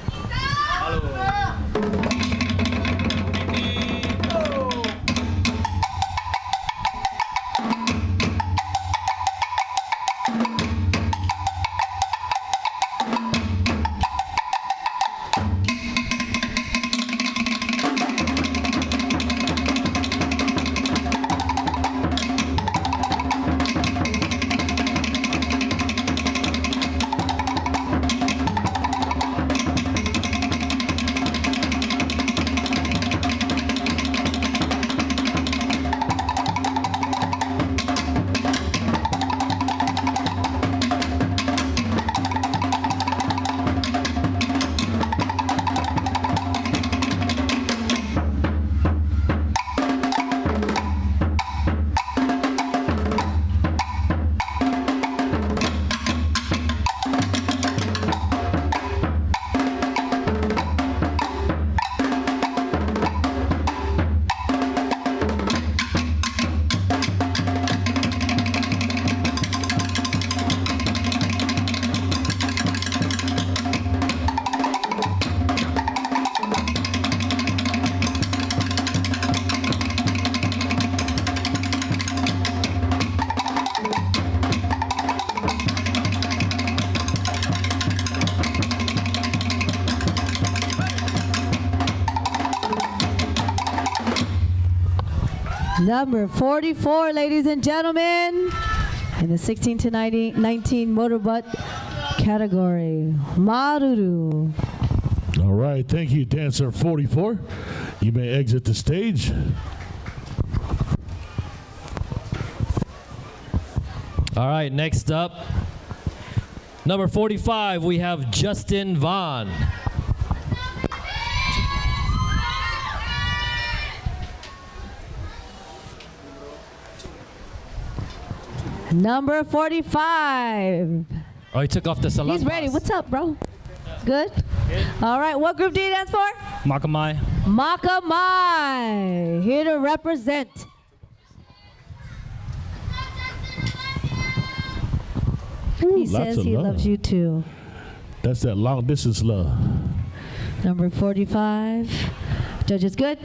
Number 44, ladies and gentlemen, in the 16 to 19 motorbutt category, Maruru. All right, thank you, dancer 44. You may exit the stage. All right, next up, number 45, we have Justin Vaughn. Number 45. Oh, he took off the salon. He's ready. What's up, bro? Good? All right, what group do you dance for? Makamai. Makamai, here to represent. Ooh, He says he loves you too. That's that long distance love. Number 45. Judges good?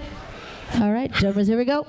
All right, drummers, here we go.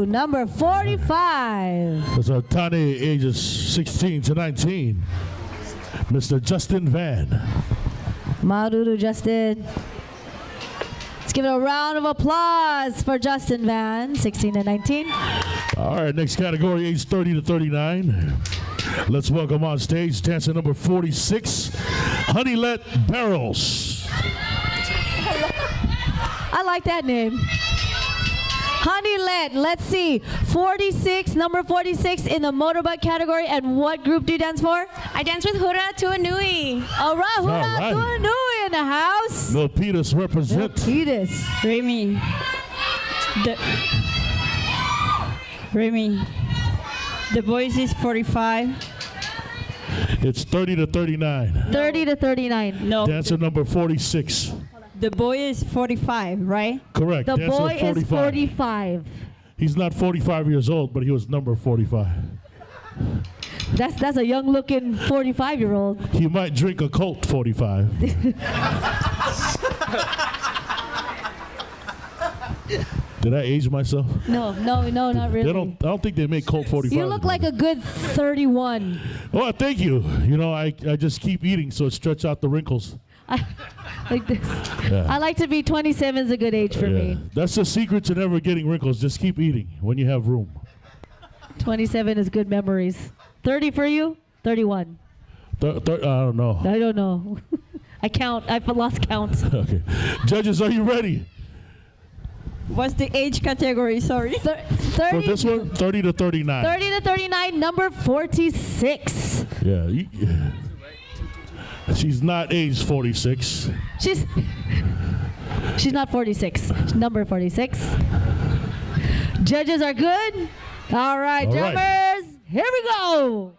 number 45. Those are tiny ages 16 to 19. Mr. Justin Van. Maruru Justin. Let's give it a round of applause for Justin Van, 16 and 19. All right, next category, age 30 to 39. Let's welcome on stage dancer number 46, Honeylet Barrels. I like that name. Honeylet, let's see. 46, number 46 in the motorbike category. And what group do you dance for? I dance with Hura Tuanui. All right, Hura right. Tuanui in the house. Milpitas represent. Milpitas. Remy. Remy. The boys is 45. It's 30 to 39. 30 to 39. No. Dancer number 46. The boy is 45, right? Correct. The Dancer boy is 45. 45. He's not 45 years old, but he was number 45. That's a young-looking 45-year-old. He might drink a Colt 45. Did I age myself? No, not really. I don't think they make Colt 45. You look like a good 31. Oh, thank you. You know, I just keep eating so it stretch out the wrinkles. Like this. Yeah. I like to be 27 is a good age for me. That's the secret to never getting wrinkles. Just keep eating when you have room. 27 is good memories. 30 for you? 31. I don't know. I don't know. I've lost count. Okay. Judges, are you ready? What's the age category? Sorry. 30 For this one, 30 to 39. 30 to 39, number 46. Yeah. She's not age 46. She's not 46. She's number 46. Judges are good? All right, All drummers, right. here we go.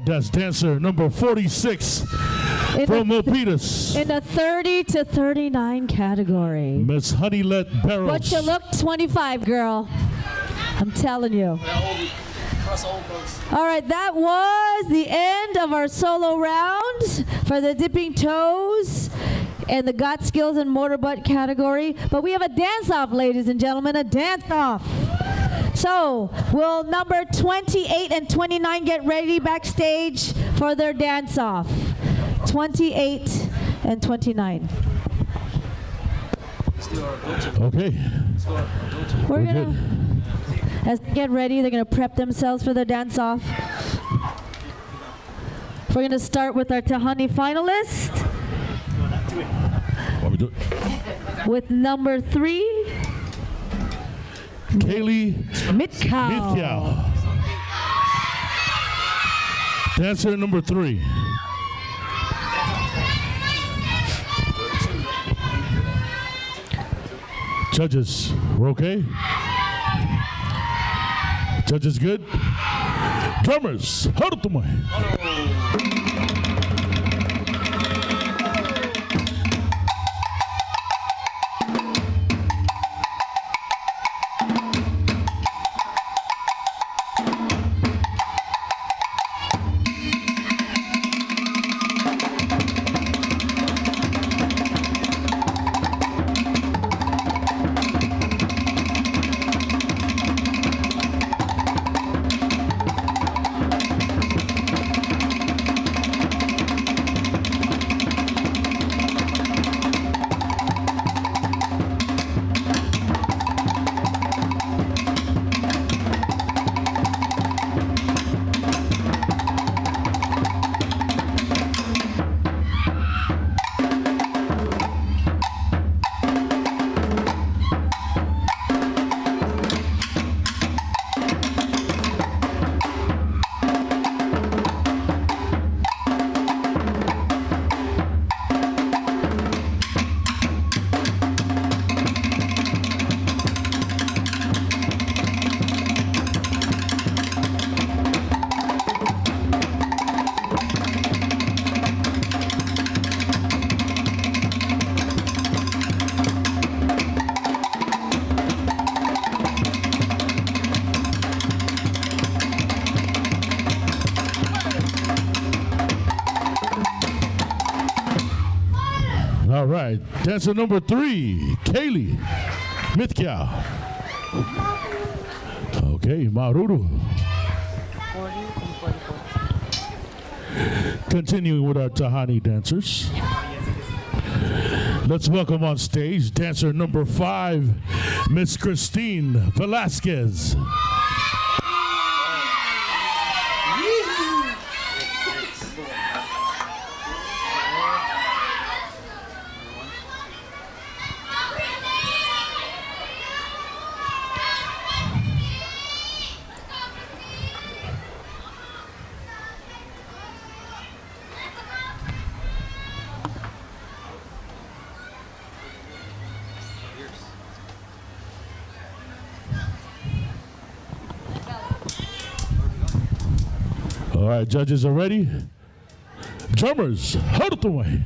That's dancer number 46 from Milpitas. In the 30 to 39 category. Miss Honeylet Barrels. But you look 25, girl. I'm telling you. All right, that was the end of our solo round for the dipping toes and the got skills and motorbutt category. But we have a dance-off, ladies and gentlemen, a dance-off. So, will number 28 and 29 get ready backstage for their dance-off? 28 and 29. Okay. We're gonna, as they get ready, they're gonna prep themselves for their dance-off. We're gonna start with our Tahani finalist. What we do? With number 3. Kaylee Mitkow. Dancer number 3. Judges, we're okay? Judges good? Drummers, hold it to me. right. Dancer number 3, Kaylee Mithkau. Okay, Maruru. Continuing with our Tahani dancers. Let's welcome on stage dancer number 5, Miss Christine Velasquez. All right, judges are ready. Drummers, hold it away.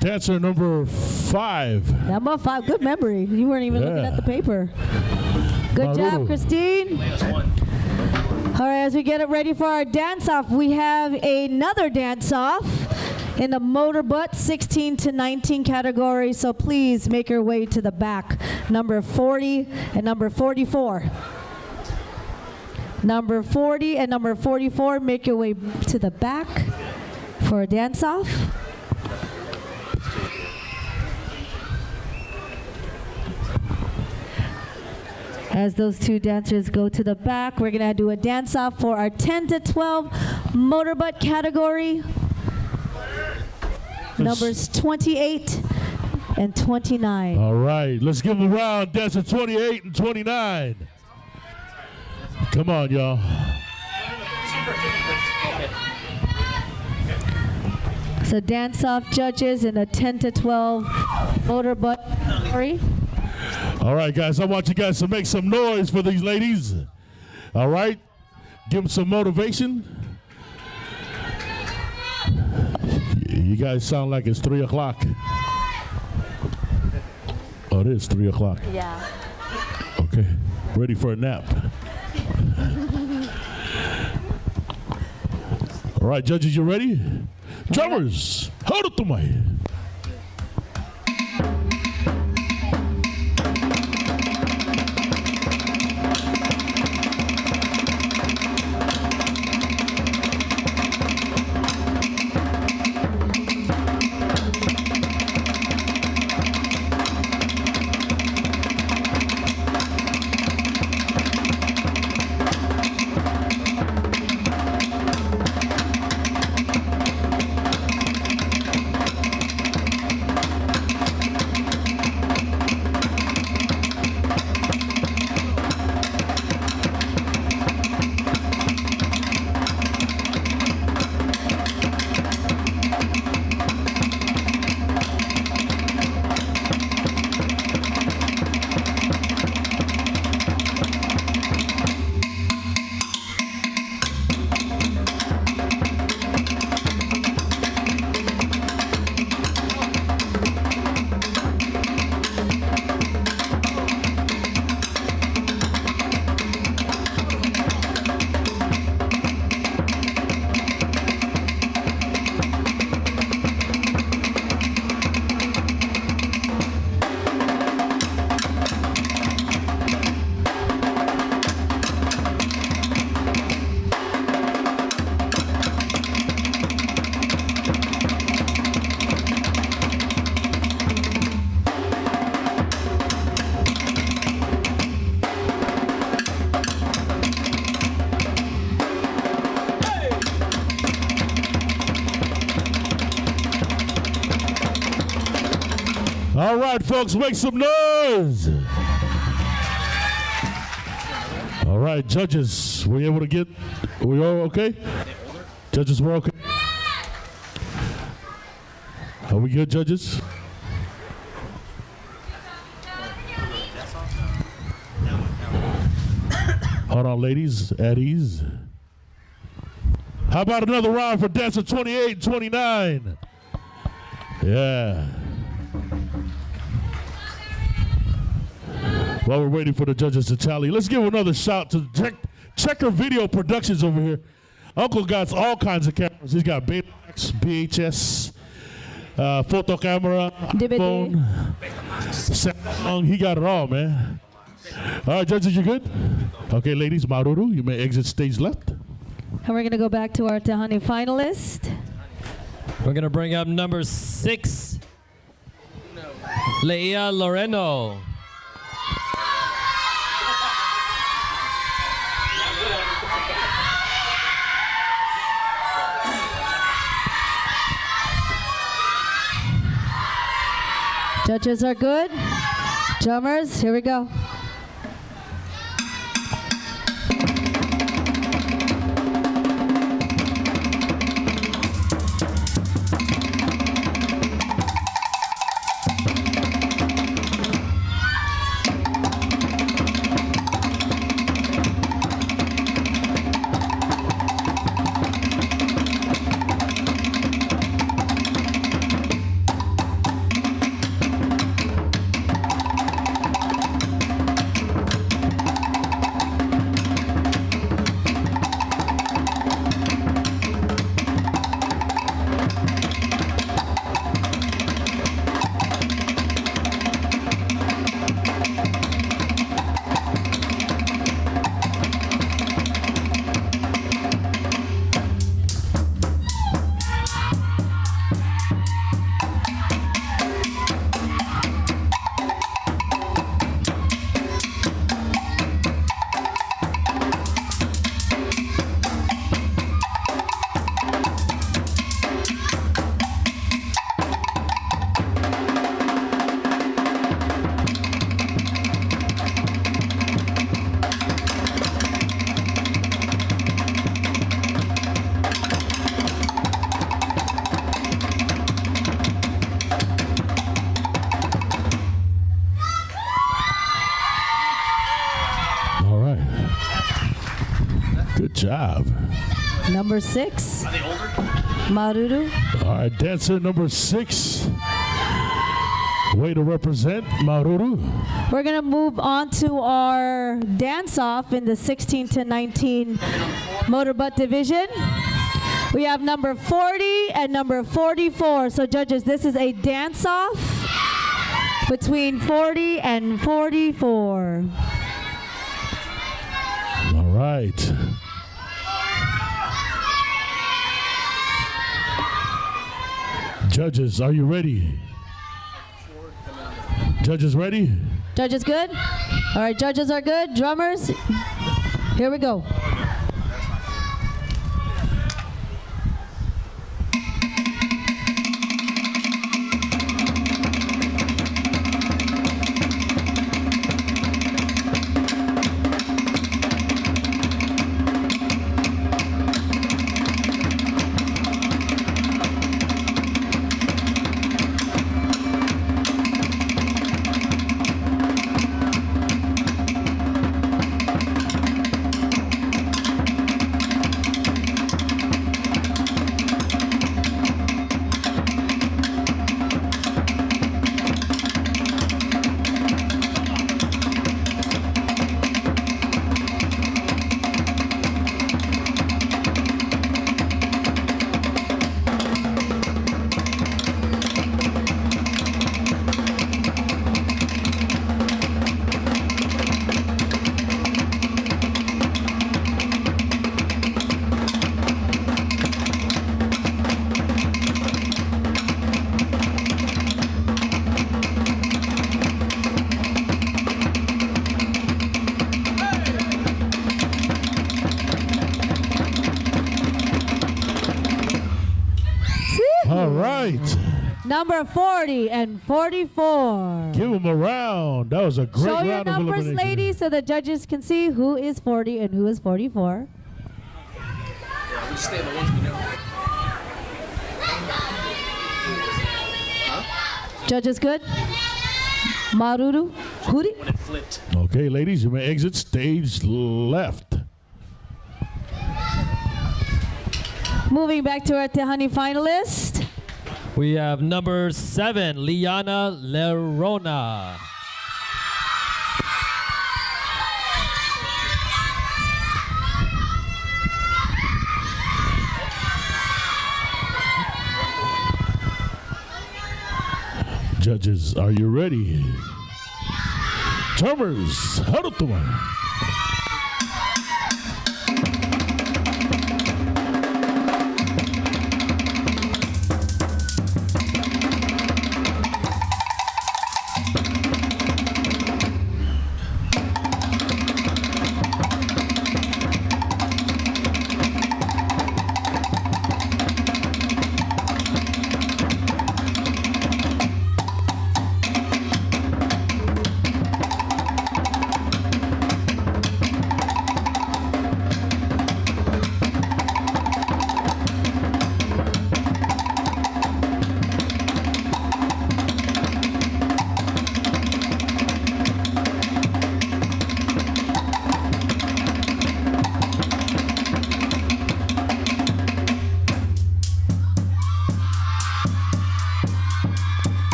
Dancer number 5. Number 5. Good memory. You weren't even looking at the paper. Good job, Christine. All right, as we get it ready for our dance-off, we have another dance-off in the motorbutt 16 to 19 category, so please make your way to the back. Number 40 and number 44. Number 40 and number 44, make your way to the back for a dance-off. As those two dancers go to the back, we're gonna do a dance-off for our 10 to 12 motorbutt category. Numbers 28 and 29. All right, let's give them a round, dancer 28 and 29. Come on, y'all. So dance-off judges in a 10 to 12 motorbutt category. All right, guys, I want you guys to make some noise for these ladies. All right? Give them some motivation. You guys sound like it's 3 o'clock. Oh, it is 3 o'clock. Yeah. Okay, ready for a nap. All right, judges, you ready? Drummers, hold it to me. All right, folks, make some noise. All right, judges, were you able to get, were you all okay? Judges were okay? Are we good, judges? Hold on, ladies, at ease. How about another round for dancer 28 and 29? Yeah. While we're waiting for the judges to tally, let's give another shout to Checker Video Productions over here. Uncle got all kinds of cameras. He's got Betamax, VHS, photo camera, iPhone, Samsung. He got it all, man. All right, judges, you good? Okay, ladies, Maruru, you may exit stage left. And we're going to go back to our Tahani finalist. We're going to bring up number 6, Leia Loreno. Judges are good. Drummers, here we go. Good job. Number 6. Maruru. All right, dancer number 6. Way to represent, Maruru. We're going to move on to our dance-off in the 16 to 19 motorbutt division. We have number 40 and number 44. So judges, this is a dance-off between 40 and 44. All right. Judges, are you ready? Judges ready? Judges good? All right, judges are good. Drummers, here we go. number 40 and 44. Give them a round. That was a great Show round your of numbers, elimination. ladies, so the judges can see who is 40 and who is 44. We stay the ones we know. Judges good? Maruru? Huri? When it flipped. Okay, ladies, you may exit stage left. Moving back to our Tehani finalist. We have number 7, Liana Lerona. Judges, are you ready? Drummers, harutuma.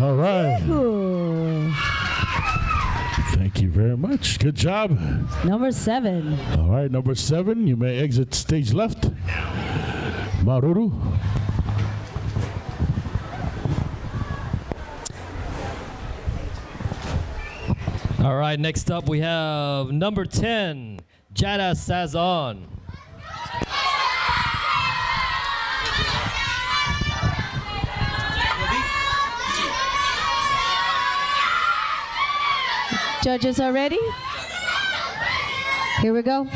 All right. Ooh. Thank you very much. Good job. Number 7. All right, number 7, you may exit stage left. Maruru. All right, next up we have number 10, Jada Sazon. Judges are ready? Here we go.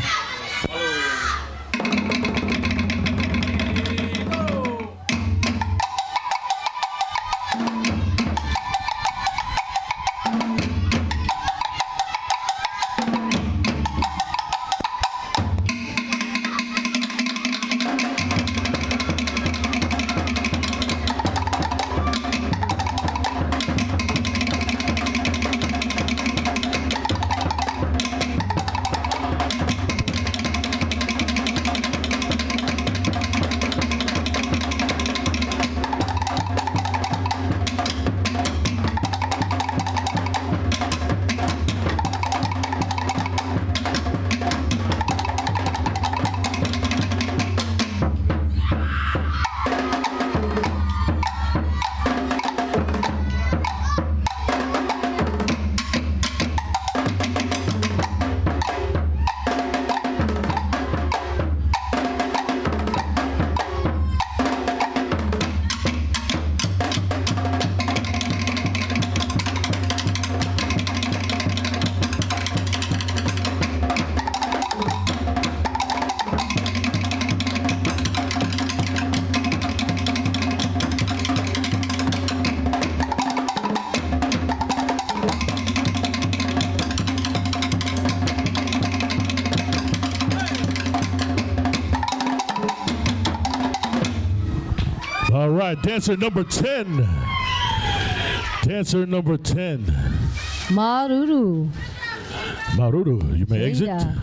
All right, dancer number 10. Dancer number 10. Maruru. Maruru, you may exit. Jada.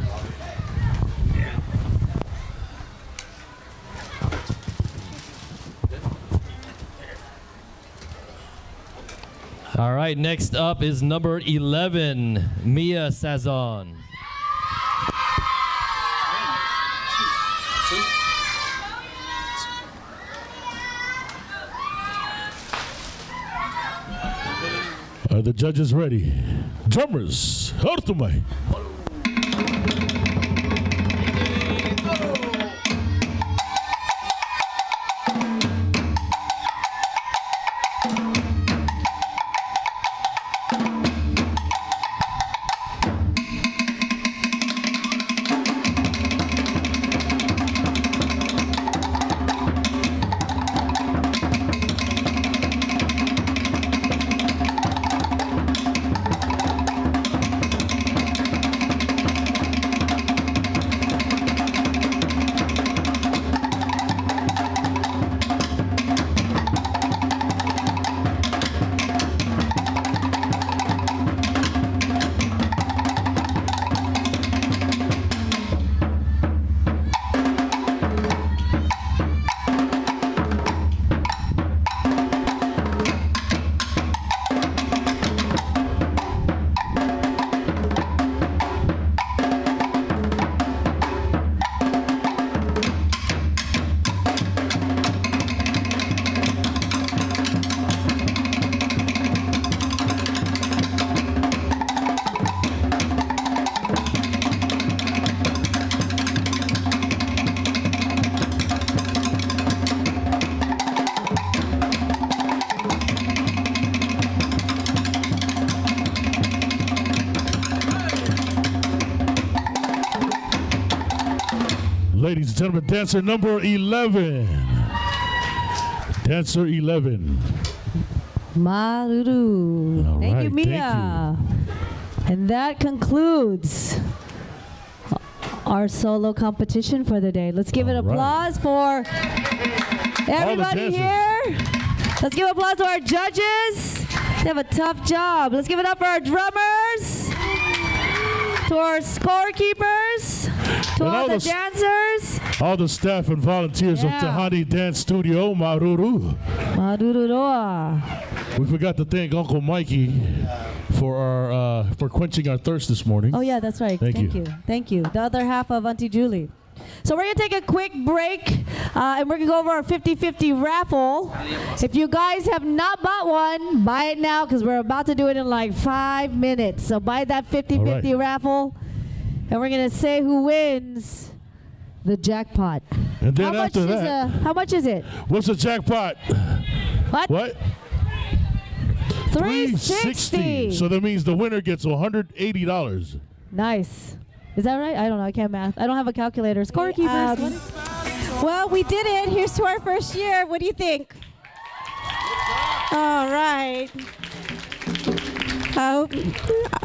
All right, next up is number 11, Mia Sazon. Are the judges ready? Drummers, Hortumai. Ladies and gentlemen, dancer number 11. Dancer 11. Maruru. All Thank right, you, Mia. And that concludes our solo competition for the day. Let's give it applause for everybody here. Let's give applause to our judges. They have a tough job. Let's give it up for our drummers, to our scorekeepers, to all the dancers. All the staff and volunteers of Tahani Dance Studio, Maruru. Maruru roa. We forgot to thank Uncle Mikey for our for quenching our thirst this morning. Oh yeah, that's right. Thank you. Thank you. The other half of Auntie Julie. So we're going to take a quick break, and we're going to go over our 50-50 raffle. If you guys have not bought one, buy it now because we're about to do it in like 5 minutes. So buy that 50-50 raffle, and we're going to say who wins the jackpot. And then after that, how much is it? What's the jackpot? What? 360. So that means the winner gets $180. Nice. Is that right? I don't know. I can't math. I don't have a calculator. Scorekeepers. Well, we did it. Here's to our first year. What do you think? All right.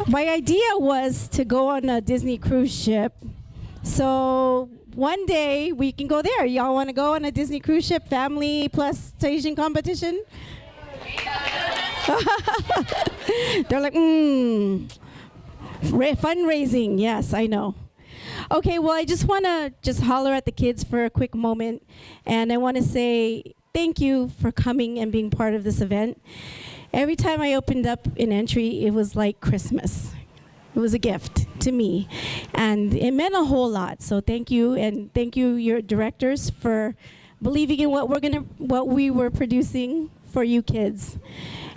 My idea was to go on a Disney cruise ship. So one day we can go there. Y'all want to go on a Disney cruise ship, family plus Asian competition? They're like, fundraising, yes, I know. Okay, well, I just want to holler at the kids for a quick moment, and I want to say thank you for coming and being part of this event. Every time I opened up an entry, it was like Christmas. It was a gift to me, and it meant a whole lot. So thank you, and thank you, your directors, for believing in what we were producing for you kids.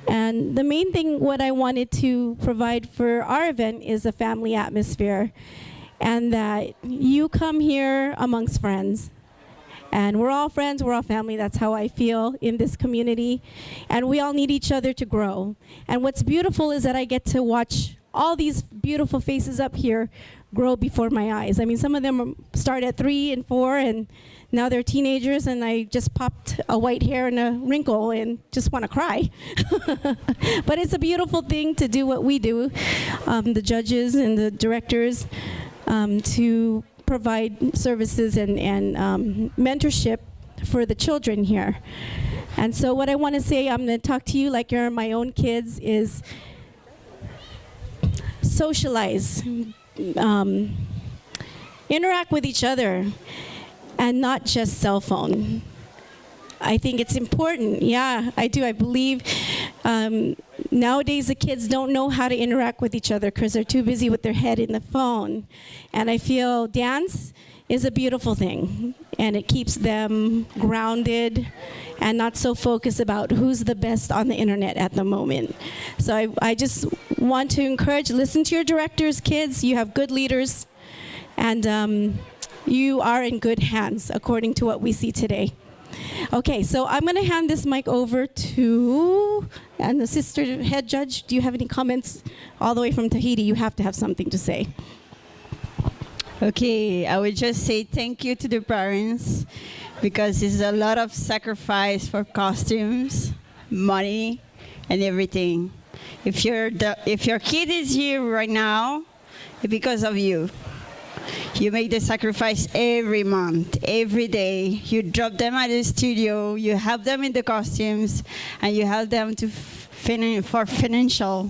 And the main thing, what I wanted to provide for our event is a family atmosphere, and that you come here amongst friends. And we're all friends, we're all family. That's how I feel in this community. And we all need each other to grow. And what's beautiful is that I get to watch all these beautiful faces up here grow before my eyes. I mean, some of them start at 3 and 4, and now they're teenagers, and I just popped a white hair and a wrinkle and just want to cry. But it's a beautiful thing to do what we do, the judges and the directors, to provide services and mentorship for the children here. And so what I want to say, I'm going to talk to you like you're my own kids, is socialize, interact with each other, and not just cell phone. I think it's important. Yeah, I do. I believe nowadays the kids don't know how to interact with each other because they're too busy with their head in the phone. And I feel dance is a beautiful thing. and it keeps them grounded and not so focused about who's the best on the internet at the moment. So I just want to encourage, listen to your directors, kids. You have good leaders, and you are in good hands according to what we see today. Okay, so I'm going to hand this mic over to, and the sister head judge, do you have any comments? All the way from Tahiti, you have to have something to say. Okay, I would just say thank you to the parents, because it's a lot of sacrifice for costumes, money, and everything. If your kid is here right now, it's because of you. You make the sacrifice every month, every day. You drop them at the studio, you help them in the costumes, and you help them to for financial.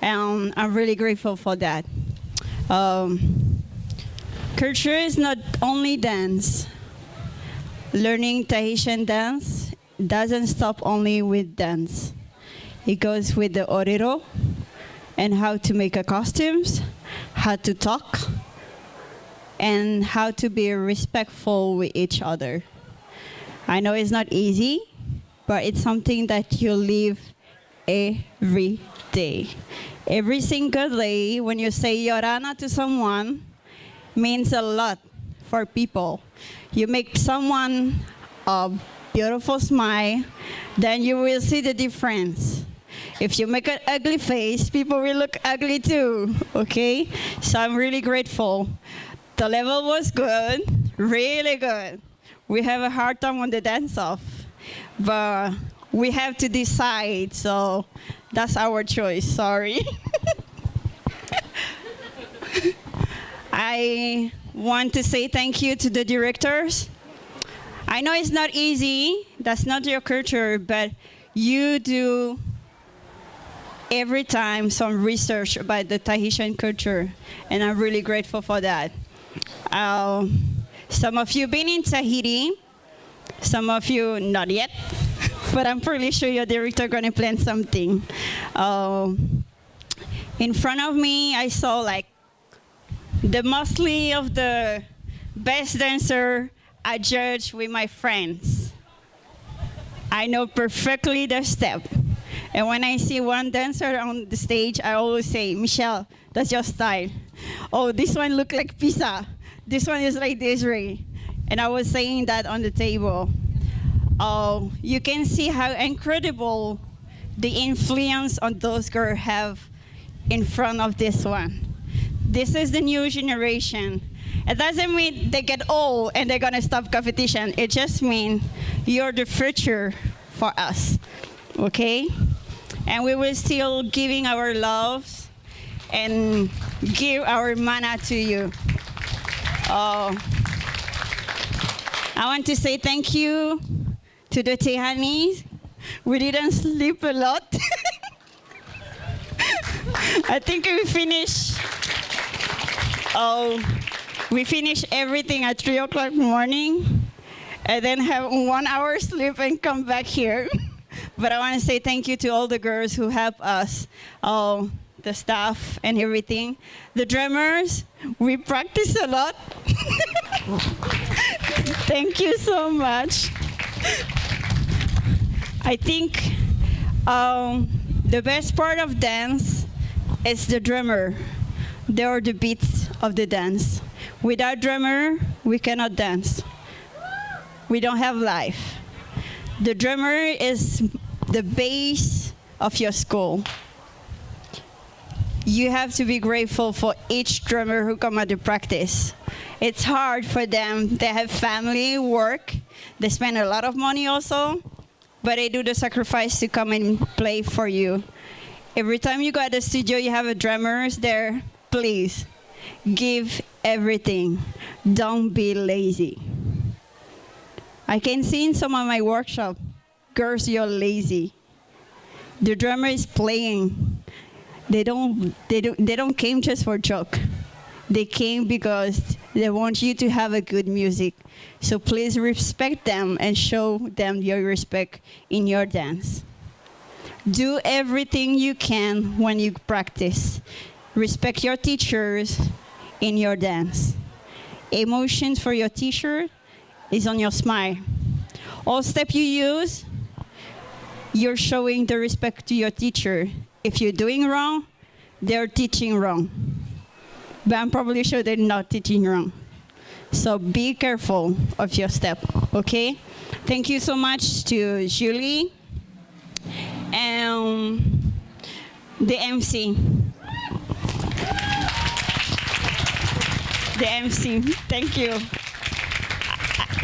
And I'm really grateful for that. Culture is not only dance. Learning Tahitian dance doesn't stop only with dance. It goes with the orero and how to make a costumes, how to talk, and how to be respectful with each other. I know it's not easy, but it's something that you live every day. Every single day, when you say Yorana to someone, means a lot for people. You make someone a beautiful smile, then you will see the difference. If you make an ugly face, people will look ugly too, okay? So I'm really grateful. The level was good, really good. We have a hard time on the dance-off, but we have to decide, so that's our choice, sorry. I want to say thank you to the directors. I know it's not easy, that's not your culture, but you do every time some research about the Tahitian culture, and I'm really grateful for that. Some of you been in Tahiti, some of you not yet, but I'm pretty sure your director gonna plan something. In front of me, I saw like the mostly of the best dancer I judge with my friends. I know perfectly their step. And when I see one dancer on the stage, I always say, Michelle, that's your style. Oh, this one look like pizza. This one is like Desiree. And I was saying that on the table. You can see how incredible the influence on those girls have in front of this one. This is the new generation. It doesn't mean they get old and they're gonna stop competition. It just means you're the future for us, okay? And we will still giving our loves and give our mana to you. I want to say thank you to the Tehanis. We didn't sleep a lot. I think we finished everything at 3 o'clock morning, and then have 1 hour sleep and come back here. But I want to say thank you to all the girls who help us, the staff and everything. The drummers, we practice a lot. Thank you so much. I think the best part of dance is the drummer. They are the beats of the dance. Without drummer, we cannot dance. We don't have life. The drummer is the base of your school. You have to be grateful for each drummer who come at the practice. It's hard for them. They have family, work. They spend a lot of money also, but they do the sacrifice to come and play for you. Every time you go at the studio, you have a drummer there. Please, give everything. Don't be lazy. I can see in some of my workshops, girls, you're lazy. The drummer is playing. They don't came just for joke. They came because they want you to have a good music. So please respect them and show them your respect in your dance. Do everything you can when you practice. Respect your teachers in your dance. Emotions for your teacher is on your smile. All step you use, you're showing the respect to your teacher. If you're doing wrong, they're teaching wrong. But I'm probably sure they're not teaching wrong. So be careful of your step, okay? Thank you so much to Julie and the MC. The MC, thank you.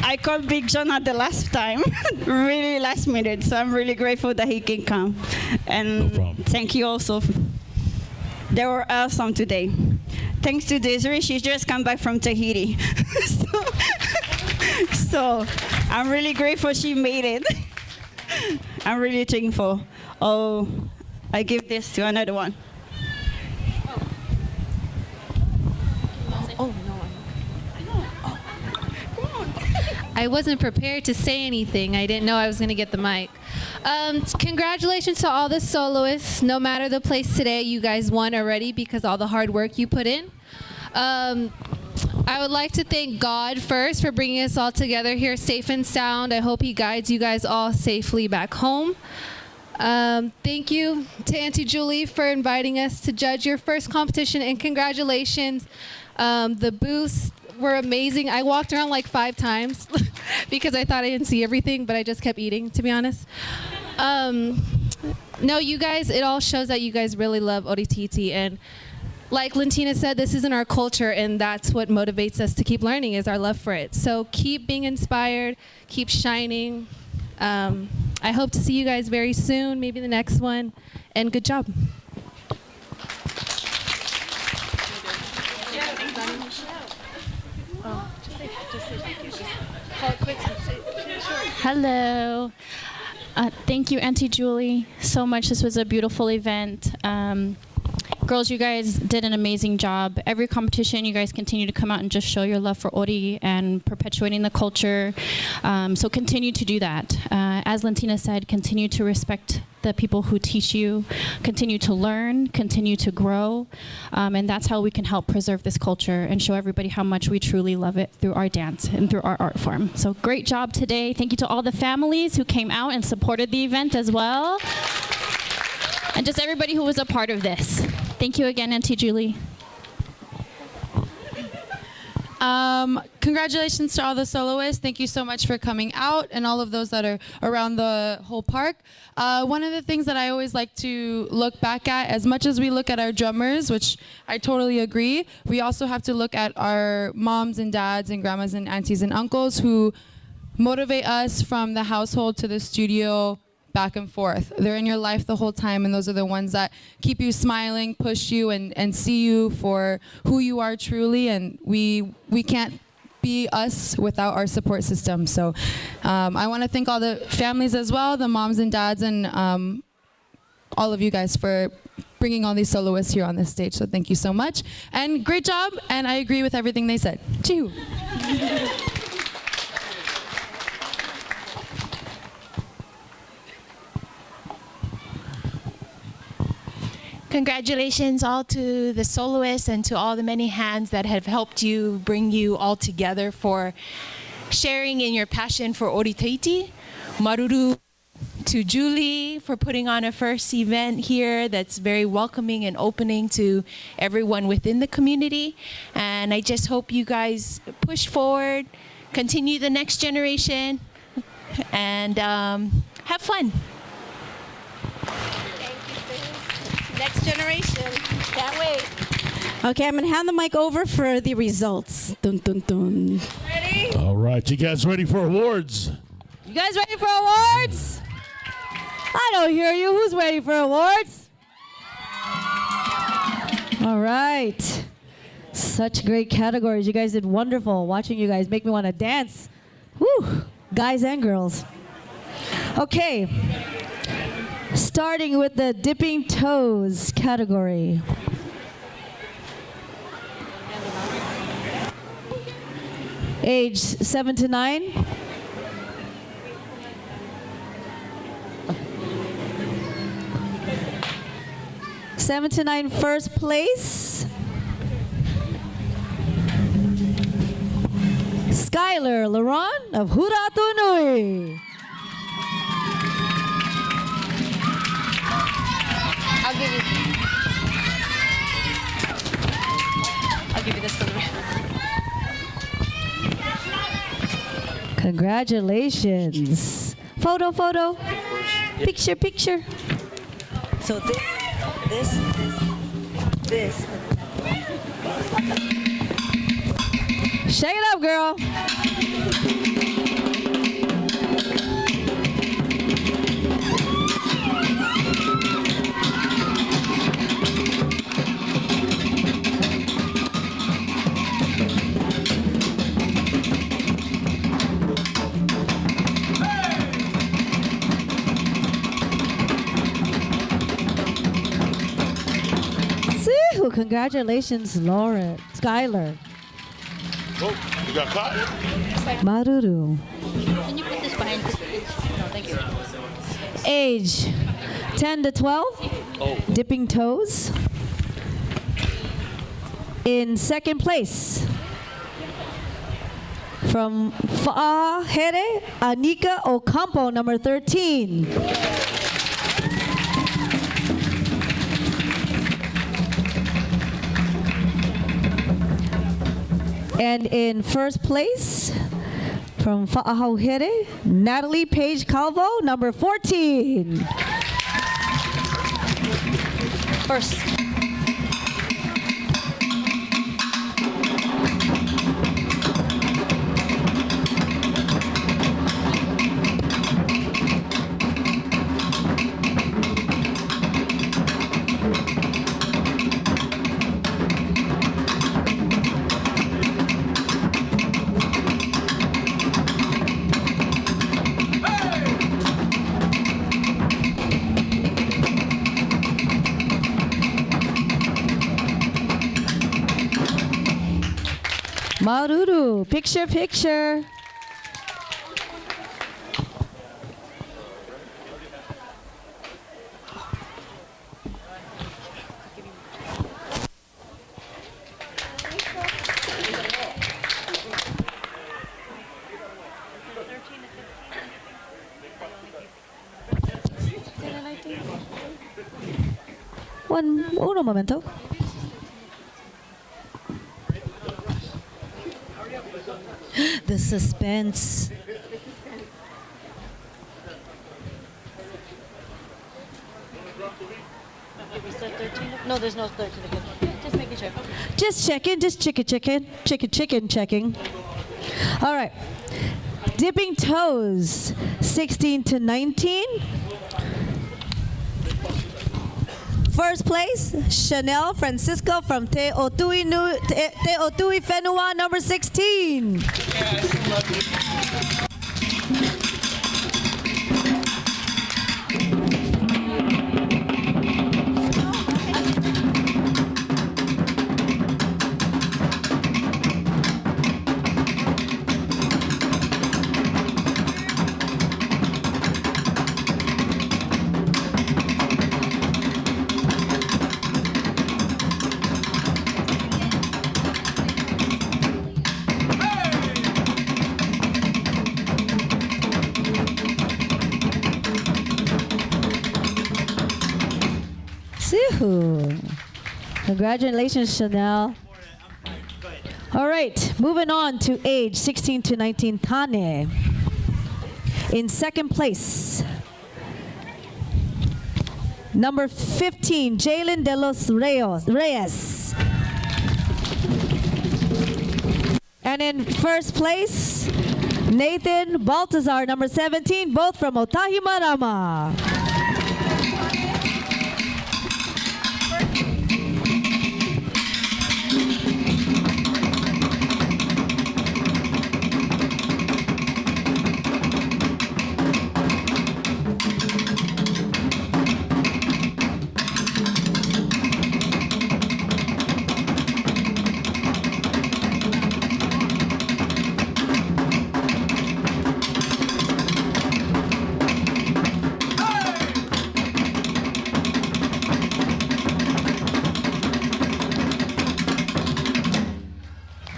I called Big John at the last time, really last minute, so I'm really grateful that he can come. And no problem. Thank you also. They were awesome today. Thanks to Desiree, she just come back from Tahiti. so I'm really grateful she made it. I'm really thankful. Oh, I give this to another one. Oh, no. I wasn't prepared to say anything. I didn't know I was going to get the mic. Congratulations to all the soloists. No matter the place today, you guys won already because all the hard work you put in. I would like to thank God first for bringing us all together here safe and sound. I hope he guides you guys all safely back home. Thank you to Auntie Julie for inviting us to judge your first competition, and congratulations. The booths were amazing. I walked around like 5 times because I thought I didn't see everything, but I just kept eating, to be honest. No, you guys, it all shows that you guys really love Orititi, and like Lentina said, this isn't our culture, and that's what motivates us to keep learning, is our love for it. So keep being inspired, keep shining. I hope to see you guys very soon, maybe the next one, and good job. Hello. Thank you, Auntie Julie, so much. This was a beautiful event. Girls, you guys did an amazing job. Every competition, you guys continue to come out and just show your love for Ori and perpetuating the culture. So continue to do that. As Lentina said, continue to respect the people who teach you, continue to learn, continue to grow. And that's how we can help preserve this culture and show everybody how much we truly love it through our dance and through our art form. So great job today. Thank you to all the families who came out and supported the event as well. And just everybody who was a part of this. Thank you again, Auntie Julie. Congratulations to all the soloists. Thank you so much for coming out, and all of those that are around the whole park. One of the things that I always like to look back at, as much as we look at our drummers, which I totally agree, we also have to look at our moms and dads and grandmas and aunties and uncles who motivate us from the household to the studio, back and forth. They're in your life the whole time, and those are the ones that keep you smiling, push you, and see you for who you are truly. And we can't be us without our support system. So I want to thank all the families as well, the moms and dads, and all of you guys for bringing all these soloists here on this stage. So thank you so much, and great job. And I agree with everything they said. Choo. Congratulations all to the soloists and to all the many hands that have helped you, bring you all together for sharing in your passion for Orititi. Maruru to Julie for putting on a first event here that's very welcoming and opening to everyone within the community. And I just hope you guys push forward, continue the next generation, and have fun. Next generation. Can't wait. Okay, I'm going to hand the mic over for the results. Dun, dun, dun. Ready? All right, you guys ready for awards? You guys ready for awards? I don't hear you. Who's ready for awards? All right. Such great categories. You guys did wonderful. Watching you guys make me want to dance. Woo! Guys and girls. Okay. Starting with the dipping toes category. Age 7 to 9. Seven to 9, first place. Skylar Laron of Hura Tunui. I'll give you this silver. Congratulations. Photo, photo. Picture, picture. So this. Shake it up, girl. Woo, congratulations, Lauren. Skylar. Oh, you got caught? Maruru. Can you put this behind this? No, thank you. Age 10 to 12. Oh. Dipping toes. In second place, from Fa'ahere, Anika Ocampo, number 13. And in first place, from Fa'ahere, Natalie Page Calvo, number 14. First. Maruru, picture, picture. Uno momento. The suspense. No, there's no 13 again. Just making sure. Just checking, just chicken checking. All right. Dipping toes, 16 to 19. First place, Chanel Francisco from Te Otui Whenua, number 16. Congratulations, Chanel. All right, moving on to age 16 to 19, Tane. In second place, number 15, Jalen De Los Reyes. And in first place, Nathan Baltazar, number 17, both from Otahi Marama.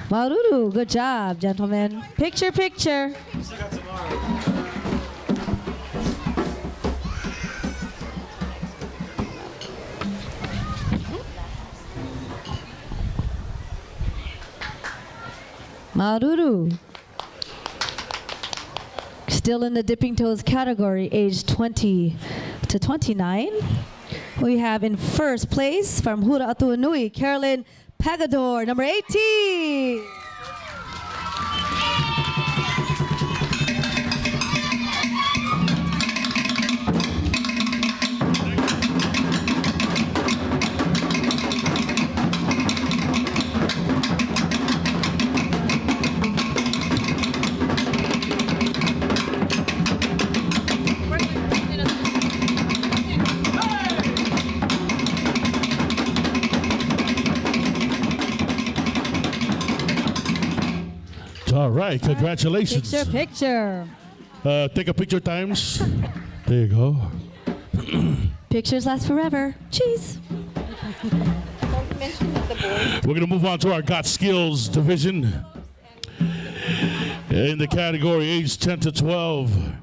Maruru, good job, gentlemen. Picture, picture. Maruru. Still in the dipping toes category, age 20 to 29. We have in first place from Hura Atuanui, Carolyn Pagador, number 18. All right, congratulations. Picture, picture. Take a picture times. There you go. Pictures last forever. Cheese. We're going to move on to our Got Skills division. In the category age 10 to 12,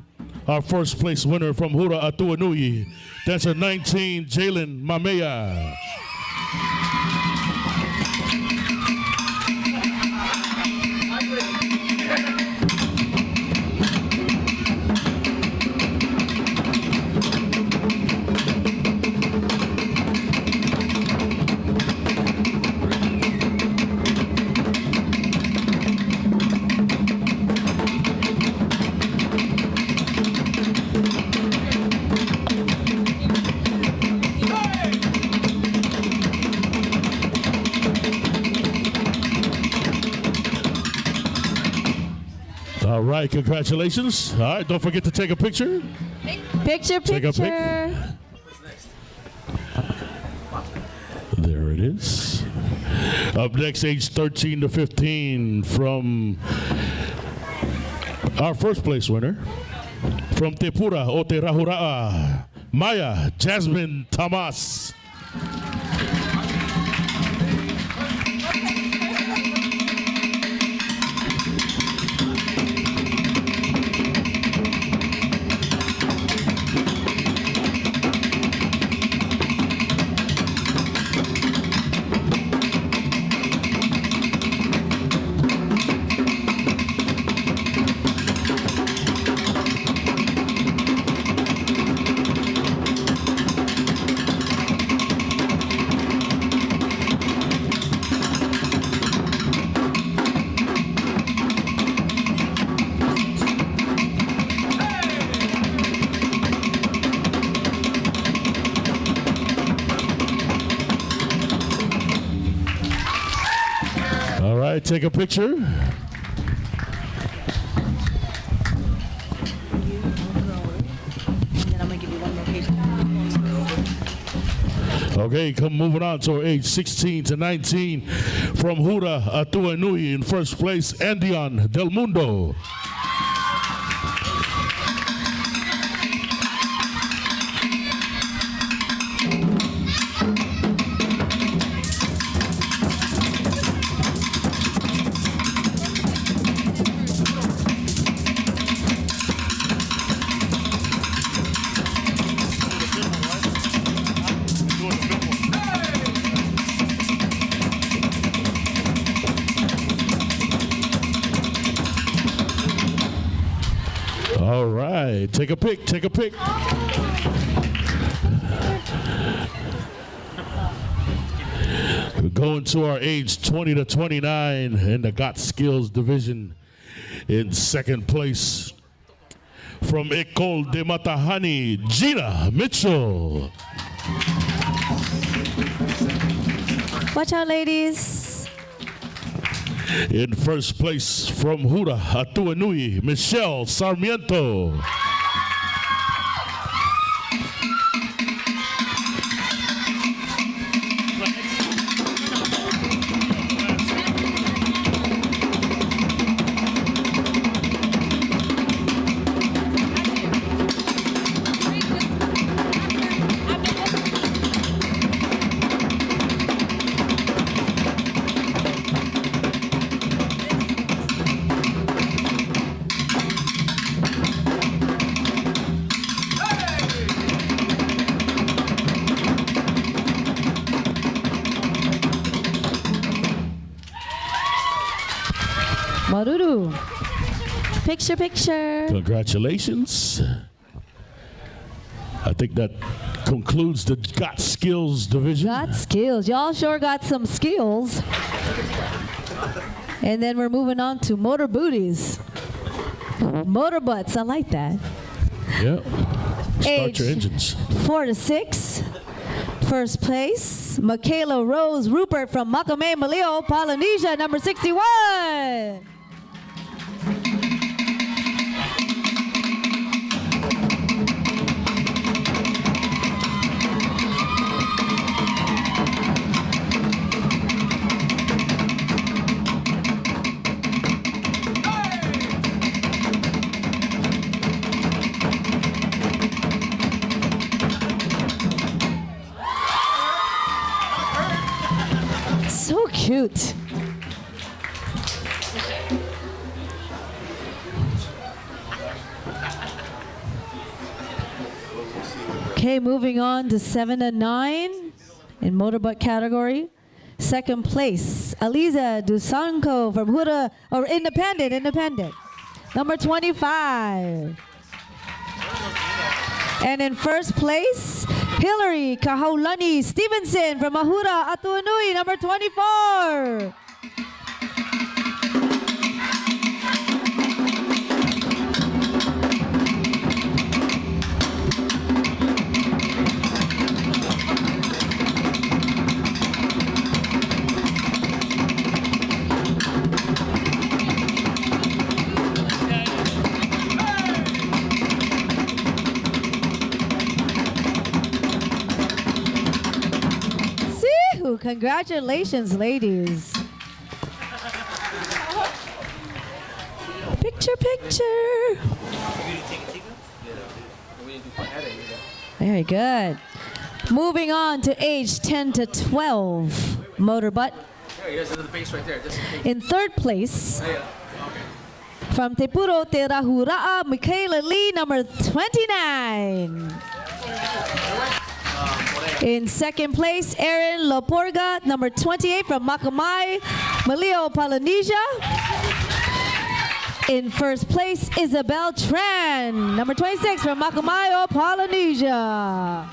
our first place winner from Hura Atuanui, dancer 19, Jalen Mamea. All right, congratulations. All right, don't forget to take a picture. Picture, Take a pic. picture. There it is. Up next, age 13 to 15, from our first place winner, from Tepura o Te Rahura'a, Maya Jasmine Tamas. All right, take a picture. Okay, come moving on to age 16 to 19, from Hura Atuanui, in first place, Andion Del Mundo. All right, take a pic, take a pic. We're going to our age 20 to 29 in the Got Skills division. In second place, from Ecole de Matahani, Gina Mitchell. Watch out, ladies. In first place, from Hura Atuanui, Michelle Sarmiento. Maruru. Picture, picture. Congratulations. I think that concludes the Got Skills division. Got skills. Y'all sure got some skills. And then we're moving on to motor booties. Motor butts. I like that. Yeah. Start Age your engines. 4 to 6. First place, Michaela Rose Rupert from Makame Maleo, Polynesia, number 61. So cute. Okay, moving on to 7 and 9 in motorbutt category. Second place, Aliza Dusanko from Huda, or Independent, number 25. And in first place, Hillary Kahaulani Stevenson from Mahura Atuanui, number 24. Congratulations, ladies. Picture, picture. Very good. Moving on to age 10 to 12, motorbutt. In third place, from Tepuro Terahura'a, Michaela Lee, number 29. In second place, Erin Loporga, number 28 from Makamai, Maleo, Polynesia. In first place, Isabel Tran, number 26 from Makamai, Polynesia.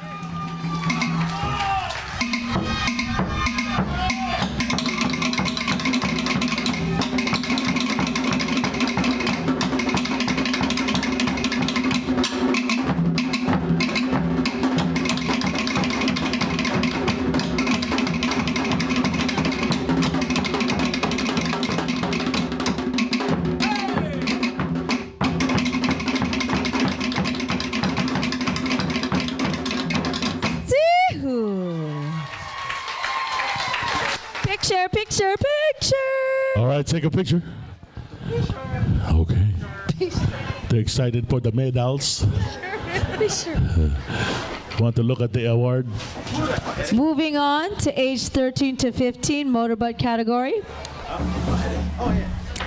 Picture, picture. All right, take a picture. Okay. They're excited for the medals. Want to look at the award? Moving on to age 13 to 15, motorbutt category.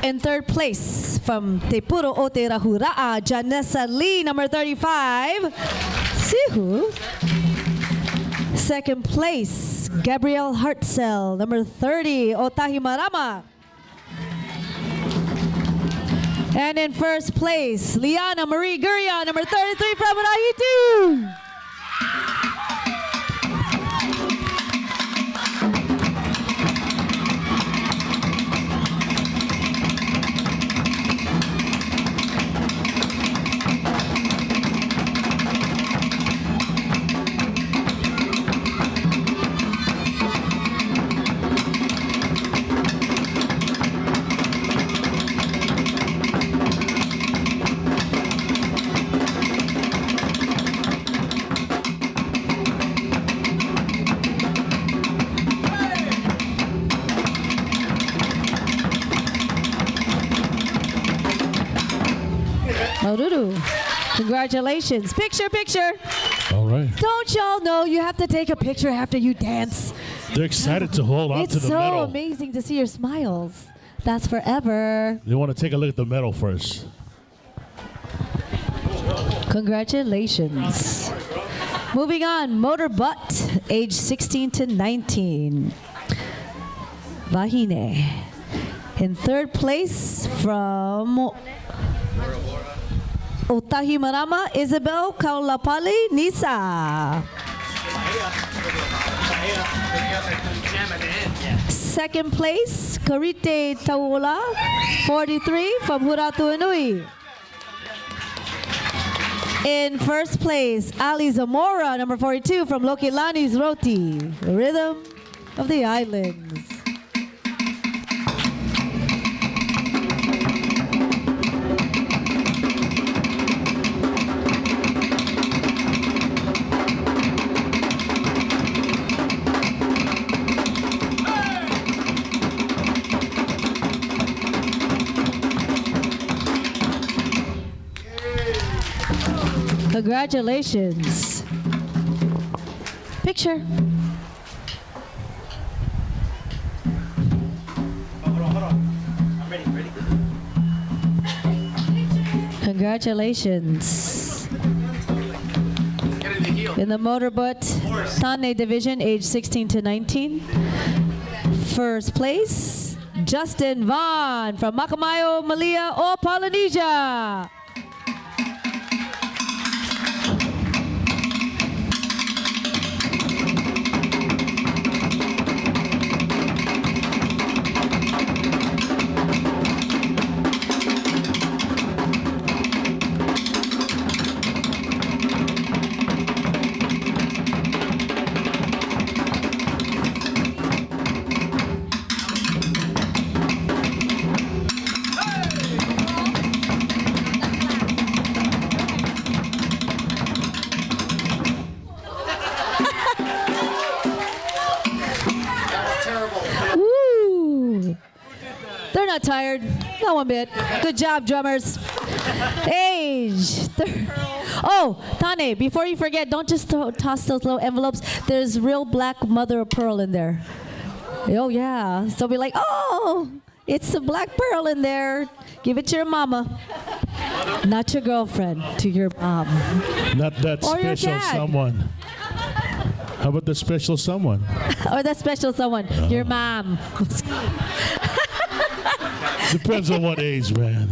In third place, from Tepuro Oterahura'a, Janessa Lee, number 35. Sihu. Second place, Gabrielle Hartzell, number 30, Otahi Marama. And in first place, Liana Marie Guria, number 33 from Rahitu. Maruru. Congratulations. Picture, picture. All right. Don't y'all know you have to take a picture after you dance? They're excited to hold on to the It's so medal. amazing to see your smiles. That's forever. They want to take a look at the medal first. Congratulations. Moving on, motorbutt, age 16 to 19. Vahine. In third place from Otahi Marama, Isabel Kaulapali Nisa. Second place, Karite Taula, 43 from Huratuanui. In first place, Ali Zamora, number 42 from Lokilani's Roti, the rhythm of the islands. Congratulations. Picture. Congratulations. In the motorboat Tane division, age 16 to 19. First place, Justin Vaughn from Makamayo, Malia, or Polynesia. Not tired, not one bit. Good job, drummers. Age. Oh, Tane, before you forget, don't just toss those little envelopes. There's real black mother of pearl in there. Oh yeah, so be like, oh, it's a black pearl in there. Give it to your mama. Not your girlfriend, to your mom. Not that or special someone. How about the special someone? Or that special someone, your mom. Depends on what age, man.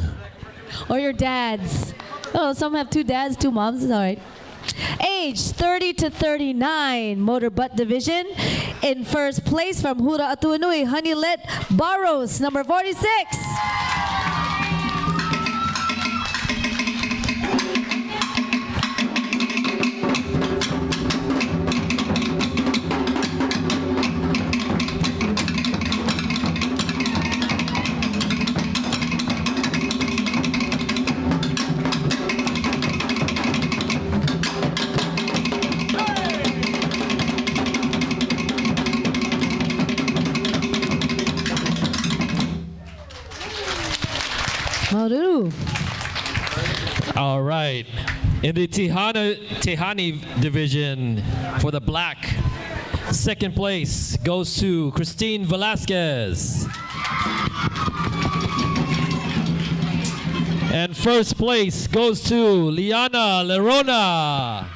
Or your dad's. Oh, some have two dads, two moms. It's all right. Age 30 to 39, motor butt division. In first place from Hura Atuanui, Honeylet Barros, number 46. All right. In the Tehani division for the black, second place goes to Christine Velasquez. And first place goes to Liana Lerona.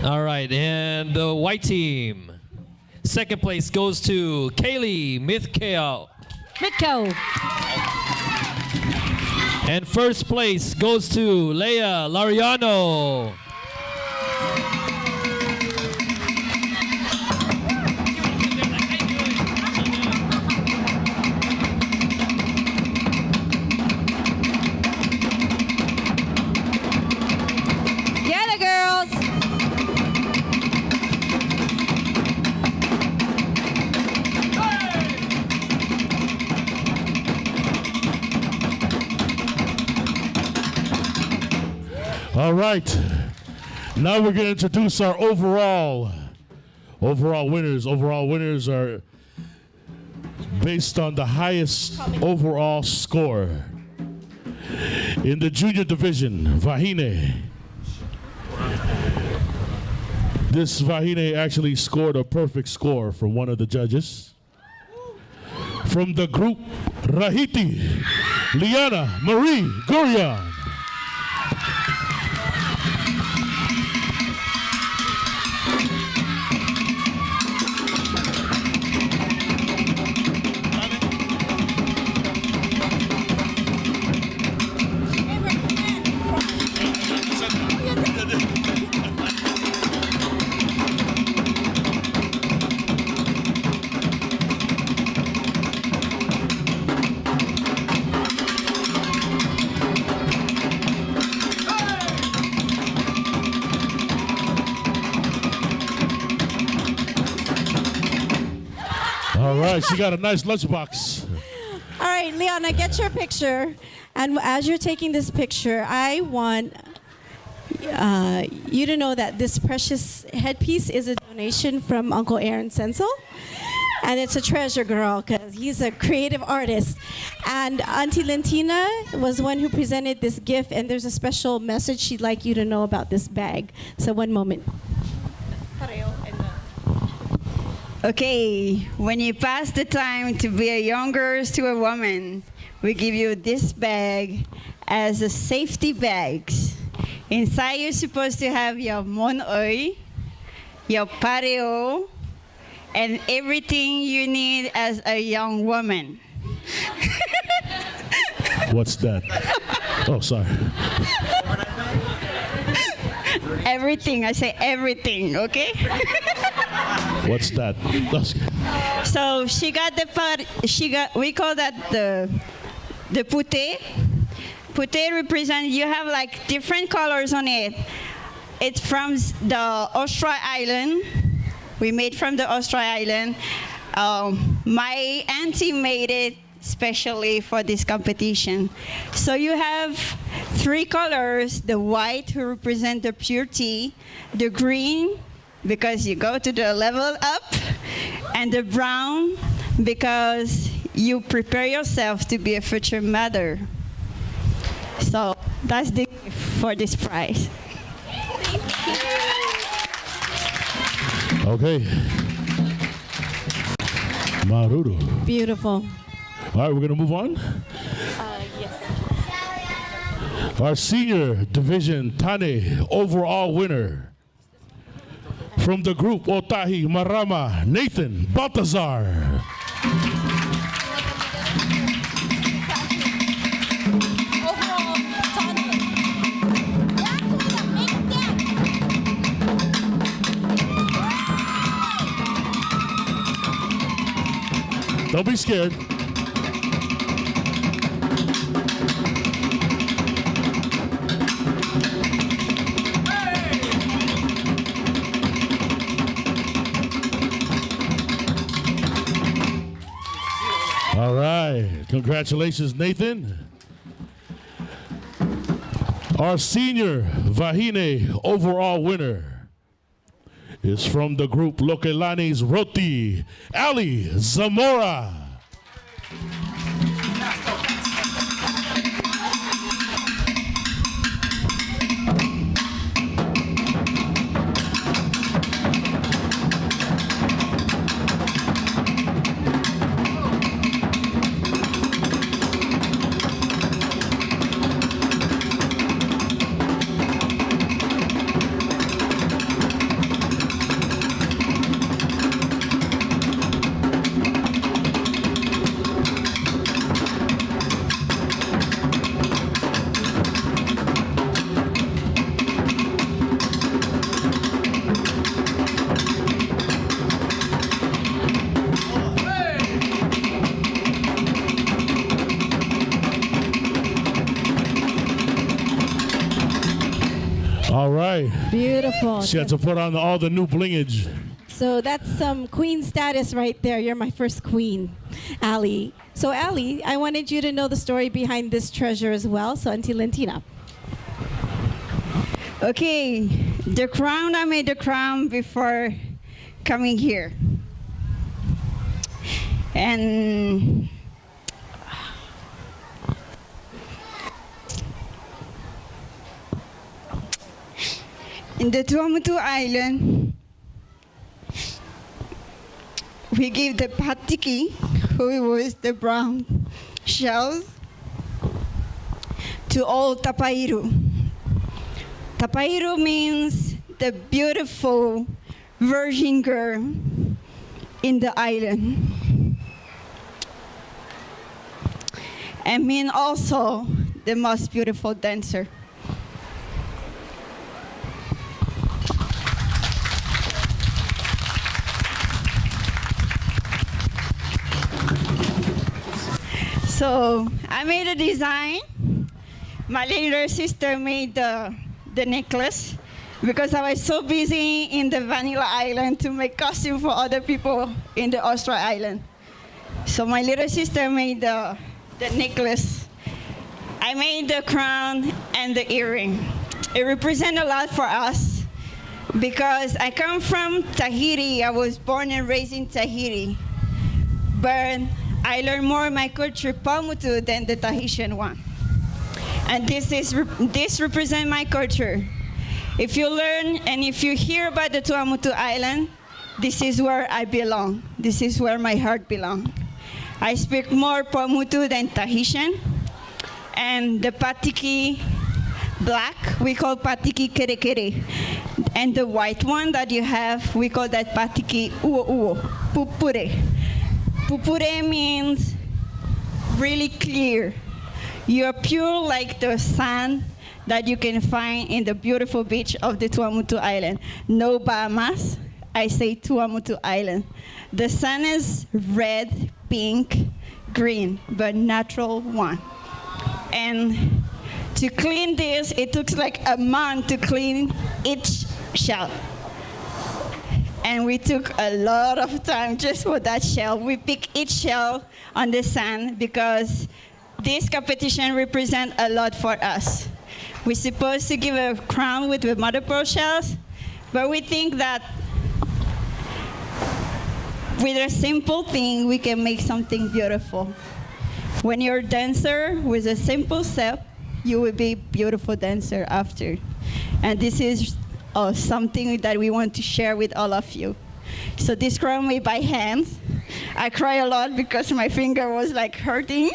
All right, and the white team. Second place goes to Kaylee Mithkao. And first place goes to Leia Lariano. right. Now we're going to introduce our overall winners. Overall winners are based on the highest overall score. In the junior division, Vahine. This Vahine actually scored a perfect score from one of the judges. From the group, Rahiti, Liana Marie Gurion. All right, she got a nice lunchbox. All right, Liana, get your picture. And as you're taking this picture, I want you to know that this precious headpiece is a donation from Uncle Aaron Sensel. And it's a treasure, girl, because he's a creative artist. And Auntie Lentina was one who presented this gift, and there's a special message she'd like you to know about this bag. So one moment. Okay, when you pass the time to be a young girl to a woman, we give you this bag as a safety bag. Inside, you're supposed to have your monoi, your pareo, and everything you need as a young woman. What's that? Oh, sorry. Everything, I say everything, okay? What's that? So she got the we call that the pute. Pute represents, you have like different colors on it. It's from the Australia Island. We made from the Australia Island. My auntie made it specially for this competition. So you have 3 colors: the white, who represent the purity, the green, because you go to the level up, and the brown, because you prepare yourself to be a future mother. So that's the gift for this prize. Okay. Maruru. Beautiful. All right, we're going to move on. Yes. Our senior division Tane overall winner. From the group Otahi Marama, Nathan Baltazar. Don't be scared. All right. Congratulations, Nathan. Our senior Vahine overall winner is from the group Lokelani's Roti, Ali Zamora. All right. Beautiful. She had to put on all the new blingage. So that's some queen status right there. You're my first queen, Ali. So Ali, I wanted you to know the story behind this treasure as well. So Auntie Lentina. Okay, the crown, I made the crown before coming here. And in the Tuamotu Island, we give the patiki, who was the brown shells, to all tapairu. Tapairu means the beautiful virgin girl in the island. And mean also the most beautiful dancer. So I made a design. My little sister made the necklace because I was so busy in the Vanilla Island to make costume for other people in the Austria Island. So my little sister made the necklace. I made the crown and the earring. It represents a lot for us because I come from Tahiti. I was born and raised in Tahiti. But I learned more my culture Paumotu than the Tahitian one. And this represents my culture. If you learn and if you hear about the Tuamotu Island, this is where I belong. This is where my heart belongs. I speak more Paumotu than Tahitian. And the patiki black, we call patiki kerekere. And the white one that you have, we call that patiki uo uo, pupure. Pupure means really clear. You're pure like the sand that you can find in the beautiful beach of the Tuamotu Island. No Bahamas, I say Tuamotu Island. The sun is red, pink, green, but natural one. And to clean this, it took like a month to clean each shell. And we took a lot of time just for that shell. We pick each shell on the sand because this competition represents a lot for us. We're supposed to give a crown with the mother pearl shells, but we think that with a simple thing, we can make something beautiful. When you're a dancer with a simple step, you will be a beautiful dancer after. And this is something that we want to share with all of you. So this crown made by hands. I cry a lot because my finger was like hurting.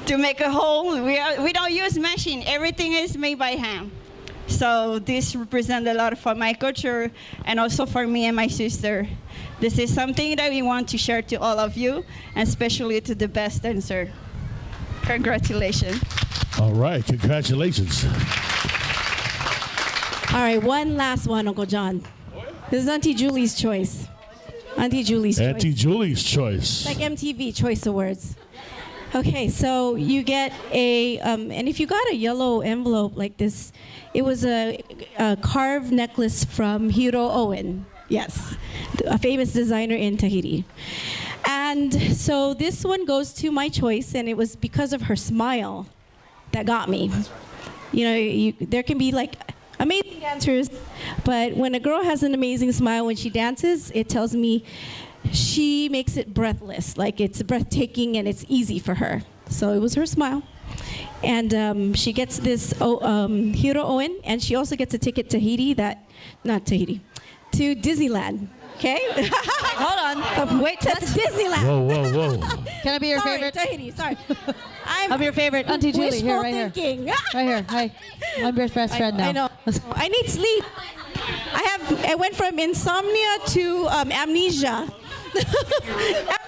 To make a hole, we don't use machine. Everything is made by hand. So this represents a lot for my culture and also for me and my sister. This is something that we want to share to all of you, and especially to the best dancer. Congratulations. All right, congratulations. All right, one last one, Uncle John. This is Auntie Julie's choice. Auntie Julie's choice. Auntie Julie's choice. Like MTV Choice Awards. Okay, so you get a, and if you got a yellow envelope like this, it was a carved necklace from Hiro Owen. Yes, a famous designer in Tahiti. And so this one goes to my choice, and it was because of her smile that got me. You know, there can be like amazing dancers, but when a girl has an amazing smile when she dances, it tells me she makes it breathless, like it's breathtaking and it's easy for her. So it was her smile. And she gets this Hiro Owen, and she also gets a ticket to to Disneyland. Okay? Hold on. Wait, that's Disneyland. Whoa, whoa. Can I be your Sorry, favorite? Tahiti, sorry. I'm your favorite. Auntie Julie, here, right here. Thinking. Right here. Hi. I'm your best friend now. I know. I need sleep. I went from insomnia to amnesia.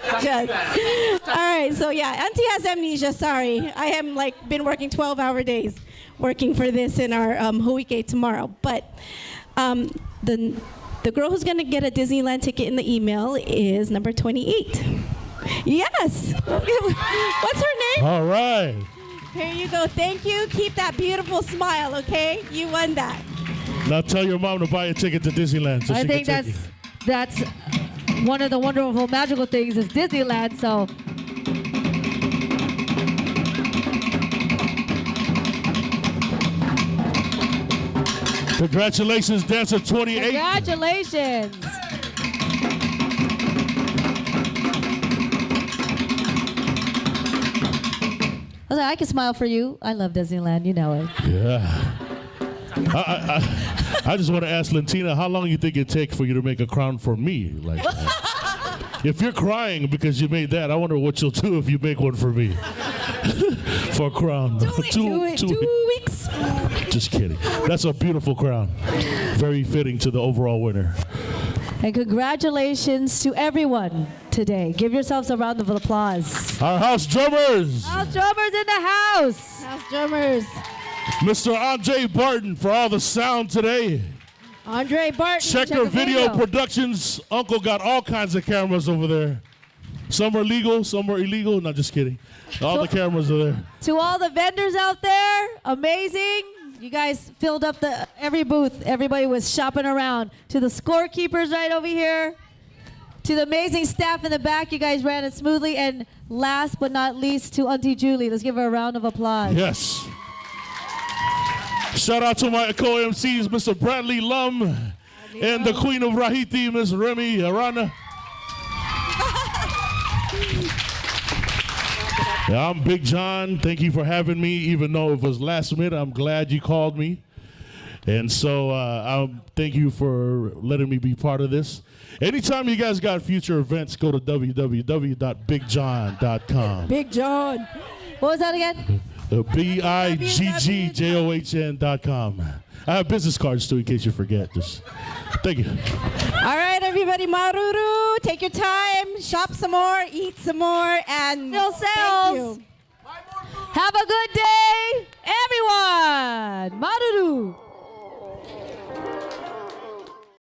All right, so yeah, Auntie has amnesia. Sorry, I have like been working 12-hour days, working for this in our Huike tomorrow. But the girl who's gonna get a Disneyland ticket in the email is number 28. Yes. What's her name? All right. Here you go. Thank you. Keep that beautiful smile, okay? You won that. Now tell your mom to buy a ticket to Disneyland. So I she think can take that's one of the wonderful, magical things is Disneyland. So Congratulations, dancer 28. Congratulations. I was like, I can smile for you. I love Disneyland. You know it. Yeah. I just want to ask Lentina, how long you think it take for you to make a crown for me? Like, if you're crying because you made that, I wonder what you'll do if you make one for me. For a crown. 2 weeks. Just kidding. That's a beautiful crown. Very fitting to the overall winner. And congratulations to everyone today. Give yourselves a round of applause. Our house drummers. House drummers in the house. House drummers. Mr. Andre Barton for all the sound today. Andre Barton. Checker Video Productions. Uncle got all kinds of cameras over there. Some are legal, some are illegal. Not just kidding. All the cameras are there. To all the vendors out there, amazing. You guys filled up every booth. Everybody was shopping around. To the scorekeepers right over here. To the amazing staff in the back, you guys ran it smoothly. And last but not least, to Auntie Julie. Let's give her a round of applause. Yes. Shout out to my co-MCs, Mr. Bradley Lum and the Queen of Rahiti, Miss Remy Arana. Yeah, I'm Big John. Thank you for having me, even though it was last minute. I'm glad you called me. And so thank you for letting me be part of this. Anytime you guys got future events, go to www.bigjohn.com. Big John. What was that again? BIGGJOHN.com. I have business cards too, in case you forget. Just thank you. All right, everybody, Maruru, take your time, shop some more, eat some more, and still sales. Thank you. Have a good day, everyone. Maruru.